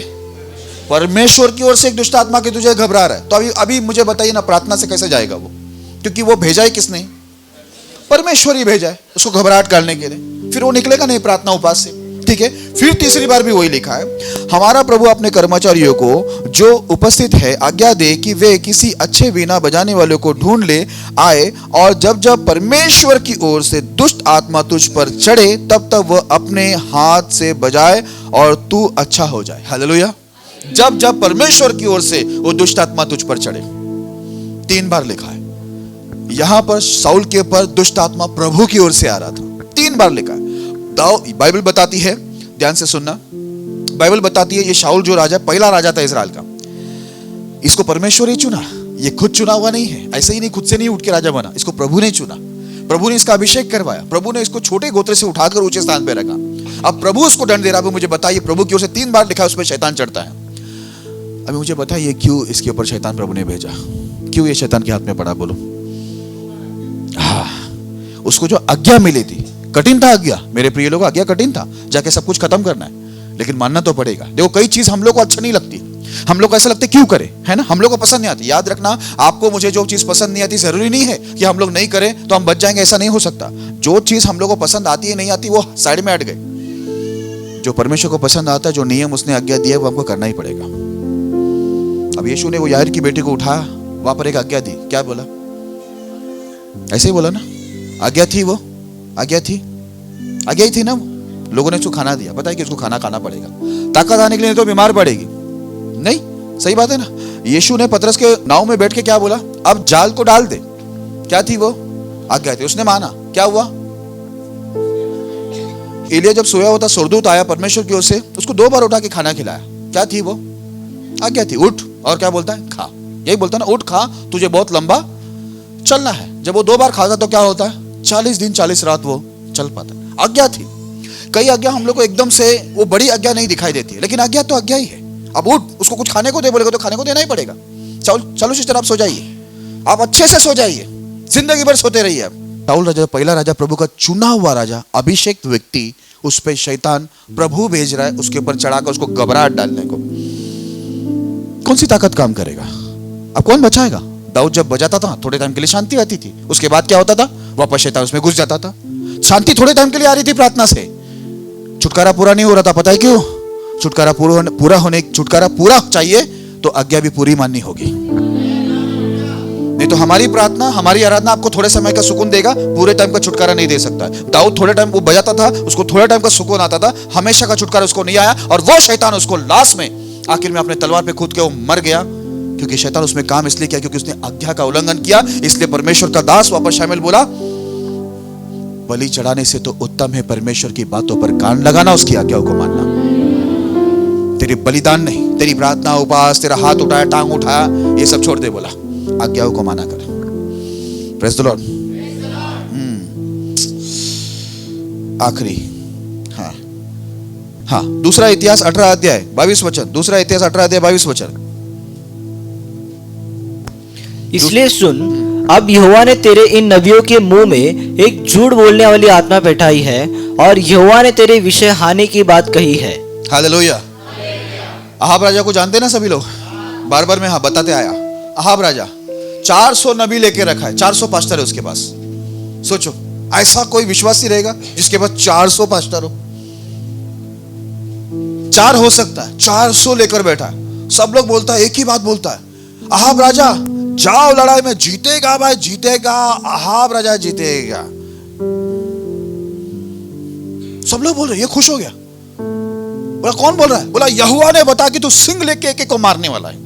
परमेश्वर की ओर से एक दुष्ट आत्मा की तुझे घबरा रहा है। तो अभी मुझे बताइए ना, प्रार्थना से कैसे जाएगा वो? क्योंकि वो भेजा है किसने? परमेश्वर ही भेजा है उसको घबराहट करने के लिए। फिर वो निकलेगा नहीं प्रार्थना उपास से। ठीक है, फिर तीसरी बार भी वही लिखा है, हमारा प्रभु अपने कर्मचारियों को जो उपस्थित है आज्ञा दे कि वे किसी अच्छे वीणा बजाने वाले को ढूंढ ले आए, और जब जब परमेश्वर की ओर से दुष्ट आत्मा तुझ पर चढ़े तब तब वह अपने हाथ से बजाए और तू अच्छा हो जाए। हालेलुया। जब जब परमेश्वर की ओर से वो दुष्ट आत्मा तुझ पर चढ़े, 3 बार लिखा है। यहां पर शाऊल के ऊपर दुष्ट आत्मा प्रभु की ओर से आ रहा था, 3 बार लिखा है। बाइबल बताती है, ध्यान से सुनना, बाइबल बताती है ये शाऊल जो राजा, पहला राजा था इजराइल का, इसको परमेश्वर ही चुना। ये खुद चुना हुआ नहीं है, ऐसे ही नहीं, खुद से नहीं उठ के राजा बना, इसको प्रभु ने चुना। प्रभु ने इसका अभिषेक करवाया, प्रभु ने इसको छोटे गोत्र से उठाकर ऊंचे स्थान पे रखा। अब प्रभु उसको दंड दे रहा है। मुझे बताइए, प्रभु की ओर से 3 बार लिखा है, उसमें शैतान चढ़ता है। अभी मुझे बताइए क्यों इसके ऊपर शैतान प्रभु ने भेजा, क्यों ये शैतान के हाथ में पड़ा? बोलो। उसको जो आज्ञा मिली थी, कठिन था आज्ञा, मेरे प्रिय लोग, आज्ञा कठिन था, जाके सब कुछ खत्म करना है, लेकिन मानना तो पड़ेगा। देखो, कई चीज हम लोग को अच्छा नहीं लगती, हम लोग को ऐसा लगता है क्यों करें, है ना, हम लोग को पसंद नहीं आती। याद रखना, आपको मुझे जो चीज पसंद नहीं आती, जरूरी नहीं है कि हम लोग नहीं करें तो हम बच जाएंगे, ऐसा नहीं हो सकता। जो चीज हम लोग को पसंद आती है नहीं आती, वो साइड में हट गए। जो परमेश्वर को पसंद आता है, जो नियम उसने आज्ञा दिया, वो हमको करना ही पड़ेगा। अब यीशु ने वो याईर की बेटी को उठाया, वहां पर एक आज्ञा दी, क्या बोला? ऐसे ही बोला ना, आज्ञा थी, वो आज्ञा ही थी ना। लोगों ने उसको खाना दिया, बताया कि उसको खाना खाना पड़ेगा, ताकत आने के लिए, तो बीमार पड़ेगी नहीं। सही बात है ना। यीशु ने पतरस के नाव में बैठ के क्या बोला? अब जाल को डाल दे। क्या थी वो? आज्ञा थी, उसने माना। क्या हुआ? एलिया जब सोया होता, स्वर्गदूत आया परमेश्वर की ओर से, उसको 2 बार उठा के खाना खिलाया। क्या थी वो? आज्ञा थी, उठ, और क्या बोलता है? खा। यही बोलता है ना, उठ खा, तुझे बहुत लंबा चलना है। जब वो 2 बार खाता तो क्या होता है? 40 दिन 40 रात वो चल पाता है। आज्ञा थी। कई आज्ञा हम लोग को एकदम से वो बड़ी आज्ञा नहीं दिखाई देती है, लेकिन आज्ञा तो आज्ञा ही है। अब उठ, उसको कुछ खाने को दे बोलेगा तो खाने को देना ही पड़ेगा। चलो सिस्टर, आप सो जाइए, आप अच्छे से सो जाइए, जिंदगी भर सोते रहिए आप। शाऊल राजा, पहला राजा, प्रभु का चुना हुआ राजा, अभिषेक व्यक्ति, उस पे शैतान प्रभु भेज रहा है उसके ऊपर चढ़ाकर उसको घबराहट डालने को। कौन सी ताकत काम करेगा? अब कौन बचाएगा? दाऊद जब बजाता था थोड़े टाइम के लिए शांति आती थी, उसके बाद क्या होता था? वापस शैतान उसमें घुस जाता था। शांति थोड़े टाइम के लिए आ रही थी प्रार्थना से, छुटकारा पूरा नहीं हो रहा था। पता है क्यों? छुटकारा पूरा चाहिए तो आज्ञा भी पूरी माननी होगी। नहीं तो हमारी प्रार्थना, हमारी आराधना आपको थोड़े समय का सुकून देगा, पूरे टाइम का छुटकारा नहीं दे सकता। दाऊद थोड़े टाइम वो बजाता था, उसको थोड़े टाइम का सुकून आता था, हमेशा का छुटकारा उसको नहीं आया। और वो शैतान उसको लास्ट में आखिर में अपने तलवार पे कूद के वो मर गया, क्योंकि शैतान उसमें काम इसलिए किया क्योंकि उसने आज्ञा का उल्लंघन किया। इसलिए परमेश्वर का दास वापस शामिल बोला, बलि चढ़ाने से तो उत्तम है परमेश्वर की बातों पर कान लगाना, उसकी आज्ञाओं को मानना। तेरे बलिदान नहीं, तेरी प्रार्थना, उपवास, तेरा हाथ उठाया, टांग उठाया, ये सब छोड़ दे, बोला आज्ञाओं को माना कर। Praise the Lord. आखिरी, हाँ, दूसरा इतिहास 18 अध्याय 22 वचन। दूसरा इतिहास 18 अध्याय 22 वचन। इसलिए सुन, अब यहोवा ने तेरे इन नबियों के मुंह में एक झूठ बोलने वाली आत्मा बैठाई है और यहोवा ने तेरे विषय हानि की बात कही है। हालेलुया। अहाब राजा को जानते ना सभी लोग, बार बार मैं बताते आया। अहाब राजा 400 नबी लेके रखा है, 400 पास्टर है उसके पास। सोचो, ऐसा कोई विश्वासी रहेगा जिसके पास 400 पास्टर हो? 4 हो सकता है, 400 लेकर बैठा है। सब लोग बोलता है, एक ही बात बोलता है, अहाब राजा जाओ लड़ाई में, जीतेगा भाई जीतेगा, अहाब राजा जीतेगा। सब लोग बोल रहे, ये खुश हो गया। बोला कौन बोल रहा है? बोला यहोवा ने बता कि तू सिंह लेके एक को मारने वाला है।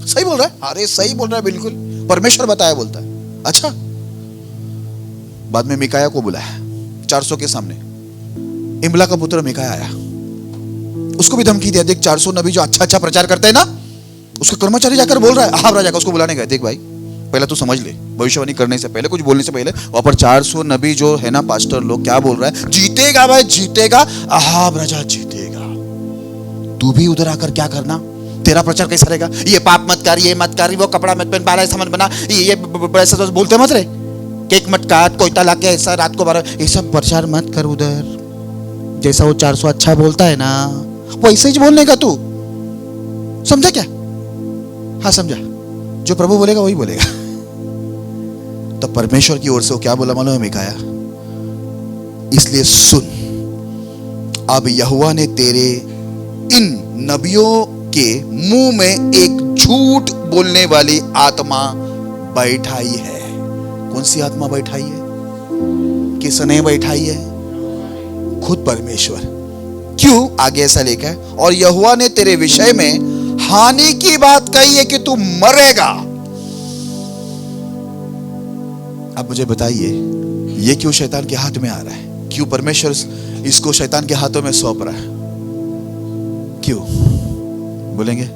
सही बोल रहा है? अरे सही बोल रहा है, बिल्कुल परमेश्वर बताया, बोलता है। अच्छा, बाद में मिकाया को बुलाया 400 के सामने। इमला का पुत्र मिकाया आया, उसको भी धमकी दिया, देख 400 नबी जो अच्छा अच्छा प्रचार करते हैं ना, उसके कर्मचारी जाकर बोल रहा है, अहाब राजा का उसको बुलाने गए, देख भाई पहले तू समझ ले, भविष्यवाणी करने से पहले, कुछ बोलने से पहले, वहां पर 400 नबी जो है ना पास्टर लोग क्या बोल रहा है? जीतेगा भाई जीतेगा, अहाब राजा जीतेगा। तू भी उधर आकर क्या करना? तेरा प्रचार कैसा रहेगा? ये पाप मत कर, ये मत कर, वो कपड़ा मत पहन, 12 समझ बना, ये ऐसा तो बोलते मत रहे, केक मत काट, कोयता लाके ऐसा रात को 12, ये सब प्रचार मत कर उधर। जैसा वो 400 अच्छा बोलता है ना, वैसे ही बोलने का तू, समझा क्या? हाँ समझा, जो प्रभु बोलेगा वही बोलेगा। तो परमेश्वर की ओर से वो क्या बोला मालूम है मिकाया? इसलिए सुन, अब यहोवा ने तेरे इन नबियों के मुंह में एक झूठ बोलने वाली आत्मा बैठाई है। कौन सी आत्मा बैठाई है? किसने बैठाई है? खुद परमेश्वर। क्यों? आगे ऐसा लिखा है, और यहोवा ने तेरे विषय में हानि की बात कही है कि तू मरेगा। अब मुझे बताइए, ये क्यों शैतान के हाथ में आ रहा है? क्यों परमेश्वर इसको शैतान के हाथों में सौंप रहा है? क्यों बोलेंगे?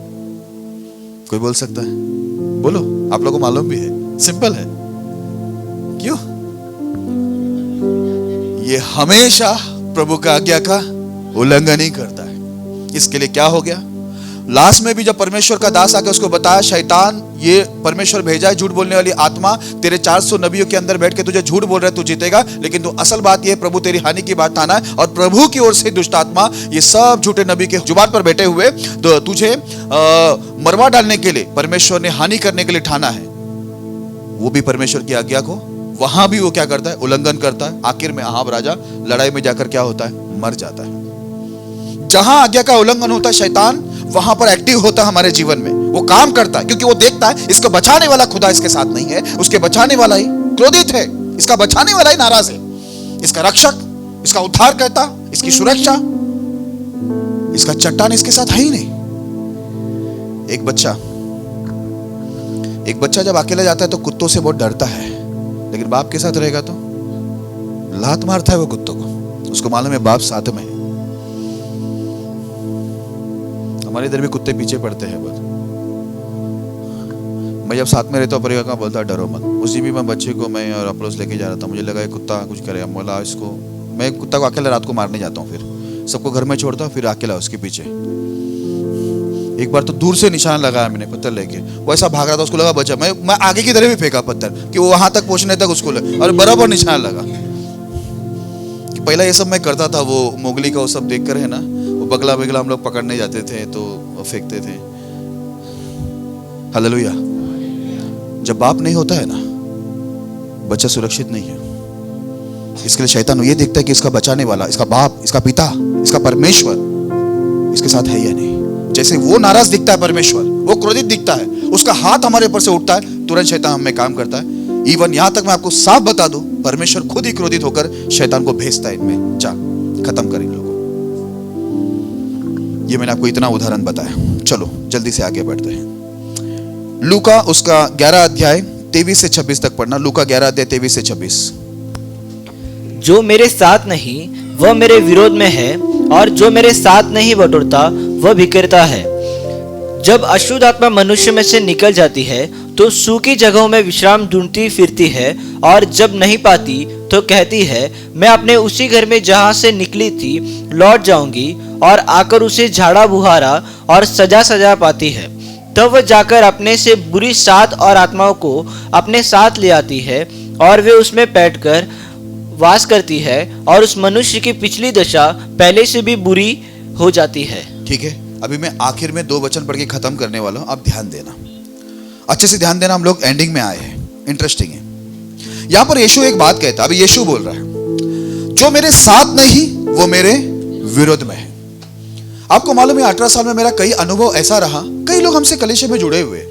कोई बोल सकता है? बोलो, आप लोगों को मालूम भी है, सिंपल है। क्यों? ये हमेशा प्रभु का आज्ञा का उल्लंघन ही करता है। इसके लिए क्या हो गया? लास्ट में भी जब परमेश्वर का दास आके उसको बताया, शैतान ये परमेश्वर भेजा है झूठ बोलने वाली आत्मा तेरे 400 नबियों के अंदर बैठ के तुझे झूठ बोल रहा है, तू जीतेगा, लेकिन तू असल बात ये प्रभु तेरी हानि की बात ठाना है, और प्रभु की ओर से दुष्ट आत्मा ये सब झूठे नबी के जुबान पर बैठे हुए तो तुझे मरवा डालने के लिए, परमेश्वर ने हानि करने के लिए ठाना है। वो भी परमेश्वर की आज्ञा को वहां भी वो क्या करता है? उल्लंघन करता है। आखिर में अहाब राजा लड़ाई में जाकर क्या होता है? मर जाता है। जहां आज्ञा का उल्लंघन होता है शैतान वहां पर एक्टिव होता है हमारे जीवन में, वो काम करता है, क्योंकि वो देखता है इसको बचाने वाला खुदा इसके साथ नहीं है, उसके बचाने वाला ही क्रोधित है, इसका बचाने वाला ही नाराज है, इसका रक्षक, इसका उद्धारकर्ता, इसकी सुरक्षा, इसका चट्टान इसके साथ है ही नहीं। एक बच्चा जब अकेला जाता है तो कुत्तों से बहुत डरता है, लेकिन बाप के साथ रहेगा तो लात मारता है वो कुत्तों को, उसको मालूम है बाप साथ में है। हमारे इधर भी कुत्ते पीछे पड़ते हैं बहुत। मैं जब साथ में रहता हूँ परिवार का बोलता डरो मत। उसी भी मैं बच्चे को मैं और अपलोस लेके जा रहा था, मुझे लगा ये कुत्ता कुछ करे, बोला इसको, मैं कुत्ता को अकेले रात को मारने जाता हूँ, फिर सबको घर में छोड़ता हूँ, फिर अकेला उसके पीछे एक बार तो दूर से निशाना लगाया मैंने पत्थर लेके, वो ऐसा भाग रहा था, उसको लगा बचा, मैं आगे की तरफ भी फेंका पत्थर कि वो वहां तक पहुंचने तक उसको लगा, और बराबर निशाना लगा। कि पहला ये सब मैं करता था, वो मोगली का वो सब देखकर है ना, वो बगला बगला हम लोग पकड़ने जाते थे तो फेंकते थे। हालेलुया। जब बाप नहीं होता है ना, बच्चा सुरक्षित नहीं है। इसके लिए शैतान ये देखता है कि इसका बचाने वाला, इसका बाप, इसका पिता, इसका परमेश्वर इसके साथ है या नहीं। जैसे वो नाराज दिखता है परमेश्वर, वो क्रोधित दिखता है, उसका हाथ हमारे ऊपर से उठता है, तुरंत शैतान हम में काम करता है। इवन यहां तक मैं आपको साफ बता दूं, परमेश्वर खुद ही क्रोधित होकर शैतान को भेजता है इनमें, जा खत्म कर इन लोगों। ये मैंने आपको इतना उदाहरण बताया। चलो जल्दी से आगे बढ़ते हैं। लूका उसका 11 अध्याय 23 से 26 तक पढ़ना। लूका 11 अध्याय 23 से 26। जो मेरे साथ नहीं वह मेरे विरोध में है, और जो मेरे साथ नहीं बटोरता वह बिखरता है। जब अशुद्ध आत्मा मनुष्य में से निकल जाती है तो सूखी जगहों में विश्राम ढूंढती फिरती है, और जब नहीं पाती तो कहती है, मैं अपने उसी घर में जहाँ से निकली थी लौट जाऊंगी, और आकर उसे झाड़ा बुहारा और सजा सजा पाती है। तब वह जाकर अपने से बुरी 7 और आत्माओं को अपने साथ ले आती है, और वे उसमें बैठकर वास करती है, और उस मनुष्य की पिछली दशा पहले से भी बुरी हो जाती है। ठीक है, अभी मैं आखिर में 2 वचन पढ़ के खत्म करने वाला हूं, आप ध्यान देना, अच्छे से ध्यान देना। हम लोग एंडिंग में आए हैं, इंटरेस्टिंग है। यहां पर यीशु एक बात कहता है, अभी यीशु बोल रहा है, जो मेरे साथ नहीं वो मेरे विरोध में है। आपको मालूम है 18 साल में मेरा कई अनुभव ऐसा रहा, कई लोग हमसे कलीसिया में जुड़े हुए,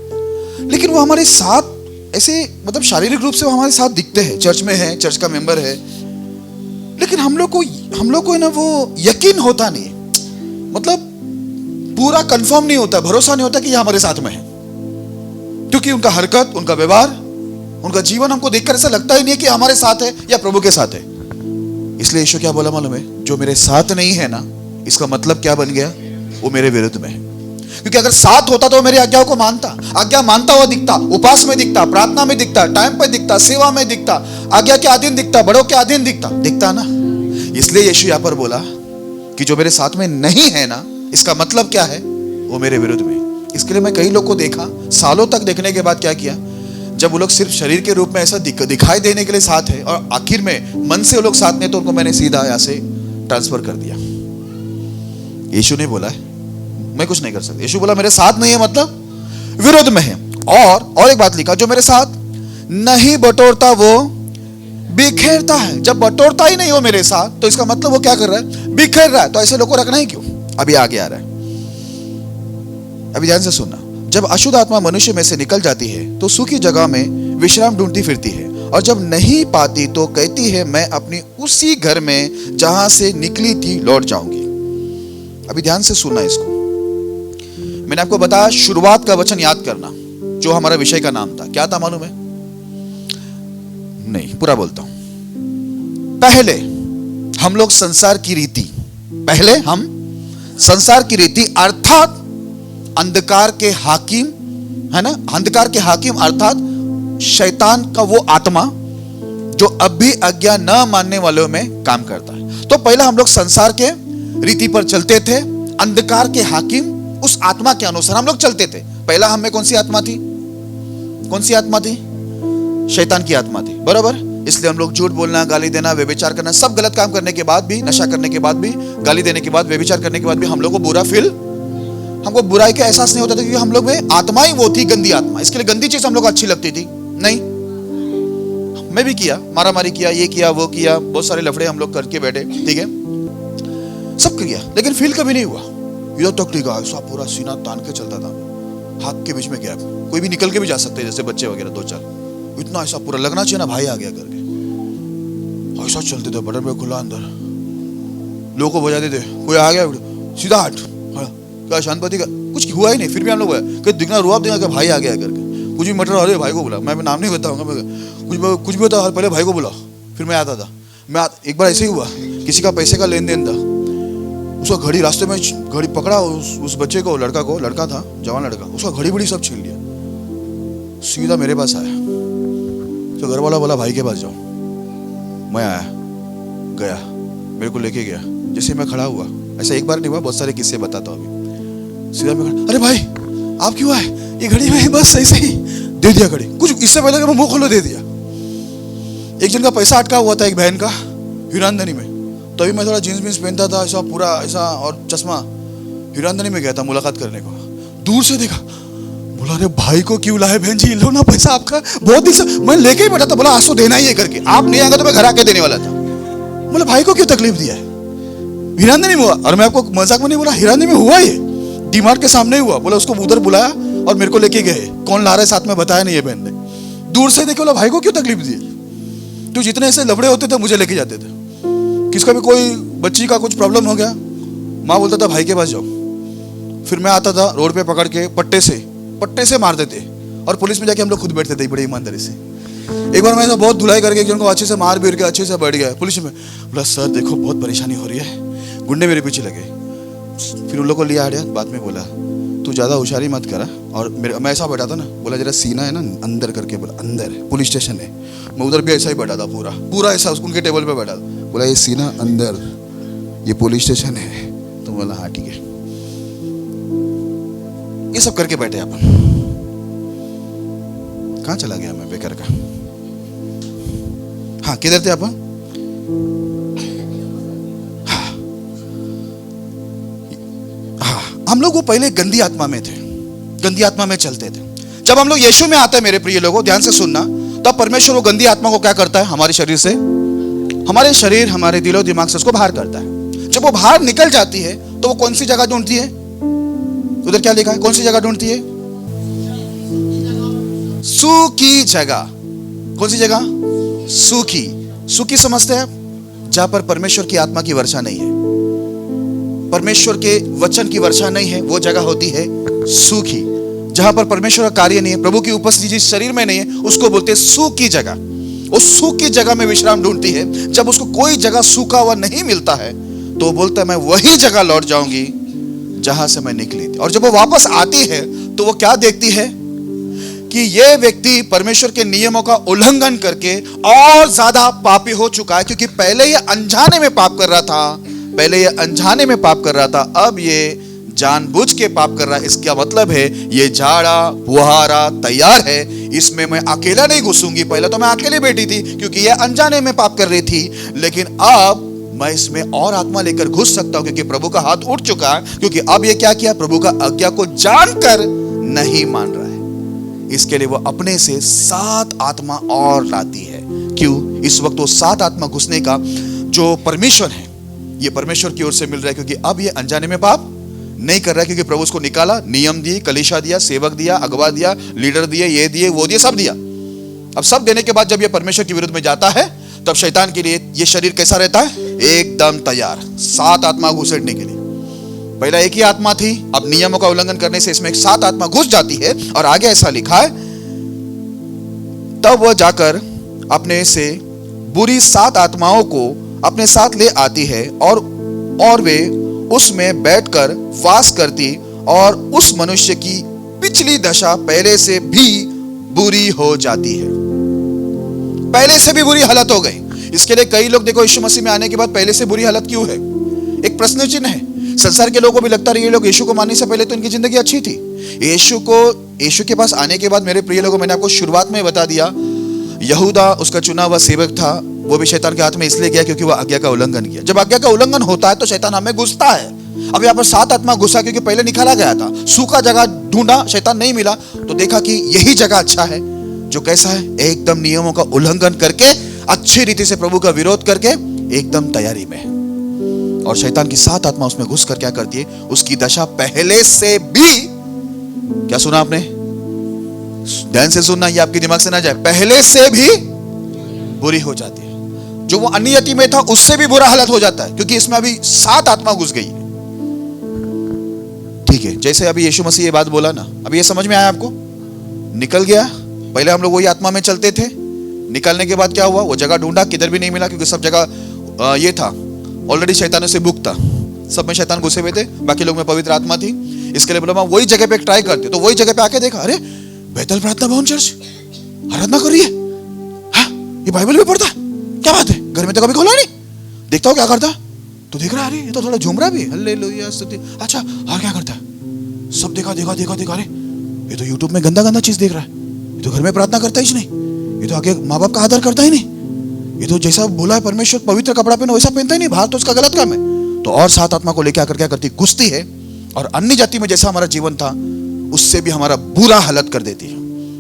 लेकिन वो हमारे साथ ऐसे मतलब शारीरिक रूप से वो हमारे साथ दिखते हैं, चर्च में है, चर्च का मेंबर है, लेकिन हम लोग को है ना वो यकीन होता नहीं, मतलब पूरा कंफर्म नहीं होता, भरोसा नहीं होता कि ये हमारे साथ में है, क्योंकि उनका हरकत, उनका व्यवहार, उनका जीवन हमको देखकर ऐसा लगता ही नहीं है कि हमारे साथ है या प्रभु के साथ है। इसलिए यीशु क्या बोला मालूम है, जो मेरे साथ नहीं है ना, इसका मतलब क्या बन गया, वो मेरे विरुद्ध में है। क्योंकि अगर साथ होता तो वो मेरी आज्ञाओं को मानता, आज्ञा मानता हुआ दिखता, उपास में दिखता, प्रार्थना में दिखता, टाइम पर दिखता, सेवा में दिखता, आज्ञा के अधीन दिखता, बड़ों के अधीन दिखता ना। इसलिए यीशु यहाँ पर बोला कि जो मेरे साथ में नहीं है ना, इसका मतलब क्या है, वो मेरे विरुद्ध में। इसके लिए मैं कई लोग को देखा, सालों तक देखने के बाद क्या किया, जब वो लोग सिर्फ शरीर के रूप में ऐसा दिखाई देने के लिए साथ है, और आखिर में मन से वो लोग साथ नहीं, तो उनको मैंने सीधा यहाँ से ट्रांसफर कर दिया। यीशु ने बोला है मैं कुछ नहीं कर सकता, यीशु बोला मेरे साथ नहीं है मतलब विरोध में है। और एक बात लिखा, जो मेरे साथ नहीं बटोरता वो बिखेरता है। जब बटोरता ही नहीं हो मेरे साथ, तो इसका मतलब वो क्या कर रहा है, बिखेर रहा है। तो ऐसे लोगों को रखना ही क्यों। अभी आगे आ रहा है, अभी ध्यान से सुनना। जब अशुद्ध आत्मा मनुष्य में से निकल जाती है तो सूखी जगह में विश्राम ढूंढती फिरती है, और जब नहीं पाती तो कहती है, मैं अपनी उसी घर में जहां से निकली थी लौट जाऊंगी। अभी ध्यान से सुनना इसको। मैंने आपको बताया शुरुआत का वचन याद करना, जो हमारा विषय का नाम था, क्या था मालूम है, नहीं पूरा बोलता हूं। पहले हम लोग संसार की रीति अर्थात अंधकार के हाकिम, है ना, अंधकार के हाकिम अर्थात शैतान का वो आत्मा जो अब भी आज्ञा न मानने वालों में काम करता है। तो पहला हम लोग संसार के रीति पर चलते थे, अंधकार के हाकिम उस आत्मा के अनुसार हम लोग चलते थे। पहला हम में कौन सी आत्मा थी, शैतान की आत्मा थी, बराबर। इसलिए हम लोग झूठ बोलना, गाली देना, व्यभिचार करना, सब गलत काम करने के बाद भी, नशा करने के बाद भी, गाली देने के बाद, व्यभिचार करने के बाद भी हम लोग को हमको बुराई का एहसास नहीं होता था, क्योंकि हम लोग में आत्मा ही वो थी, गंदी आत्मा। इसके लिए गंदी चीज हम लोग को अच्छी लगती थी। नहीं, मैं भी किया, मारामारी किया, ये किया, वो किया, बहुत सारे लफड़े हम लोग करके बैठे, ठीक है, सब किया, लेकिन फील कभी नहीं हुआ। इधर तक टिका, ऐसा पूरा सीना तान के चलता था, हाथ के बीच में गैप, कोई भी निकल के भी जा सकते जैसे बच्चे वगैरह 2-4, इतना ऐसा पूरा लगना चाहिए ना भाई आ गया करके, ऐसा चलते थे, बटन पे खुला अंदर, लोगों को बजाते थे, कोई आ गया सीधा हट, क्या शांतपति का कुछ हुआ ही नहीं, फिर भी हम लोग दिखना रुआब देगा कि भाई आ गया करके, कुछ भी मटर, अरे भाई को बुला, मैं नाम नहीं बताऊंगा, कुछ भी होता पहले भाई को बुला, फिर मैं आता था। एक बार ऐसे ही हुआ, किसी का पैसे का लेन देन था, उसका घड़ी रास्ते में घड़ी पकड़ा, उस बच्चे को, लड़का था, जवान लड़का, उसका घड़ी बड़ी सब छीन लिया, सीधा मेरे पास आया, तो घर वाला बोला भाई के पास जाओ, मैं आया, गया, मेरे को लेके गया, जैसे मैं खड़ा हुआ, ऐसा एक बार नहीं हुआ, बहुत सारे किस्से बताता हूँ अभी, सीधा मैं खड़ा, अरे भाई आप क्यों आए? ये घड़ी में बस ऐसे ही दे दिया घड़ी, कुछ इससे पहले कि मैं मुंह खोलो दे दिया। एक जन का पैसा अटका हुआ था एक बहन का हीरानंदनी में, तभी मैं थोड़ा जींस बींस पहनता था ऐसा पूरा ऐसा और चश्मा, हीरानंदनी में गया था मुलाकात करने को। दूर से देखा, बोला अरे भाई को क्यों लाए बहन जी, लो ना पैसा आपका, बहुत दिन से मैं लेके ही बैठा था। बोला आज तो देना ही है करके, आप नहीं आएंगे तो मैं घर आके देने वाला था। बोला भाई को क्यों तकलीफ दिया है? हीरानंदनी में हुआ, और मैं आपको मजाक में नहीं बोला, हीरानंदनी में हुआ, ये डीमार्ट के सामने हुआ। बोला उसको उधर बुलाया और मेरे को लेके गए, कौन ला रहा है साथ में बताया नहीं है बहन ने। दूर से देखे, बोला भाई को क्यों तकलीफ दी? तो जितने ऐसे लफड़े होते थे मुझे लेके जाते थे, किसका भी कोई बच्ची का कुछ प्रॉब्लम हो गया, माँ बोलता था भाई के पास जाओ, फिर मैं आता था रोड पे पकड़ के पट्टे से मार देते, और पुलिस में जाके हम लोग खुद बैठते थे बड़ी ईमानदारी से। एक बार मैं बहुत धुलाई करके एक जन को अच्छे से मार पीट के अच्छे से बैठ गया पुलिस में। बोला सर देखो बहुत परेशानी हो रही है, गुंडे मेरे पीछे लगे। फिर उन लोग को लिया आया, बाद में बोला तू ज़्यादा होशियारी मत करा, और मैं ऐसा बैठा था ना, बोला जरा सीना है ना अंदर करके, बोला अंदर पुलिस स्टेशन है, मैं उधर भी ऐसा ही बैठा था पूरा ऐसा उनके टेबल पे बैठा था। बोला ये सीना अंदर, ये पुलिस स्टेशन है। तो बोला हाँ ठीक है। ये सब करके बैठे अपन, कहाँ चला गया मैं बेकार का? हाँ किधर थे अपन? हाँ हम लोग वो पहले गंदी आत्मा में थे, गंदी आत्मा में चलते थे। जब हम लोग यीशु में आते हैं मेरे प्रिय लोगों, ध्यान से सुनना, तब परमेश्वर वो गंदी आत्मा को क्या करता है? हमारे शरीर से, हमारे शरीर हमारे दिलो दिमाग से उसको बाहर करता है। जब वो बाहर निकल जाती है तो वो कौन सी जगह ढूंढती है? उधर क्या लिखा है? कौन सी जगह ढूंढती है? सूखी जगह। कौन सी जगह? सूखी समझते हैं आप? जहां पर परमेश्वर की आत्मा की वर्षा नहीं है, परमेश्वर के वचन की वर्षा नहीं है, वो जगह होती है सूखी। जहां पर परमेश्वर का कार्य नहीं है, प्रभु की उपस्थिति जिस शरीर में नहीं है, उसको बोलते हैं सूखी जगह। उस सूखी जगह में विश्राम ढूंढती है। जब उसको कोई जगह सूखा हुआ नहीं मिलता है तो बोलता है मैं वही जगह लौट जाऊंगी जहां से मैं निकली थी। और जब वो वापस आती है तो वो क्या देखती है कि ये व्यक्ति परमेश्वर के नियमों का उल्लंघन करके और ज्यादा पापी हो चुका है, क्योंकि पहले ये अनजाने में पाप कर रहा था, अब ये जानबूझ के पाप कर रहा है। इसका मतलब है ये झाड़ा बुहारा तैयार है, इसमें मैं अकेला नहीं घुसूंगी। पहले तो मैं अकेले बैठी थी क्योंकि ये अनजाने में पाप कर रही थी, लेकिन अब मैं इसमें और आत्मा लेकर घुस सकता हूं क्योंकि प्रभु का हाथ उठ चुका है। क्योंकि अब ये क्या किया? प्रभु का आज्ञा को जानकर नहीं मान रहा है। इसके लिए वो अपने से 7 आत्मा और लाती है। क्यों? इस वक्त वो 7 आत्मा घुसने का जो परमिशन है ये परमेश्वर की ओर से मिल रहा है, क्योंकि अब ये अनजाने में पाप नहीं कर रहा है, क्योंकि प्रभु उसको निकाला, नियम दिए, कलीशा दिया, सेवक दिया, अगवा दिया, लीडर दिए, ये दिए, वो दिए, सब दिया। अब सब देने के बाद जब ये परमेश्वर के विरुद्ध में जाता है तब शैतान के लिए ये शरीर कैसा रहता है? एकदम तैयार 7 आत्मा घुसेड़ने के लिए। पहला एक ही आत्मा थी, अब नियमों का उल्लंघन करने से इसमें 7 आत्मा घुस जाती है। और आगे ऐसा लिखा है, तब वह जाकर अपने से बुरी 7 आत्माओं को अपने साथ ले आती है और वे उसमें बैठकर वास करती, और उस मनुष्य की पिछली दशा पहले से भी बुरी हो जाती है। पहले से भी बुरी हालत हो गई। इसके लिए कई लोग देखो यीशु मसीह में आने के बाद पहले से बुरी हालत क्यों है? एक प्रश्न चिन्ह है। संसार के लोगों को भी लगता है ये लोग यीशु को मानने से पहले तो इनकी जिंदगी अच्छी थी। यीशु के पास आने के बाद मेरे प्रिय लोगों, मैंने आपको शुरुआत में बता दिया, यहूदा उसका चुना हुआ सेवक था, वो भी शैतान के हाथ में इसलिए गया क्योंकि वो आज्ञा का उल्लंघन किया। जब आज्ञा का उल्लंघन होता है तो शैतान हमें घुसता है। अब यहाँ पर 7 आत्मा घुसा क्योंकि पहले निकाला गया था, सूखा जगह ढूंढा, शैतान नहीं मिला तो देखा कि यही जगह अच्छा है, जो कैसा है? एकदम नियमों का उल्लंघन करके, अच्छी रीति से प्रभु का विरोध करके, एकदम तैयारी में। और शैतान की 7 आत्मा उसमें घुस कर क्या करती है? उसकी दशा पहले से भी, क्या सुना आपने? ध्यान से सुनना, ये आपके दिमाग से ना जाए, पहले से भी बुरी हो जाती है। जो वो अनियति में था उससे भी बुरा हालत हो जाता है, क्योंकि इसमें अभी 7 आत्मा घुस गई। ठीक है, जैसे अभी यीशु मसीह ये बात बोला ना, अभी ये समझ में आया आपको? निकल गया। पहले हम लोग वही आत्मा में चलते थे, निकलने के बाद क्या हुआ? वो जगह ढूंढा, किधर भी नहीं मिला, क्योंकि सब जगह ये था ऑलरेडी शैतानों से बुक था, सब में शैतान घुसे हुए थे, बाकी लोग में पवित्र आत्मा थी। इसके लिए बोला मैं वही जगह पे ट्राई करते, तो वही जगह पे आके देखा, अरे बेतल प्रार्थना भवन चर्च आराधना कर रही है, हाँ ये बाइबल भी पढ़ता, क्या बात है, घर में तो कभी खोला नहीं, देखता हूँ क्या करता, तो देख रहा है अरे ये तो थोड़ा झूम रहा भी, हालेलुया स्तुति, अच्छा और क्या करता है? सब देखा देखा देखा देखा, अरे ये तो यूट्यूब में गंदा गंदा चीज देख रहा है, ये तो घर में प्रार्थना करता ही नहीं, ये तो आगे माँ बाप का आदर करता ही नहीं, ये तो जैसा बोला है परमेश्वर पवित्र कपड़ा पहनो वैसा पहनता ही नहीं, बाहर तो उसका गलत काम है। तो और सात आत्मा को लेकर आकर क्या करती, घुसती है और अन्य जाति में जैसा हमारा जीवन था उससे भी हमारा बुरा हालत कर देती है।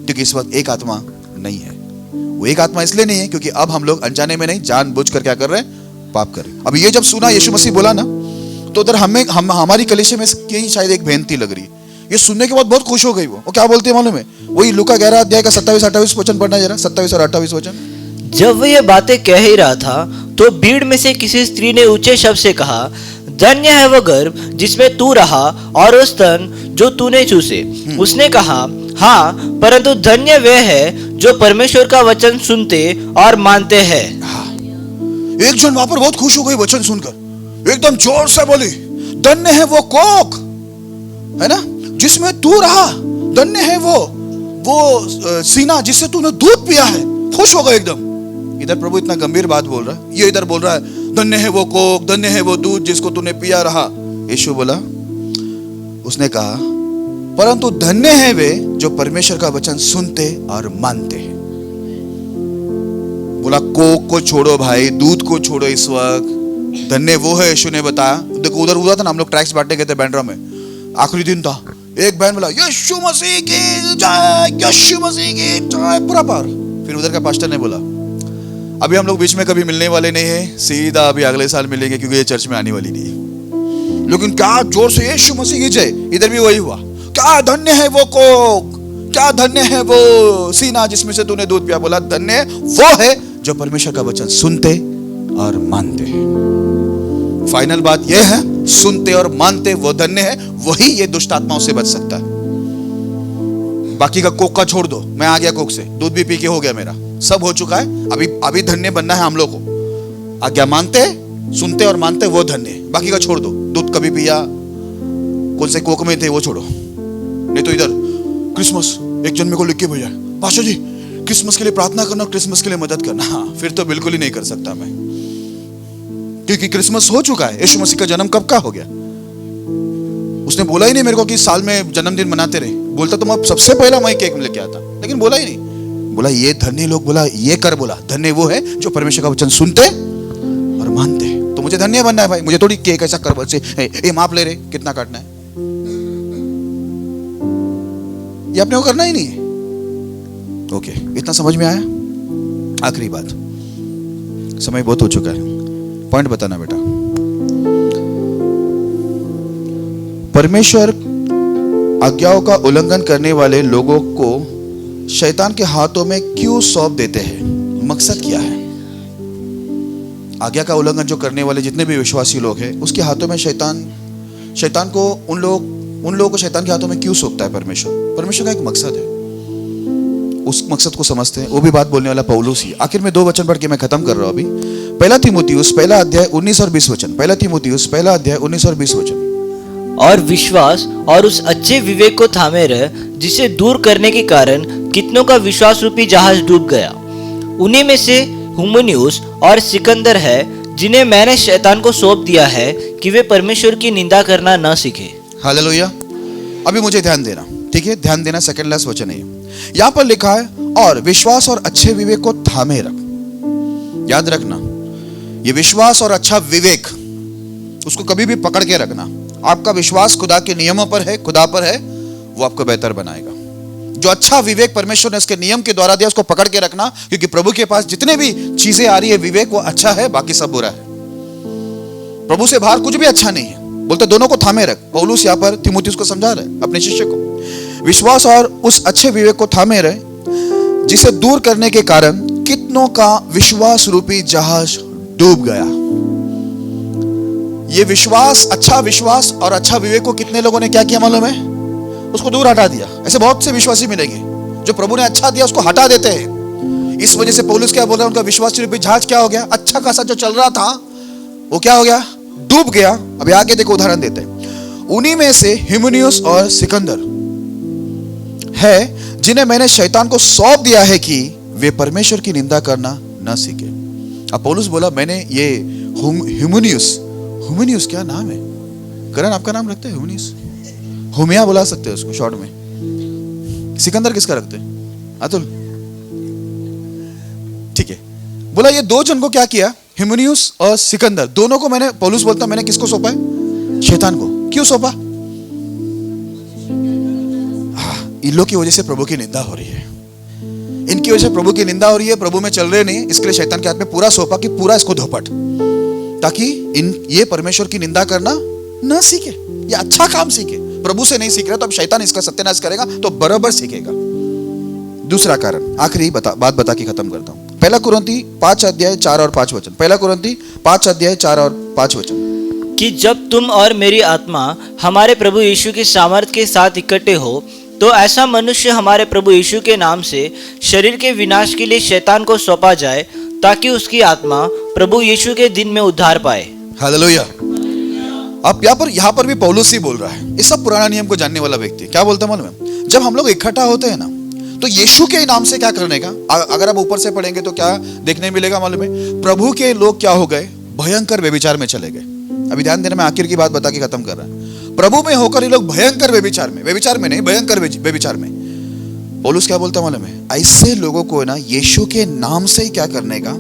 क्योंकि इस वक्त एक आत्मा नहीं है। वो एक आत्मा इसलिए नहीं है क्योंकि अब हम लोग अनजाने में नहीं, जानबूझकर क्या कर रहे हैं, पाप कर रहे हैं। अब ये जब सुना यीशु मसीह बोला ना, तो उधर हमारी कलीसिया में यही शायद एक बेनती लग रही है। ये सुनने के बाद बहुत खुश हो गई। वो क्या बोलती है मालूम है? वही लूका 11 अध्याय का 27-28 वचन पढ़ना जरा, 27 और 28 वचन। जब वह ये बातें कह ही रहा था तो भीड़ में से किसी स्त्री ने ऊंचे शब्द से कहा, धन्य है वह गर्भ जिसमें तू रहा और उस स्तन जो तूने चूसे। उसने कहा, हाँ, परंतु धन्य वे है जो परमेश्वर का वचन सुनते और मानते हैं। एक जन वहां पर बहुत खुश हो गई वचन सुनकर, एकदम जोर से बोली, धन्य है वो कोख, है ना, जिसमें तू रहा, धन्य है वो सीना जिससे तूने दूध पिया है। खुश हो गए एकदम। इधर प्रभु इतना गंभीर बात बोल रहा है, ये इधर बोल रहा है धन्य है वो कोख, धन्य है वो दूध जिसको तूने पिया रहा। यीशु बोला, उसने कहा, परंतु धन्य है वे जो परमेश्वर का वचन सुनते और मानते हैं। बोला कोक को छोड़ो भाई, दूध को छोड़ो इस वक्त, धन्य वो है। यीशु ने बताया। देखो उधर हुआ था ना, हम लोग ट्रैक्स बांटने गए थे बैंड्रा में, आखिरी दिन था, एक बहन बोला यीशु मसीह की जय, यीशु मसीह की जय, पूरा पार। फिर उधर का पास्टर ने बोला, अभी हम लोग बीच में कभी मिलने वाले नहीं है, सीधा अभी अगले साल मिलेंगे क्योंकि ये चर्च में आने वाली नहीं है। लेकिन क्या जोर से यीशु मसीह की जय। इधर भी वही हुआ, क्या धन्य है वो कोक, क्या धन्य है वो सीना जिसमें से तूने दूध पिया। बोला धन्य वो है जो परमेश्वर का वचन सुनते और मानते हैं। फाइनल बात यह है, सुनते और मानते वो धन्य है, वही ये दुष्ट आत्माओं से बच सकता है। बाकी का कोक का छोड़ दो, मैं आ गया कोक से, दूध भी पी के हो गया, मेरा सब हो चुका है, अभी धन्य बनना है हम लोग को। आज्ञा मानते, सुनते और मानते वो धन्य है, बाकी का छोड़ दो। दूध कभी पिया, कौन से कोक में थे वो छोड़ो। नहीं तो इधर क्रिसमस एक जन मेरे को लिख के भेजा, पाशा जी क्रिसमस के लिए प्रार्थना करना, क्रिसमस के लिए मदद करना। हाँ, फिर तो बिल्कुल ही नहीं कर सकता मैं, क्योंकि क्रिसमस हो चुका है। यीशु मसीह का जन्म कब का हो गया? उसने बोला ही नहीं मेरे को कि साल में जन्मदिन मनाते रहे। बोलता तो मैं सबसे पहला मैं केक लेके आता, लेकिन बोला ही नहीं। बोला ये धन्य लोग, बोला ये कर, बोला धन्य वो है जो परमेश्वर का वचन सुनते और मानते। तो मुझे धन्य बनना है भाई, मुझे थोड़ी केक ऐसा कर बच्चे ये माप ले रहे कितना काटना है, ये अपने को करना ही नहीं है। ओके, इतना समझ में आया? आखिरी बात, समय बहुत हो चुका है, पॉइंट बताना बेटा। परमेश्वर आज्ञाओं का उल्लंघन करने वाले लोगों को शैतान के हाथों में क्यों सौंप देते हैं? मकसद क्या है? आज्ञा का उल्लंघन जो करने वाले जितने भी विश्वासी लोग हैं, उसके हाथों में शैतान को उन लोगों को शैतान के हाथों में क्यों सौंपता है परमेश्वर का एक मकसद है, उस मकसद को समझते हैं। वो भी बात बोलने वाला पौलुस ही। आखिर में 2 वचन पढ़ के मैं खत्म कर रहा हूं अभी। 1 तीमुथियुस 1 अध्याय 19 और 20 वचन। 1 तीमुथियुस 1 अध्याय 19 और 20 वचन। और विश्वास और उस अच्छे विवेक को थामे रह, जिसे दूर करने के कारण कितनों का विश्वास रूपी जहाज डूब गया। उन्हीं में से हुमनियुस और सिकंदर है, जिन्हें मैंने शैतान को सौंप दिया है कि वे परमेश्वर की निंदा करना न सीखे। हालेलुया। अभी मुझे ध्यान देना, ठीक है, ध्यान देना। सेकंड लास्ट वचन है, यहां पर लिखा है और विश्वास और अच्छे विवेक को थामे रख। याद रखना, ये विश्वास और अच्छा विवेक, उसको कभी भी पकड़ के रखना। आपका विश्वास खुदा के नियमों पर है, खुदा पर है, वो आपको बेहतर बनाएगा। जो अच्छा विवेक परमेश्वर ने उसके नियम के द्वारा दिया, उसको पकड़ के रखना, क्योंकि प्रभु के पास जितने भी चीजें आ रही है विवेक, वो अच्छा है, बाकी सब बुरा है। प्रभु से बाहर कुछ भी अच्छा नहीं है। बोलते दोनों को थामे रख। पौलुस यहाँ पर तीमुथियुस को समझा रहे अपने शिष्य को, विश्वास और उस अच्छे विवेक को थामे रहे, जिसे दूर करने के कारण कितनों का विश्वास रूपी जहाज डूब गया। ये विश्वास, अच्छा विश्वास और अच्छा विवेक को कितने लोगों ने क्या किया मालूम है? उसको दूर हटा दिया। ऐसे बहुत से विश्वासी मिलेंगे जो प्रभु ने अच्छा दिया उसको हटा देते हैं। इस वजह से पौलुस क्या बोल रहा है, उनका विश्वास रूपी जहाज क्या हो गया? अच्छा खासा जो चल रहा था वो क्या हो गया? डूब गया। अभी आगे देखो, उदाहरण देते हैं। उन्हीं में से हुमनियुस और सिकंदर है, जिन्हें मैंने शैतान को सौंप दिया है कि वे परमेश्वर की निंदा करना न सीखे। अब पौलुस बोला, मैंने ये हुमनियुस क्या नाम है? करण आपका नाम रखते हैं हुमनियुस? हुमिया बुला सकते हैं उसको शॉर्ट में। सिकंदर किसका रखते हैं? अतुल। ठीक है, बोला ये दो जन को क्या किया, हिमुनियुस और सिकंदर, दोनों को मैंने, पौलुस बोलता मैंने किसको सौंपा है? शैतान को। क्यों सौंपा? इन लोग की वजह से प्रभु की निंदा हो रही है, इनकी वजह से प्रभु की निंदा हो रही है, प्रभु में चल रहे नहीं, इसके लिए शैतान के हाथ में पूरा सौंपा कि पूरा इसको धोपट, ताकि ये परमेश्वर की निंदा करना ना सीखे, ये अच्छा काम सीखे। प्रभु से नहीं सीख रहा तो अब शैतान इसका सत्यानाश करेगा तो बराबर सीखेगा। दूसरा कारण, आखिरी बात बता के खत्म करता हूं। 1 कुरिन्थी 5 अध्याय 4 और 5 वचन। 1 कुरिन्थी 5 अध्याय 4 और 5 वचन। कि जब तुम और मेरी आत्मा हमारे प्रभु यीशु की सामर्थ के साथ इकट्ठे हो, तो ऐसा मनुष्य हमारे प्रभु यीशु के नाम से शरीर के विनाश के लिए शैतान को सौंपा जाए, ताकि उसकी आत्मा प्रभु यीशु के दिन में उद्धार पाए। हालेलुया। अब यहाँ पर भी पौलुस ही बोल रहा है, इस सब पुराना नियम को जानने वाला व्यक्ति क्या बोलता है मालूम है? जब हम लोग इकट्ठा होते हैं ना, तो यीशु के नाम से क्या करने का, अगर आप ऊपर से पढ़ेंगे तो क्या देखने मिलेगा मालूम है? प्रभु के लोग क्या हो गए? भयंकर व्यभिचार में चले गए। अभी ध्यान देना, मैं आखिर की बात बता के खत्म कर रहा हूं। प्रभु में होकर ये लोग भयंकर व्यभिचार में नहीं, भयंकर व्यभिचार में। पौलुस क्या बोलता मालूम है? ऐसे लोगों को ना यीशु के नाम से ही क्या करने का,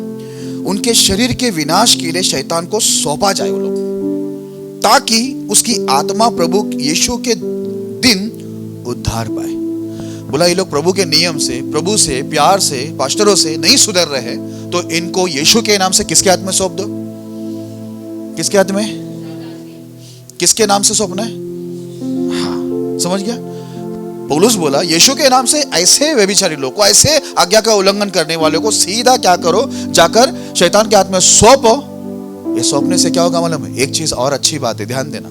उनके शरीर के विनाश के लिए शैतान को सौंपा जाए वो लोग, ताकि उसकी आत्मा प्रभु यीशु के दिन उद्धार पाए। बोला ये लोग प्रभु के नियम से, प्रभु से, प्यार से, पास्टरों से नहीं सुधर रहे, तो इनको यीशु के नाम से किसके हाथ में सौंप दो? किसके हाथ में? किसके नाम से सौंपना है? हाँ, समझ गया? पौलुस बोला यीशु के नाम से ऐसे व्यभिचारी लोग को, ऐसे आज्ञा का उल्लंघन करने वालों को सीधा क्या करो, जाकर शैतान के हाथ में सौंपो। ये सौंपने से क्या होगा मालूम है? एक चीज और अच्छी बात है, ध्यान देना,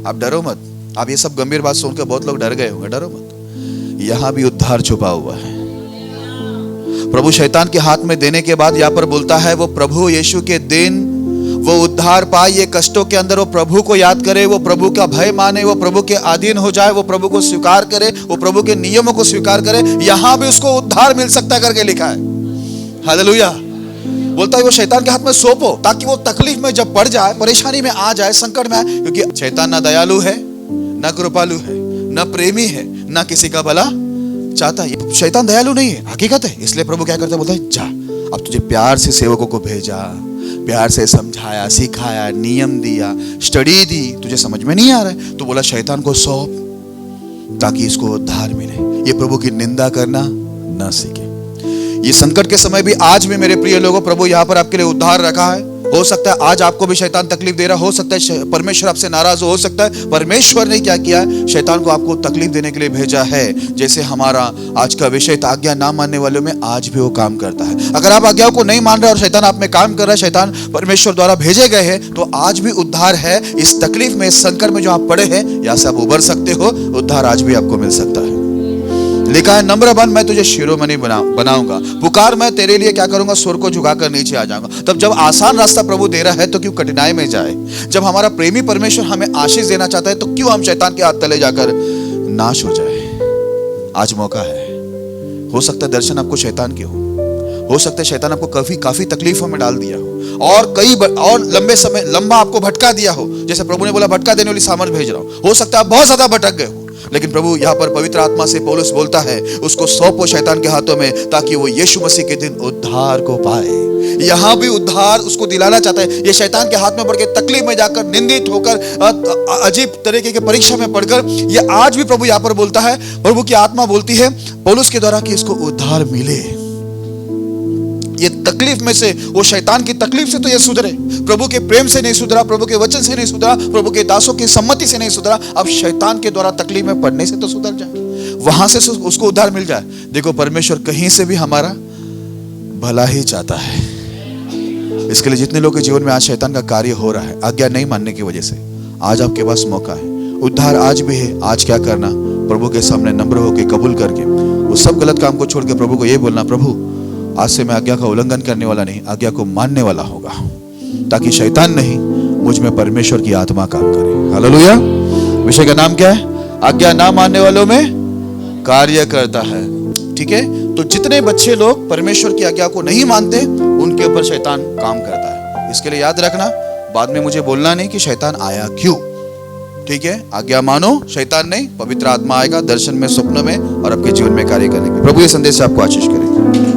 आप डरो मत। आप ये सब गंभीर बात सुनकर बहुत लोग डर गए होंगे, डरो मत। यहां भी उद्धार छुपा हुआ है। प्रभु शैतान के हाथ में देने के बाद यहां पर बोलता है वो प्रभु यीशु के दिन वो उद्धार पाए, ये कष्टों के अंदर वो प्रभु को याद करे, वो प्रभु का भय माने, वो प्रभु के अधीन हो जाए, वो प्रभु को स्वीकार करे, वो प्रभु के नियमों को स्वीकार करे, यहां भी उसको उद्धार मिल सकता करके लिखा है। हालेलुया। बोलता है वो शैतान के हाथ में सौंपो, ताकि वो तकलीफ में जब पड़ जाए, परेशानी में आ जाए, संकट में आए, क्योंकि शैतान ना दयालु है, ना कृपालु है, ना प्रेमी है, ना किसी का भला चाहता है। शैतान दयालु नहीं है, हकीकत है। इसलिए प्रभु क्या करता है? बोलता है जा, अब तुझे प्यार से सेवकों को भेजा, प्यार से समझाया, सिखाया, नियम दिया, स्टडी दी, तुझे समझ में नहीं आ रहा है तो बोला शैतान को सौंप, ताकि इसको उद्धार मिले, ये प्रभु की निंदा करना ना सीखे। ये संकट के समय भी आज भी मेरे प्रिय लोगों, प्रभु यहाँ पर आपके लिए उद्धार रखा है। हो सकता है आज आपको भी शैतान तकलीफ दे रहा, हो सकता है परमेश्वर आपसे नाराज हो सकता है परमेश्वर ने क्या किया है, शैतान को आपको तकलीफ देने के लिए भेजा है। जैसे हमारा आज का विषय था आज्ञा ना मानने वालों में, आज भी वो काम करता है। अगर आप आज्ञाओं को नहीं मान रहे और शैतान आप में काम कर रहा है, शैतान परमेश्वर द्वारा भेजे गए हैं, तो आज भी उद्धार है। इस तकलीफ में, इस संकट में जो आप पड़े हैं, यहाँ से आप उबर सकते हो, उद्धार आज भी आपको मिल सकता है। लिखा है नम्र बन, मैं तुझे शिरोमणि बनाऊंगा, पुकार, मैं तेरे लिए क्या करूंगा, सुर को झुकाकर नीचे आ जाऊंगा। तब जब आसान रास्ता प्रभु दे रहा है तो क्यों कठिनाई में जाए? जब हमारा प्रेमी परमेश्वर हमें आशीष देना चाहता है तो क्यों हम शैतान के हाथ तले जाकर नाश हो जाए? आज मौका है। हो सकता है दर्शन आपको शैतान के हो सकता है शैतान आपको काफी तकलीफों में डाल दिया हो, और लंबा आपको भटका दिया हो। जैसे प्रभु ने बोला भटका देने वाली सामर्थ भेज रहा हूं। हो सकता है आप बहुत ज्यादा भटक गए हो, लेकिन प्रभु यहाँ पर पवित्र आत्मा से पौलुस बोलता है उसको सौंपो शैतान के हाथों में, ताकि वो यीशु मसीह के दिन उद्धार को पाए। यहाँ भी उद्धार उसको दिलाना चाहता है। ये शैतान के हाथ में पड़ के तकलीफ में जाकर, निंदित होकर, अजीब तरीके के परीक्षा में पढ़कर, ये आज भी प्रभु यहाँ पर बोलता है, प्रभु की आत्मा बोलती है पौलुस के द्वारा कि इसको उद्धार मिले। ये तकलीफ में से, वो शैतान की तकलीफ से तो ये सुधरे, प्रभु के प्रेम से नहीं सुधरा, प्रभु के वचन से नहीं सुधरा, प्रभु के दासों की सम्मति से नहीं सुधरा, अब शैतान के द्वारा तकलीफ में पड़ने से तो सुधर जाए, वहां से उसको उद्धार मिल जाए। देखो परमेश्वर कहीं से भी हमारा भला ही चाहता है। इसके लिए जितने लोगों के जीवन में आज शैतान का कार्य हो रहा है आज्ञा नहीं मानने की वजह से, आज आपके पास मौका है, उद्धार आज भी है। आज क्या करना, प्रभु के सामने नम्र होकर कबूल करके वो सब गलत काम को छोड़ के प्रभु को ये बोलना, प्रभु आज से मैं आज्ञा का उल्लंघन करने वाला नहीं, आज्ञा को मानने वाला होगा, ताकि शैतान नहीं, मुझ में परमेश्वर की आत्मा काम करे। हालेलुया। विषय का नाम क्या है? आज्ञा ना मानने वालों में कार्य करता है। ठीक है, तो जितने बच्चे लोग परमेश्वर की आज्ञा को नहीं मानते उनके ऊपर शैतान काम करता है। इसके लिए याद रखना, बाद में मुझे बोलना नहीं कि शैतान आया क्यों। ठीक है, आज्ञा मानो, शैतान नहीं, पवित्र आत्मा आएगा दर्शन में, स्वप्न में और आपके जीवन में कार्य करेंगे। प्रभु ये संदेश से आपको आशीष करे।